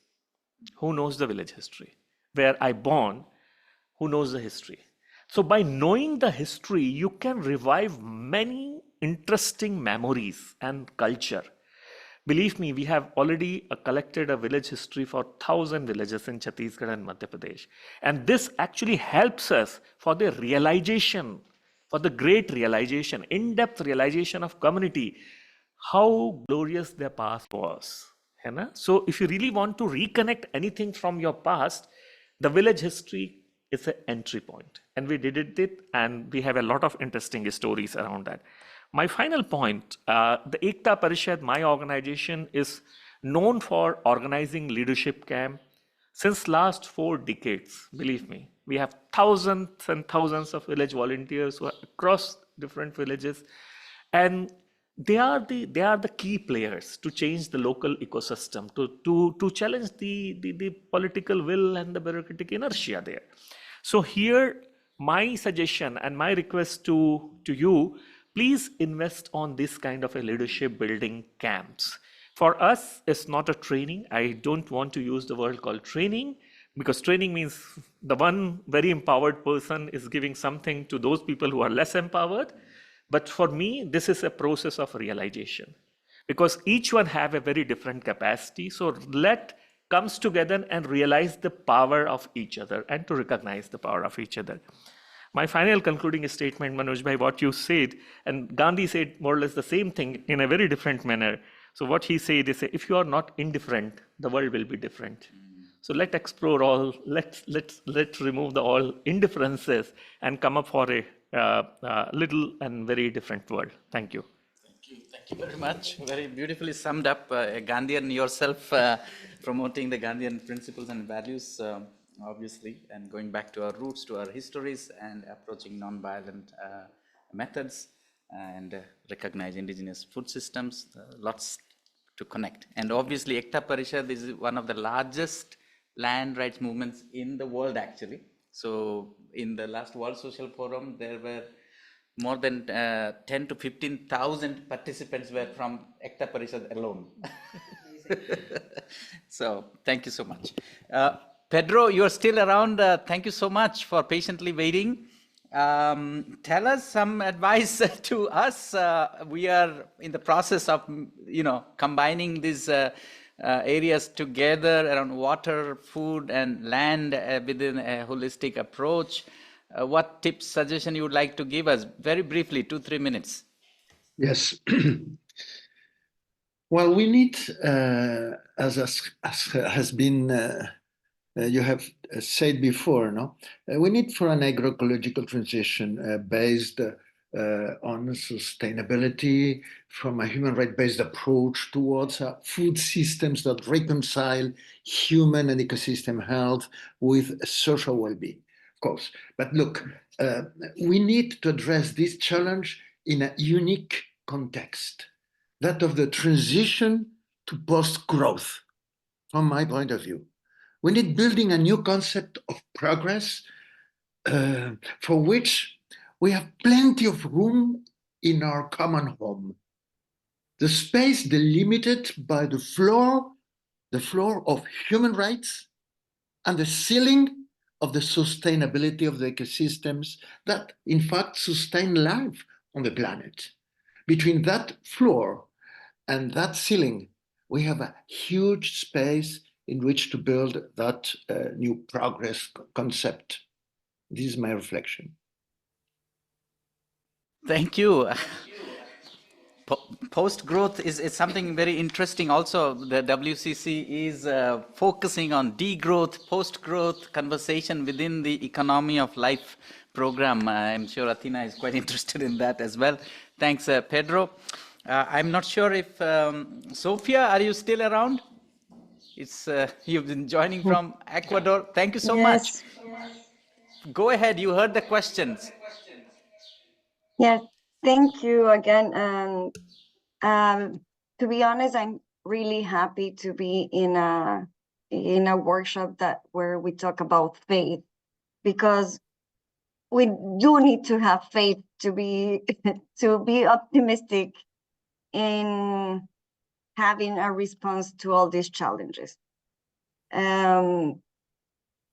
Who knows the village history? Where I born, who knows the history? So by knowing the history, you can revive many interesting memories and culture. Believe me, we have already collected a village history for 1,000 villages in Chhattisgarh and Madhya Pradesh. And this actually helps us for the realization, for the great realization, in-depth realization of community, how glorious their past was. So if you really want to reconnect anything from your past, the village history is an entry point. And we did it, and we have a lot of interesting stories around that. My final point, the EKTA Parishad, my organization, is known for organizing leadership camp since last 4 decades. Believe me, we have thousands and thousands of village volunteers who are across different villages, and they are the key players to change the local ecosystem, to challenge the political will and the bureaucratic inertia there. So here, my suggestion and my request to you, please invest on this kind of a leadership building camps. For us, it's not a training. I don't want to use the word called training, because training means the one very empowered person is giving something to those people who are less empowered. But for me, this is a process of realization, because each one have a very different capacity. So let comes together and realize the power of each other and to recognize the power of each other. My final concluding statement, Manoj bhai, what you said, and Gandhi said more or less the same thing in a very different manner. So what he said is, if you are not indifferent, the world will be different. So let's explore all, let's remove the all indifferences and come up for a little and very different world. Thank you. Thank you very much. Very beautifully summed up, a Gandhian yourself, promoting the Gandhian principles and values, obviously, and going back to our roots, to our histories, and approaching non-violent methods, and recognize indigenous food systems. Lots to connect. And obviously, EKTA Parishad is one of the largest land rights movements in the world, actually. So in the last World Social Forum, there were more than 10 to 15,000 participants were from EKTA Parishad alone. So thank you so much. Pedro, you're still around. Thank you so much for patiently waiting. Tell us some advice to us. We are in the process of, combining these areas together around water, food, and land within a holistic approach. What tips, suggestion you would like to give us? Very briefly, 2-3 minutes. Yes. Well, we need, as has been, you have said before, no? We need for an agroecological transition based on sustainability, from a human right-based approach towards food systems that reconcile human and ecosystem health with social well-being, of course. But look, we need to address this challenge in a unique context, that of the transition to post-growth, from my point of view. We need building a new concept of progress for which we have plenty of room in our common home. The space delimited by the floor of human rights and the ceiling of the sustainability of the ecosystems that in fact sustain life on the planet. Between that floor and that ceiling, we have a huge space in which to build that new progress concept. This is my reflection. Thank you. Post-growth is something very interesting. Also, the WCC is focusing on degrowth, post-growth conversation within the economy of life program. I'm sure Athena is quite interested in that as well. Thanks, Pedro. I'm not sure if Sofia, are you still around? It's you've been joining from Ecuador. Thank you so much. Go ahead. You heard the questions. Yes, thank you again. And to be honest, I'm really happy to be in a workshop where we talk about faith, because we do need to have faith to be optimistic in having a response to all these challenges.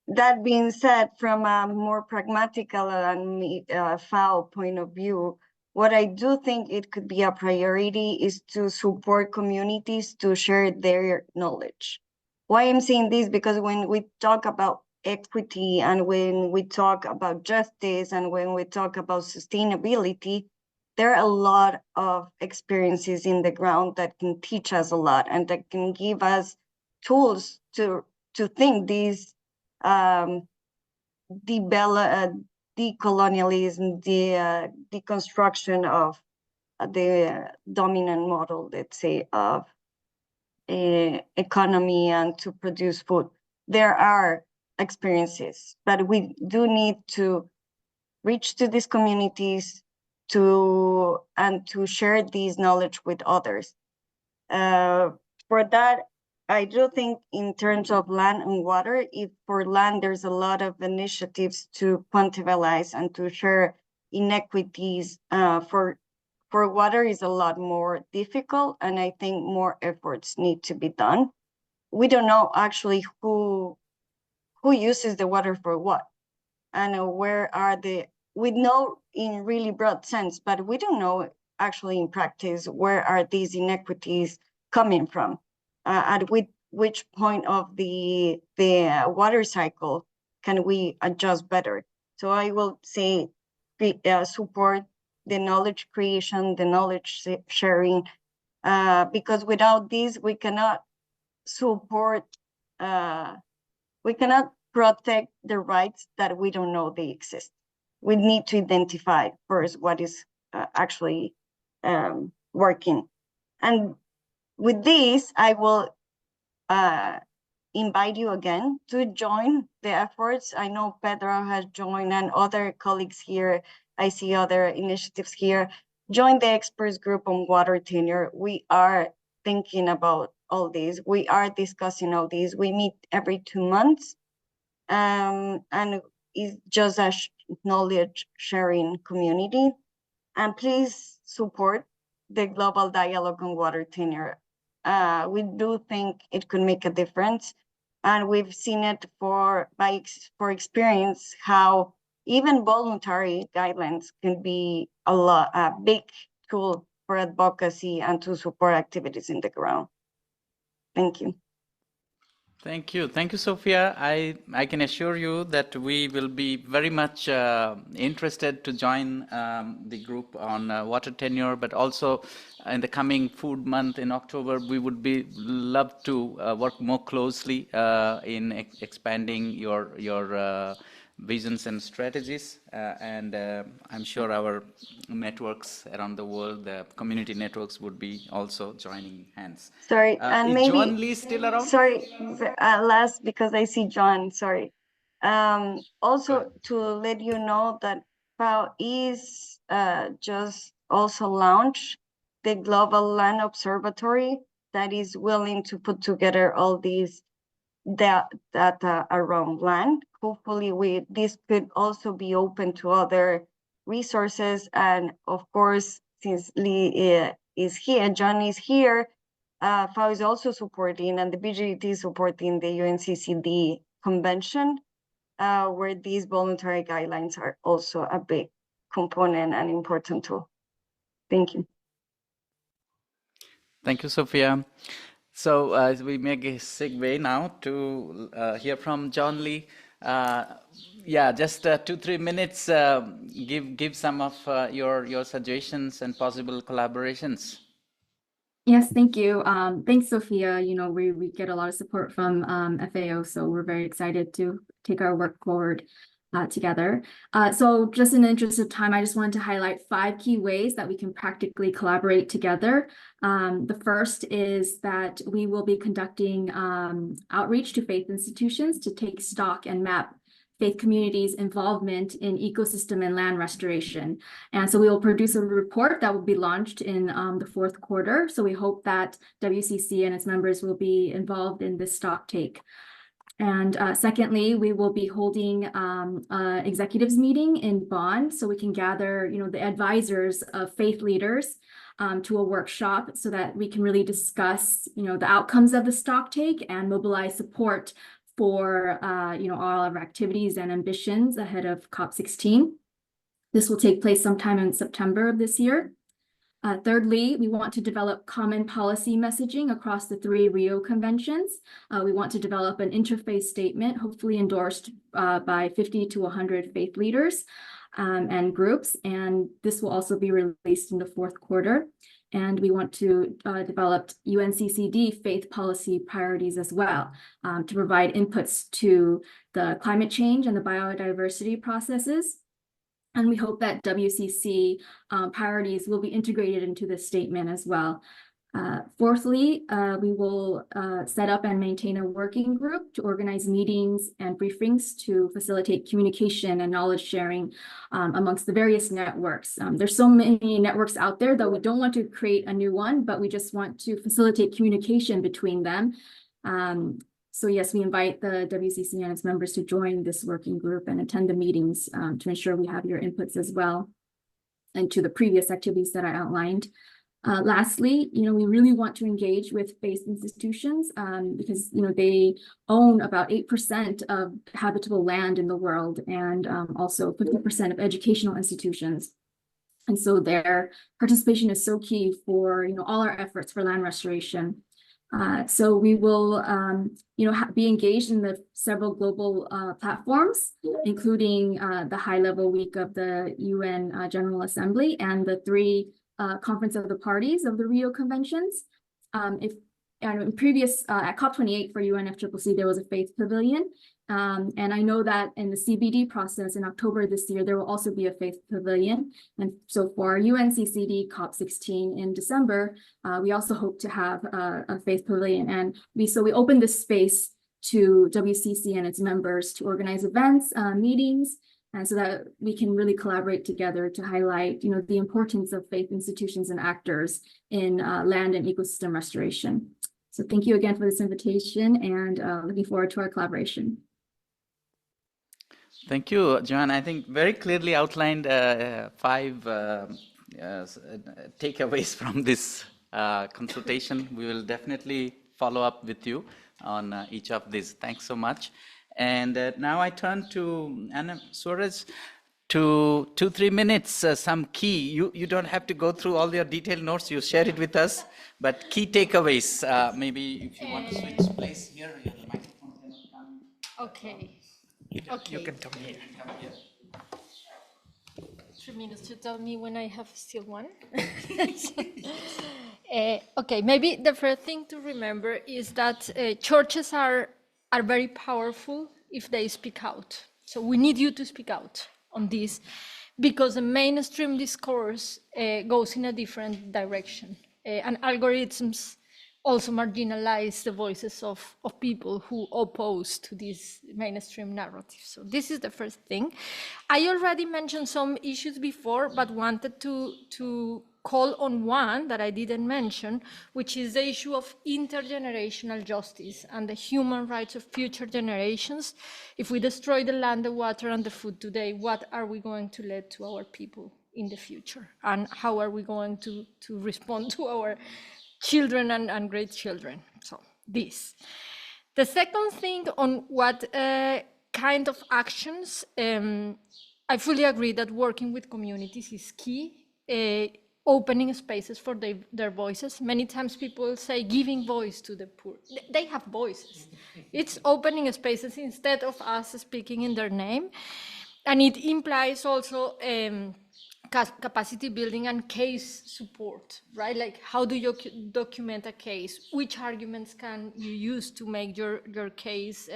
That being said, from a more pragmatical and FAO point of view, what I do think it could be a priority is to support communities to share their knowledge. Why I'm saying this? Because when we talk about equity and when we talk about justice and when we talk about sustainability, there are a lot of experiences in the ground that can teach us a lot and that can give us tools to think these decolonialism, the deconstruction of the dominant model, let's say, of economy and to produce food. There are experiences, but we do need to reach to these communities to share this knowledge with others. For that, I do think in terms of land and water, if for land, there's a lot of initiatives to quantifiabilize and to share inequities. For water is a lot more difficult, and I think more efforts need to be done. We don't know actually who uses the water for what, and where are we know in really broad sense, but we don't know actually in practice where are these inequities coming from. At which point of the water cycle can we adjust better? So I will say support the knowledge creation, the knowledge sharing, because without this we cannot support, we cannot protect the rights that we don't know they exist. We need to identify first what is actually working. And with this, I will invite you again to join the efforts. I know Pedro has joined and other colleagues here. I see other initiatives here. Join the experts group on water tenure. We are thinking about all these. We are discussing all these. We meet every 2 months. And it's just a knowledge sharing community. And please support the global dialogue on water tenure. we do think it could make a difference. And we've seen it for experience how even voluntary guidelines can be a big tool for advocacy and to support activities in the ground. Thank you. Thank you. Thank you, Sofia. I can assure you that we will be very much interested to join the group on water tenure, but also in the coming food month in October, we would love to work more closely in expanding your visions and strategies. And I'm sure our networks around the world, the community networks, would be also joining hands. Sorry, and is maybe Joann Lee still around? Sorry, last because I see John. Sorry. Also to let you know that FAO is just also launched the Global Land Observatory that is willing to put together all these data around land. Hopefully, this could also be open to other resources, and of course, since Lee is here, John is here. FAO is also supporting, and the BGT is supporting the UNCCD convention, where these voluntary guidelines are also a big component and important tool. Thank you. Thank you, Sofia. So as we make a segue now to hear from John Lee. Yeah, just 2-3 minutes. Give some of your suggestions and possible collaborations. Yes, thank you. Thanks, Sophia. You know, we get a lot of support from FAO, so we're very excited to take our work forward together. So just in the interest of time, I just wanted to highlight 5 key ways that we can practically collaborate together. The first is that we will be conducting outreach to faith institutions to take stock and map faith communities' involvement in ecosystem and land restoration. And so we will produce a report that will be launched in the 4th quarter. So we hope that WCC and its members will be involved in this stock take. And secondly, we will be holding an executives meeting in Bonn, so we can gather, you know, the advisors of faith leaders to a workshop so that we can really discuss, you know, the outcomes of the stock take and mobilize support for, you know, all of our activities and ambitions ahead of COP16. This will take place sometime in September of this year. Thirdly, we want to develop common policy messaging across the 3 Rio conventions. We want to develop an interfaith statement, hopefully endorsed by 50 to 100 faith leaders and groups. And this will also be released in the 4th quarter. And we want to develop UNCCD faith policy priorities as well to provide inputs to the climate change and the biodiversity processes. And we hope that WCC priorities will be integrated into this statement as well. Fourthly, we will set up and maintain a working group to organize meetings and briefings to facilitate communication and knowledge sharing amongst the various networks. There's so many networks out there that we don't want to create a new one, but we just want to facilitate communication between them. So yes, we invite the WCC and its members to join this working group and attend the meetings to ensure we have your inputs as well, and to the previous activities that I outlined. Lastly, you know, we really want to engage with faith institutions because, you know, they own about 8% of habitable land in the world and also 50% of educational institutions. And so their participation is so key for, you know, all our efforts for land restoration. So we will, you know, be engaged in the several global platforms, including the high-level week of the UN General Assembly and the 3 Conference of the Parties of the Rio Conventions. In previous, at COP28 for UNFCCC, there was a faith pavilion. And I know that in the CBD process in October this year, there will also be a faith pavilion. And so for UNCCD COP16 in December, we also hope to have a faith pavilion. And we open this space to WCC and its members to organize events, meetings, and so that we can really collaborate together to highlight, you know, the importance of faith institutions and actors in land and ecosystem restoration. So thank you again for this invitation, and looking forward to our collaboration. Thank you, Joann. I think very clearly outlined 5 takeaways from this consultation. We will definitely follow up with you on each of these. Thanks so much. And now I turn to Anna Suarez. To 2-3 minutes, some key. You don't have to go through all your detailed notes. You share it with us, but key takeaways. Maybe if you want to switch place here, the microphone cannot come. Okay. You can come here. 3 minutes to tell me when I have still one. Okay, maybe the first thing to remember is that churches are very powerful if they speak out. So we need you to speak out on this, because the mainstream discourse goes in a different direction, and algorithms also marginalize the voices of people who oppose to this mainstream narrative. So this is the first thing. I already mentioned some issues before, but wanted to call on one that I didn't mention, which is the issue of intergenerational justice and the human rights of future generations. If we destroy the land, the water, and the food today, what are we going to let to our people in the future? And how are we going to respond to our children and great children? So this. The second thing on what kind of actions, I fully agree that working with communities is key. Opening spaces for their voices. Many times people say giving voice to the poor. They have voices. It's opening spaces instead of us speaking in their name. And it implies also capacity building and case support, right? Like, how do you document a case? Which arguments can you use to make your case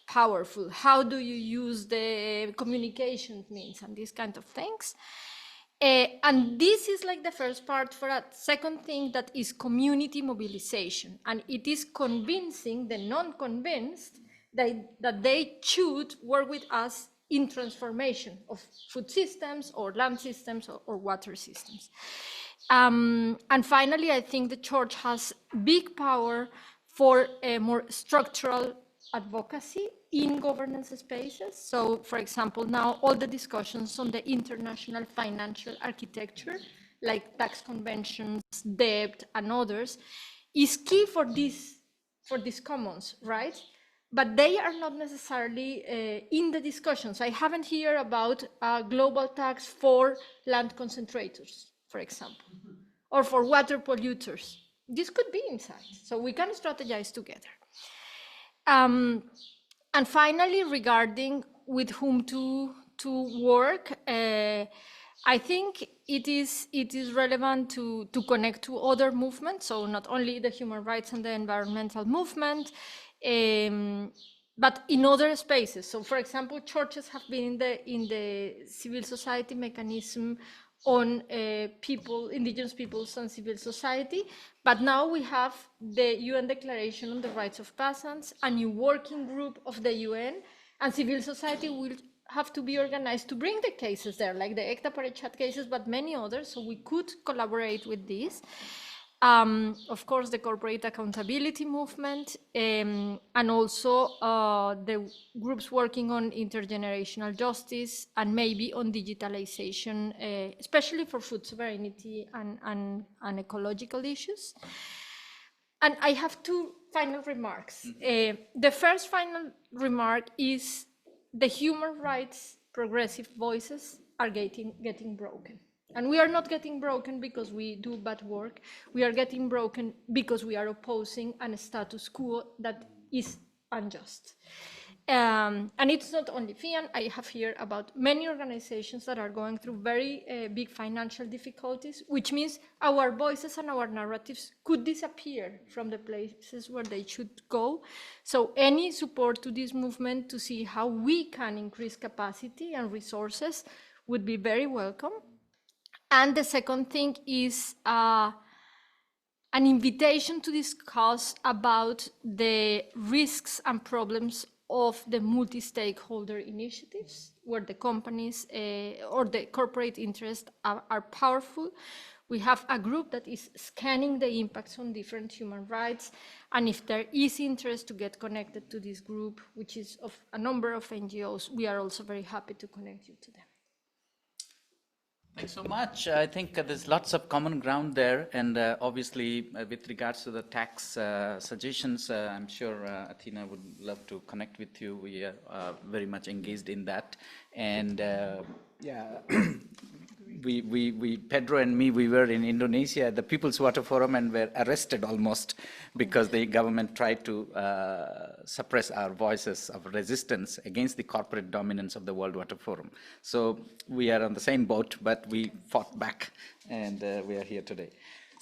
powerful? How do you use the communication means and these kind of things? And this is like the first part for a second thing, that is community mobilization. And it is convincing the non-convinced that they should work with us in transformation of food systems or land systems or water systems. And finally, I think the church has big power for a more structural advocacy in governance spaces. So, for example, now all the discussions on the international financial architecture, like tax conventions, debt, and others, is key for these commons, right? But they are not necessarily in the discussions. I haven't heard about a global tax for land concentrators, for example, or for water polluters. This could be inside, so we can strategize together. And finally, regarding with whom to work, I think it is relevant to connect to other movements. So not only the human rights and the environmental movement, but in other spaces. So, for example, churches have been in the civil society mechanism on indigenous peoples and civil society, but now we have the UN Declaration on the Rights of Peasants, a new working group of the UN, and civil society will have to be organized to bring the cases there, like the EKTA Parishad cases, but many others, so we could collaborate with this. Of course, the corporate accountability movement, and also the groups working on intergenerational justice and maybe on digitalization, especially for food sovereignty and ecological issues. And I have two final remarks. The first final remark is the human rights progressive voices are getting broken. And we are not getting broken because we do bad work. We are getting broken because we are opposing a status quo that is unjust. And it's not only FIAN. I have heard about many organizations that are going through very big financial difficulties, which means our voices and our narratives could disappear from the places where they should go. So any support to this movement to see how we can increase capacity and resources would be very welcome. And the second thing is an invitation to discuss about the risks and problems of the multi-stakeholder initiatives, where the companies or the corporate interests are powerful. We have a group that is scanning the impacts on different human rights. And if there is interest to get connected to this group, which is of a number of NGOs, we are also very happy to connect you to them. Thanks so much. I think there's lots of common ground there, and obviously with regards to the tax suggestions, I'm sure Athena would love to connect with you. We are very much engaged in that, and yeah, Pedro and me, we were in Indonesia at the People's Water Forum and were arrested almost because the government tried to suppress our voices of resistance against the corporate dominance of the World Water Forum. So we are on the same boat, but we fought back, and we are here today.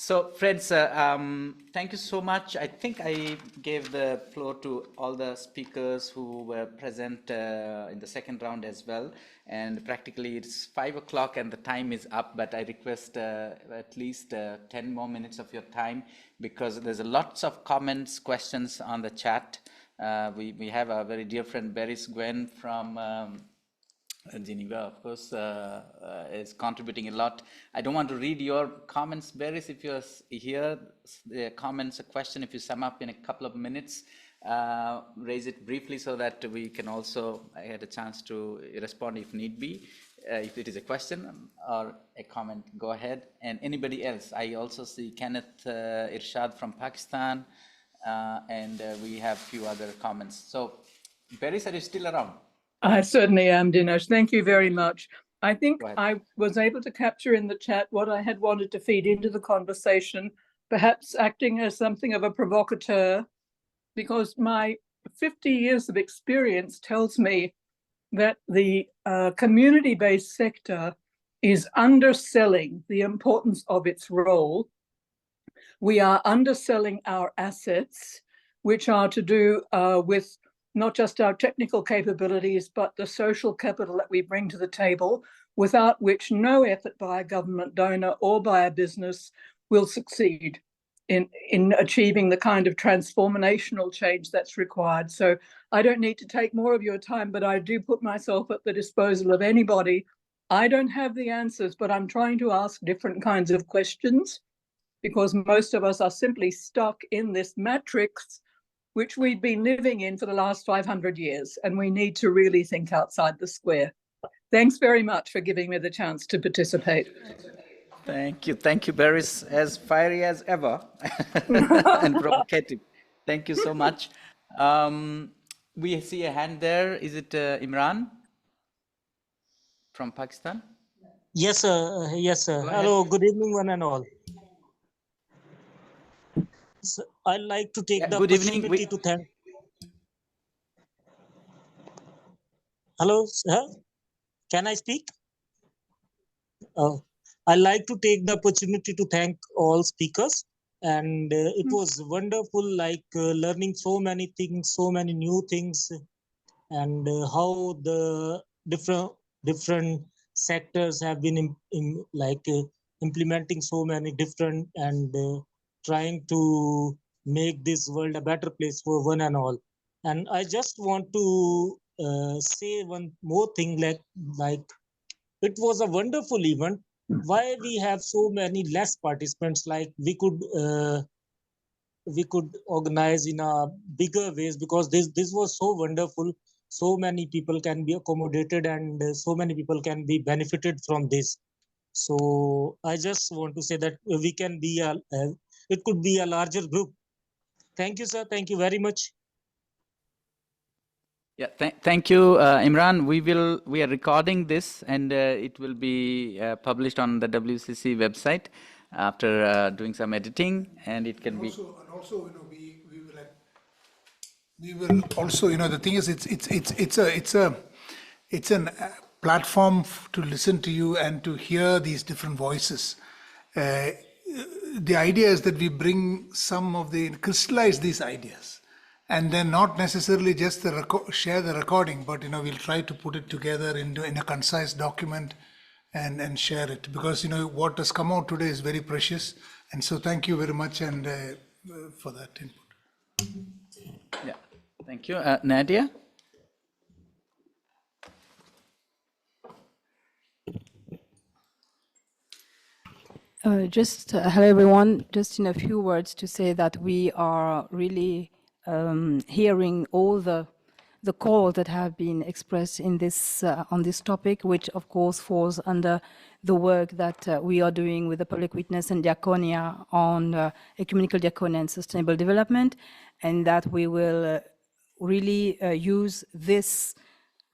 So friends, thank you so much. I think I gave the floor to all the speakers who were present in the second round as well. And practically it's 5 o'clock and the time is up, but I request at least 10 more minutes of your time, because there's lots of comments, questions on the chat. We have a very dear friend, Beris Gwen from Geneva, of course, is contributing a lot. I don't want to read your comments, Beris, if you're here, the comments, a question, if you sum up in a couple of minutes, raise it briefly so that we can also get a chance to respond if need be. If it is a question or a comment, go ahead. And anybody else? I also see Kenneth Irshad from Pakistan, and we have a few other comments. So, Beris, are you still around? I certainly am, Dinesh. Thank you very much. I think I was able to capture in the chat what I had wanted to feed into the conversation, perhaps acting as something of a provocateur, because my 50 years of experience tells me that the community-based sector is underselling the importance of its role. We are underselling our assets, which are to do with not just our technical capabilities, but the social capital that we bring to the table, without which no effort by a government donor or by a business will succeed in achieving the kind of transformational change that's required. So I don't need to take more of your time, but I do put myself at the disposal of anybody. I don't have the answers, but I'm trying to ask different kinds of questions, because most of us are simply stuck in this matrix which we've been living in for the last 500 years, and we need to really think outside the square. Thanks very much for giving me the chance to participate. Thank you, Beris, as fiery as ever and provocative. Thank you so much. We see a hand there. Is it Imran from Pakistan? Yes, sir. Yes, sir. Hello, good evening, one and all. So I'd like to take the opportunity to thank. Hello, sir. Can I speak? I'd like to take the opportunity to thank all speakers. And it was wonderful, like learning so many things, so many new things, and how the different sectors have been implementing so many different and trying to make this world a better place for one and all. And I just want to say one more thing, like it was a wonderful event. Why we have so many less participants? Like we could organize in a bigger ways, because this was so wonderful. So many people can be accommodated, and so many people can be benefited from this. So I just want to say that we can be it could be a larger group. Thank you, sir. Thank you very much. Yeah, thank you, Imran. We are recording this, and it will be published on the WCC website after doing some editing, and it can be. And also, we will also, the thing is, it's a platform to listen to you and to hear these different voices. The idea is that we bring crystallize these ideas, and then not necessarily just share the recording, but we'll try to put it together in a concise document and share it, because what has come out today is very precious. And so thank you very much and for that input. Yeah, thank you. Nadia? Hello everyone, just in a few words to say that we are really hearing all the the calls that have been expressed in this on this topic, which of course falls under the work that we are doing with the public witness and diaconia on ecumenical diaconia and sustainable development, and that we will really use this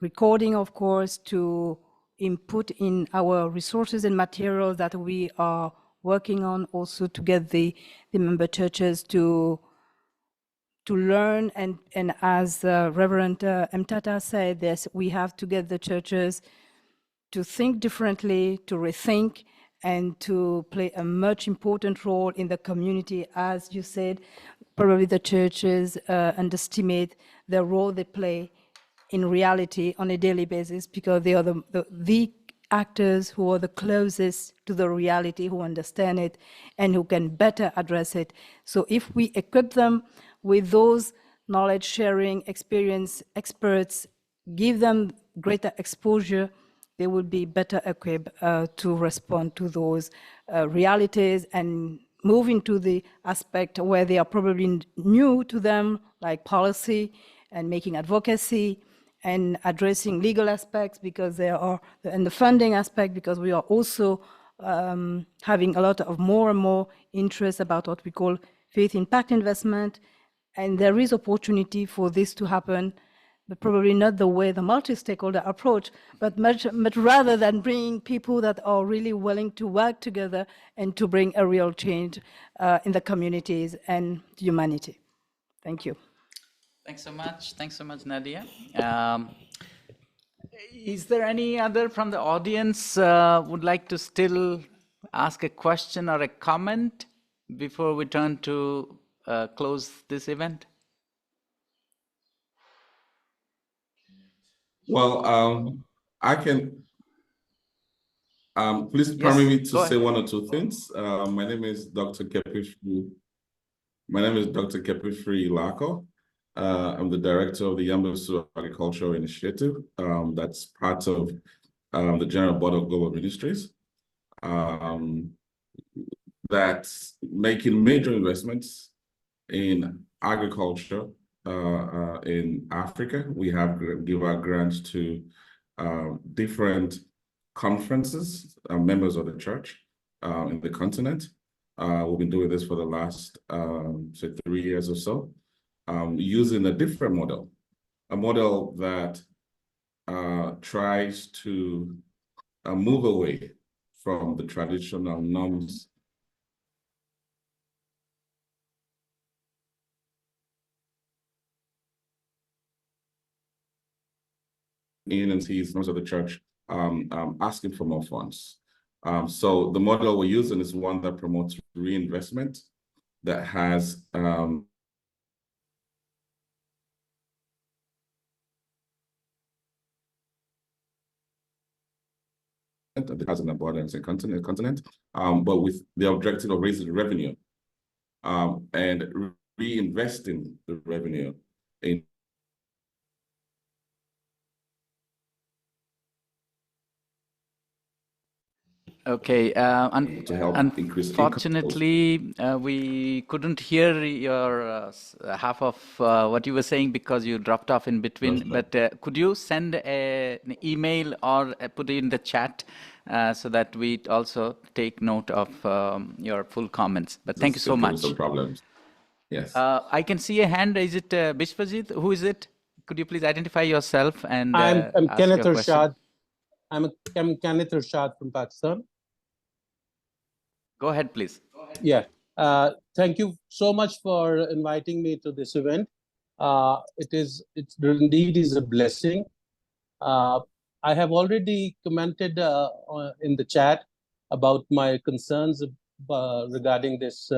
recording, of course, to input in our resources and materials that we are working on, also to get the member churches to learn, and as Reverend Mtata said, this, we have to get the churches to think differently, to rethink, and to play a much important role in the community. As you said, probably the churches underestimate the role they play in reality on a daily basis, because they are the actors who are the closest to the reality, who understand it, and who can better address it. So if we equip them with those knowledge sharing, experience experts, give them greater exposure, they will be better equipped to respond to those realities and move into the aspect where they are probably new to them, like policy and making advocacy and addressing legal aspects, because there are, and the funding aspect, because we are also having a lot of more and more interest about what we call faith impact investment. And there is opportunity for this to happen, but probably not the way the multi-stakeholder approach, but much rather than bringing people that are really willing to work together and to bring a real change in the communities and humanity. Thank you. Thanks so much. Thanks so much, Nadia. Is there any other from the audience would like to still ask a question or a comment before we turn to close this event? Well, I can, please permit me to say one or two things. My name is Dr. Kepifri. My name is Dr. Kepifri Lako. I'm the director of the Yambusu Agricultural Initiative. That's part of the General Board of Global Ministries. That's making major investments in agriculture in Africa. We have give our grants to different conferences, members of the church in the continent. We've been doing this for the last, say, 3 years or so, using a different model, a model that tries to move away from the traditional norms ENCs, members of the church, asking for more funds. So the model we're using is one that promotes reinvestment, that has an abundance in continent, but with the objective of raising revenue and reinvesting the revenue in Okay, to help increase income. unfortunately, we couldn't hear your half of what you were saying because you dropped off in between. But could you send an email or put it in the chat so that we also take note of your full comments? But thank you so much. Some problems. Yes. I can see a hand. Is it Bishwajit? Who is it? Could you please identify yourself and I'm ask Kenneth your question? Irshad. I'm Kenneth Irshad from Pakistan. Go ahead, please. Yeah. Thank you so much for inviting me to this event. It's indeed is a blessing. I have already commented in the chat about my concerns regarding this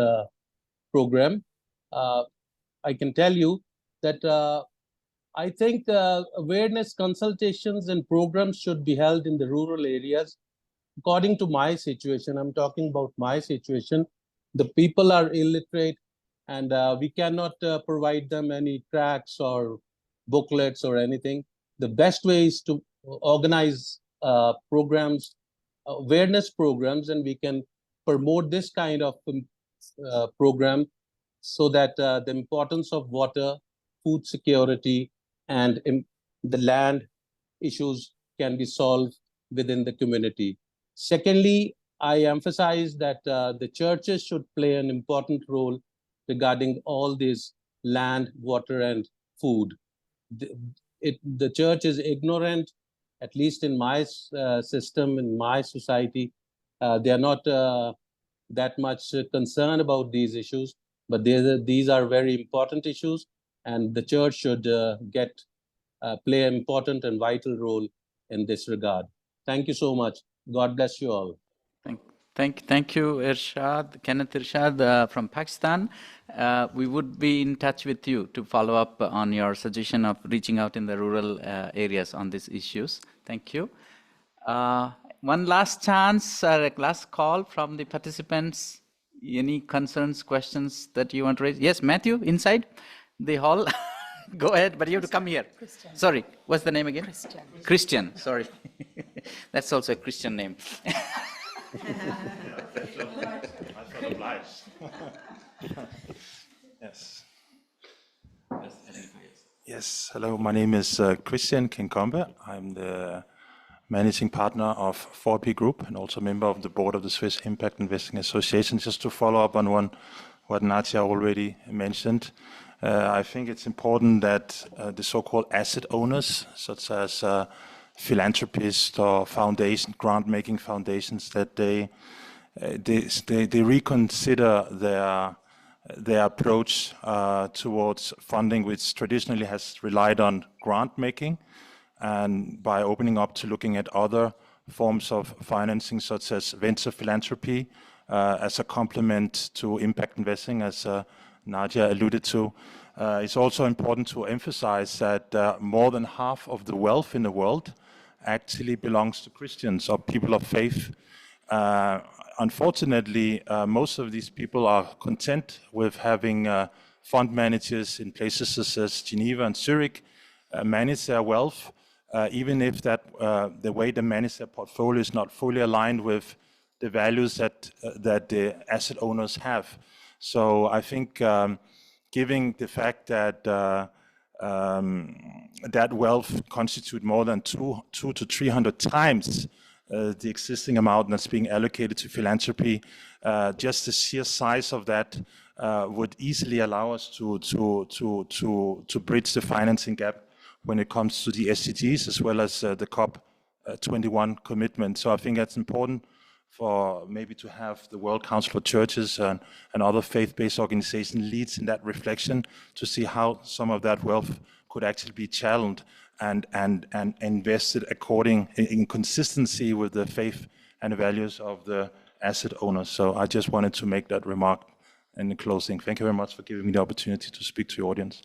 program. I can tell you that I think awareness consultations and programs should be held in the rural areas. According to my situation, I'm talking about my situation, the people are illiterate and we cannot provide them any tracts or booklets or anything. The best way is to organize programs, awareness programs, and we can promote this kind of program so that the importance of water, food security, and the land issues can be solved within the community. Secondly, I emphasize that the churches should play an important role regarding all these land, water, and food. The church is ignorant, at least in my system, in my society. They are not that much concerned about these issues, but these are very important issues, and the church should play an important and vital role in this regard. Thank you so much. God bless you all. Thank you, Irshad, Kenneth Irshad from Pakistan. We would be in touch with you to follow up on your suggestion of reaching out in the rural areas on these issues. Thank you. One last chance, last call from the participants. Any concerns, questions that you want to raise? Yes, Matthew, inside the hall. Go ahead, but you have to come here. Christian. Sorry, what's the name again? Christian. Christian, sorry. That's also a Christian name. Yes. Yes. Hello. My name is Christian Kinkombe. I'm the managing partner of 4P Group and also member of the board of the Swiss Impact Investing Association. Just to follow up on what Nadia already mentioned, I think it's important that the so-called asset owners, such as philanthropists or grant-making foundations, that they reconsider their approach towards funding, which traditionally has relied on grant-making, and by opening up to looking at other forms of financing, such as venture philanthropy, as a complement to impact investing, as Nadia alluded to. It's also important to emphasize that more than half of the wealth in the world actually belongs to Christians or people of faith. Unfortunately, most of these people are content with having fund managers in places such as Geneva and Zurich manage their wealth, even if the way they manage their portfolio is not fully aligned with the values that the asset owners have. So I think given the fact that that wealth constitutes more than 200 to 300 times the existing amount that's being allocated to philanthropy, just the sheer size of that would easily allow us to bridge the financing gap when it comes to the SDGs as well as the COP21 commitment. So I think that's important for maybe to have the World Council of Churches and other faith-based organizations leads in that reflection to see how some of that wealth could actually be channeled and invested in consistency with the faith and values of the asset owners. So I just wanted to make that remark in the closing. Thank you very much for giving me the opportunity to speak to your audience.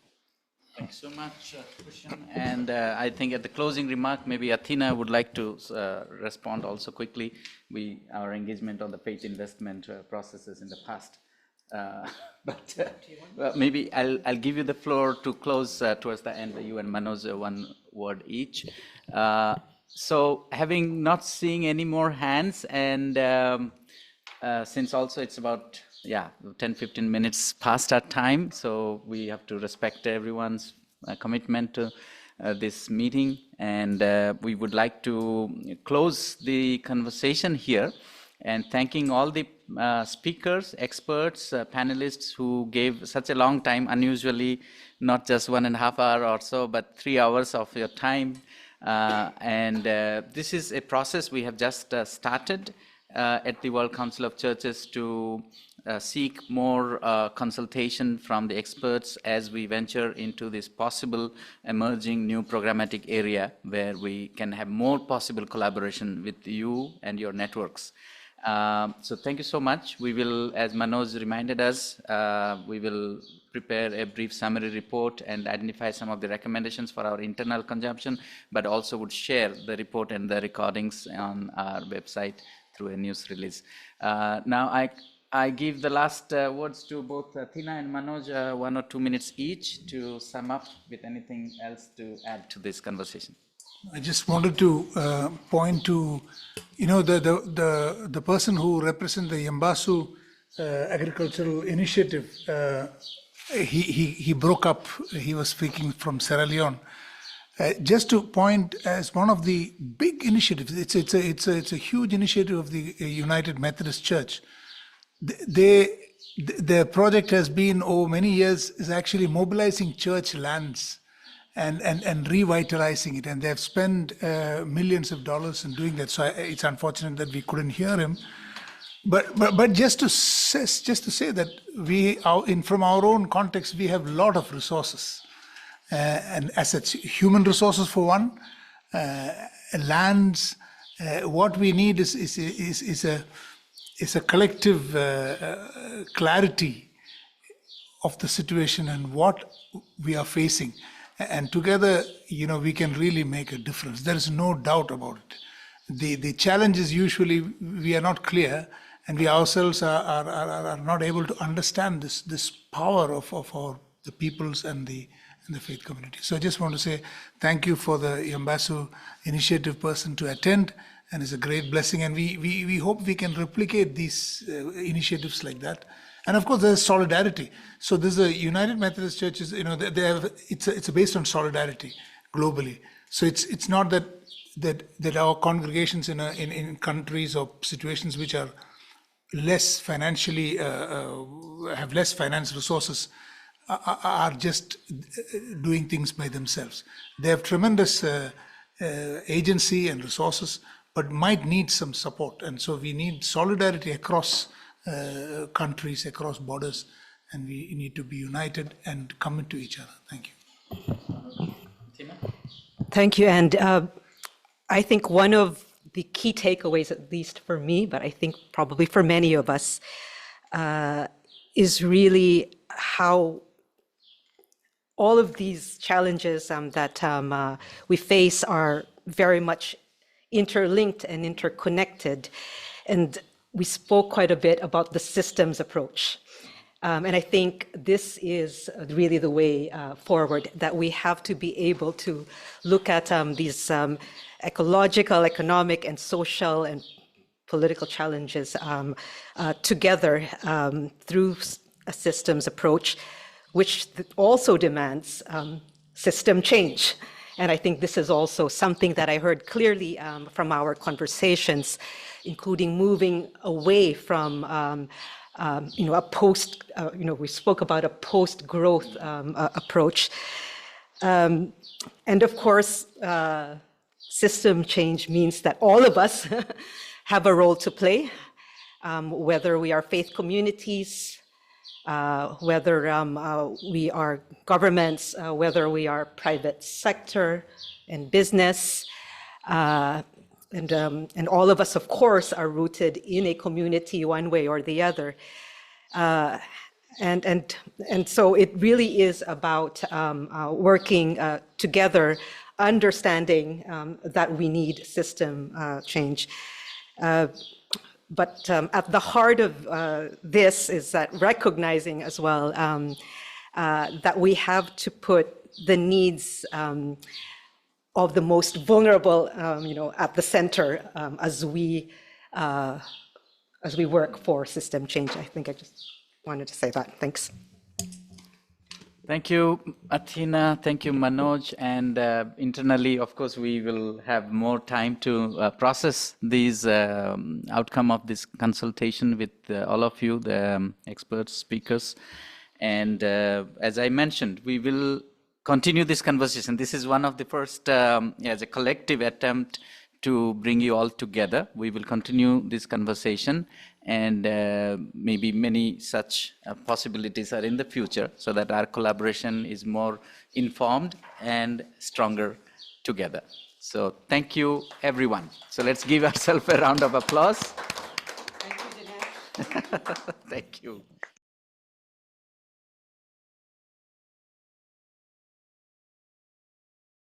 Thanks so much, Christian. And I think at the closing remark, maybe Athena would like to respond also quickly. Our engagement on the faith investment processes in the past. Well, maybe I'll give you the floor to close towards the end. You and Manoj, one word each. So having not seeing any more hands, and since also it's about 10-15 minutes past our time, so we have to respect everyone's commitment to this meeting, and we would like to close the conversation here, and thanking all the speakers, experts, panelists who gave such a long time, unusually not just 1.5 hours or so, but 3 hours of your time. And this is a process we have just started at the World Council of Churches to seek more consultation from the experts as we venture into this possible emerging new programmatic area where we can have more possible collaboration with you and your networks. So thank you so much. We will, as Manoj reminded us, we will prepare a brief summary report and identify some of the recommendations for our internal consumption, but also would share the report and the recordings on our website through a news release. Now I give the last words to both Athena and Manoj, 1 or 2 minutes each to sum up with anything else to add to this conversation. I just wanted to point to, the person who represents the Yambasu agricultural initiative. He broke up. He was speaking from Sierra Leone, Just to point as one of the big initiatives, it's a huge initiative of the United Methodist Church. Their project has been over many years is actually mobilizing church lands and revitalizing it, and they have spent millions of dollars in doing that. So it's unfortunate that we couldn't hear him. But just to say that from our own context, we have a lot of resources and assets, human resources for one, lands. What we need is a collective clarity of the situation and what we are facing, and together, we can really make a difference. There is no doubt about it. The challenge is usually we are not clear, and we ourselves are not able to understand this power of the peoples and the faith community. So I just want to say thank you for the Yambasu initiative person to attend, and it's a great blessing. And we hope we can replicate these initiatives like that. And of course, there's solidarity. So there's a United Methodist Churches, it's based on solidarity globally. So it's not that our congregations in countries or situations which are less financially have less finance resources are just doing things by themselves. They have tremendous agency and resources, but might need some support. And so we need solidarity across countries, across borders, and we need to be united and commit to each other. Thank you. Thank you. And I think one of the key takeaways, at least for me, but I think probably for many of us, is really how all of these challenges that we face are very much interlinked and interconnected. And we spoke quite a bit about the systems approach. And I think this is really the way forward, that we have to be able to look at these ecological, economic, and social and political challenges together through a systems approach, which also demands system change. And I think this is also something that I heard clearly from our conversations, including moving away from a post, we spoke about a post-growth approach. And of course, system change means that all of us have a role to play, whether we are faith communities, whether we are governments, whether we are private sector and business. And all of us, of course, are rooted in a community one way or the other. And so it really is about working together, understanding that we need system change. But at the heart of this is that recognizing as well that we have to put the needs of the most vulnerable, at the center as we work for system change. I think I just wanted to say that. Thanks. Thank you, Athena. Thank you, Manoj. And internally, of course, we will have more time to process these outcome of this consultation with all of you, the experts, speakers. And as I mentioned, we will continue this conversation. This is one of the first, as a collective attempt to bring you all together. We will continue this conversation, and maybe many such possibilities are in the future, so that our collaboration is more informed and stronger together. So thank you, everyone. So let's give ourselves a round of applause. Thank you, Dinesh. Thank you.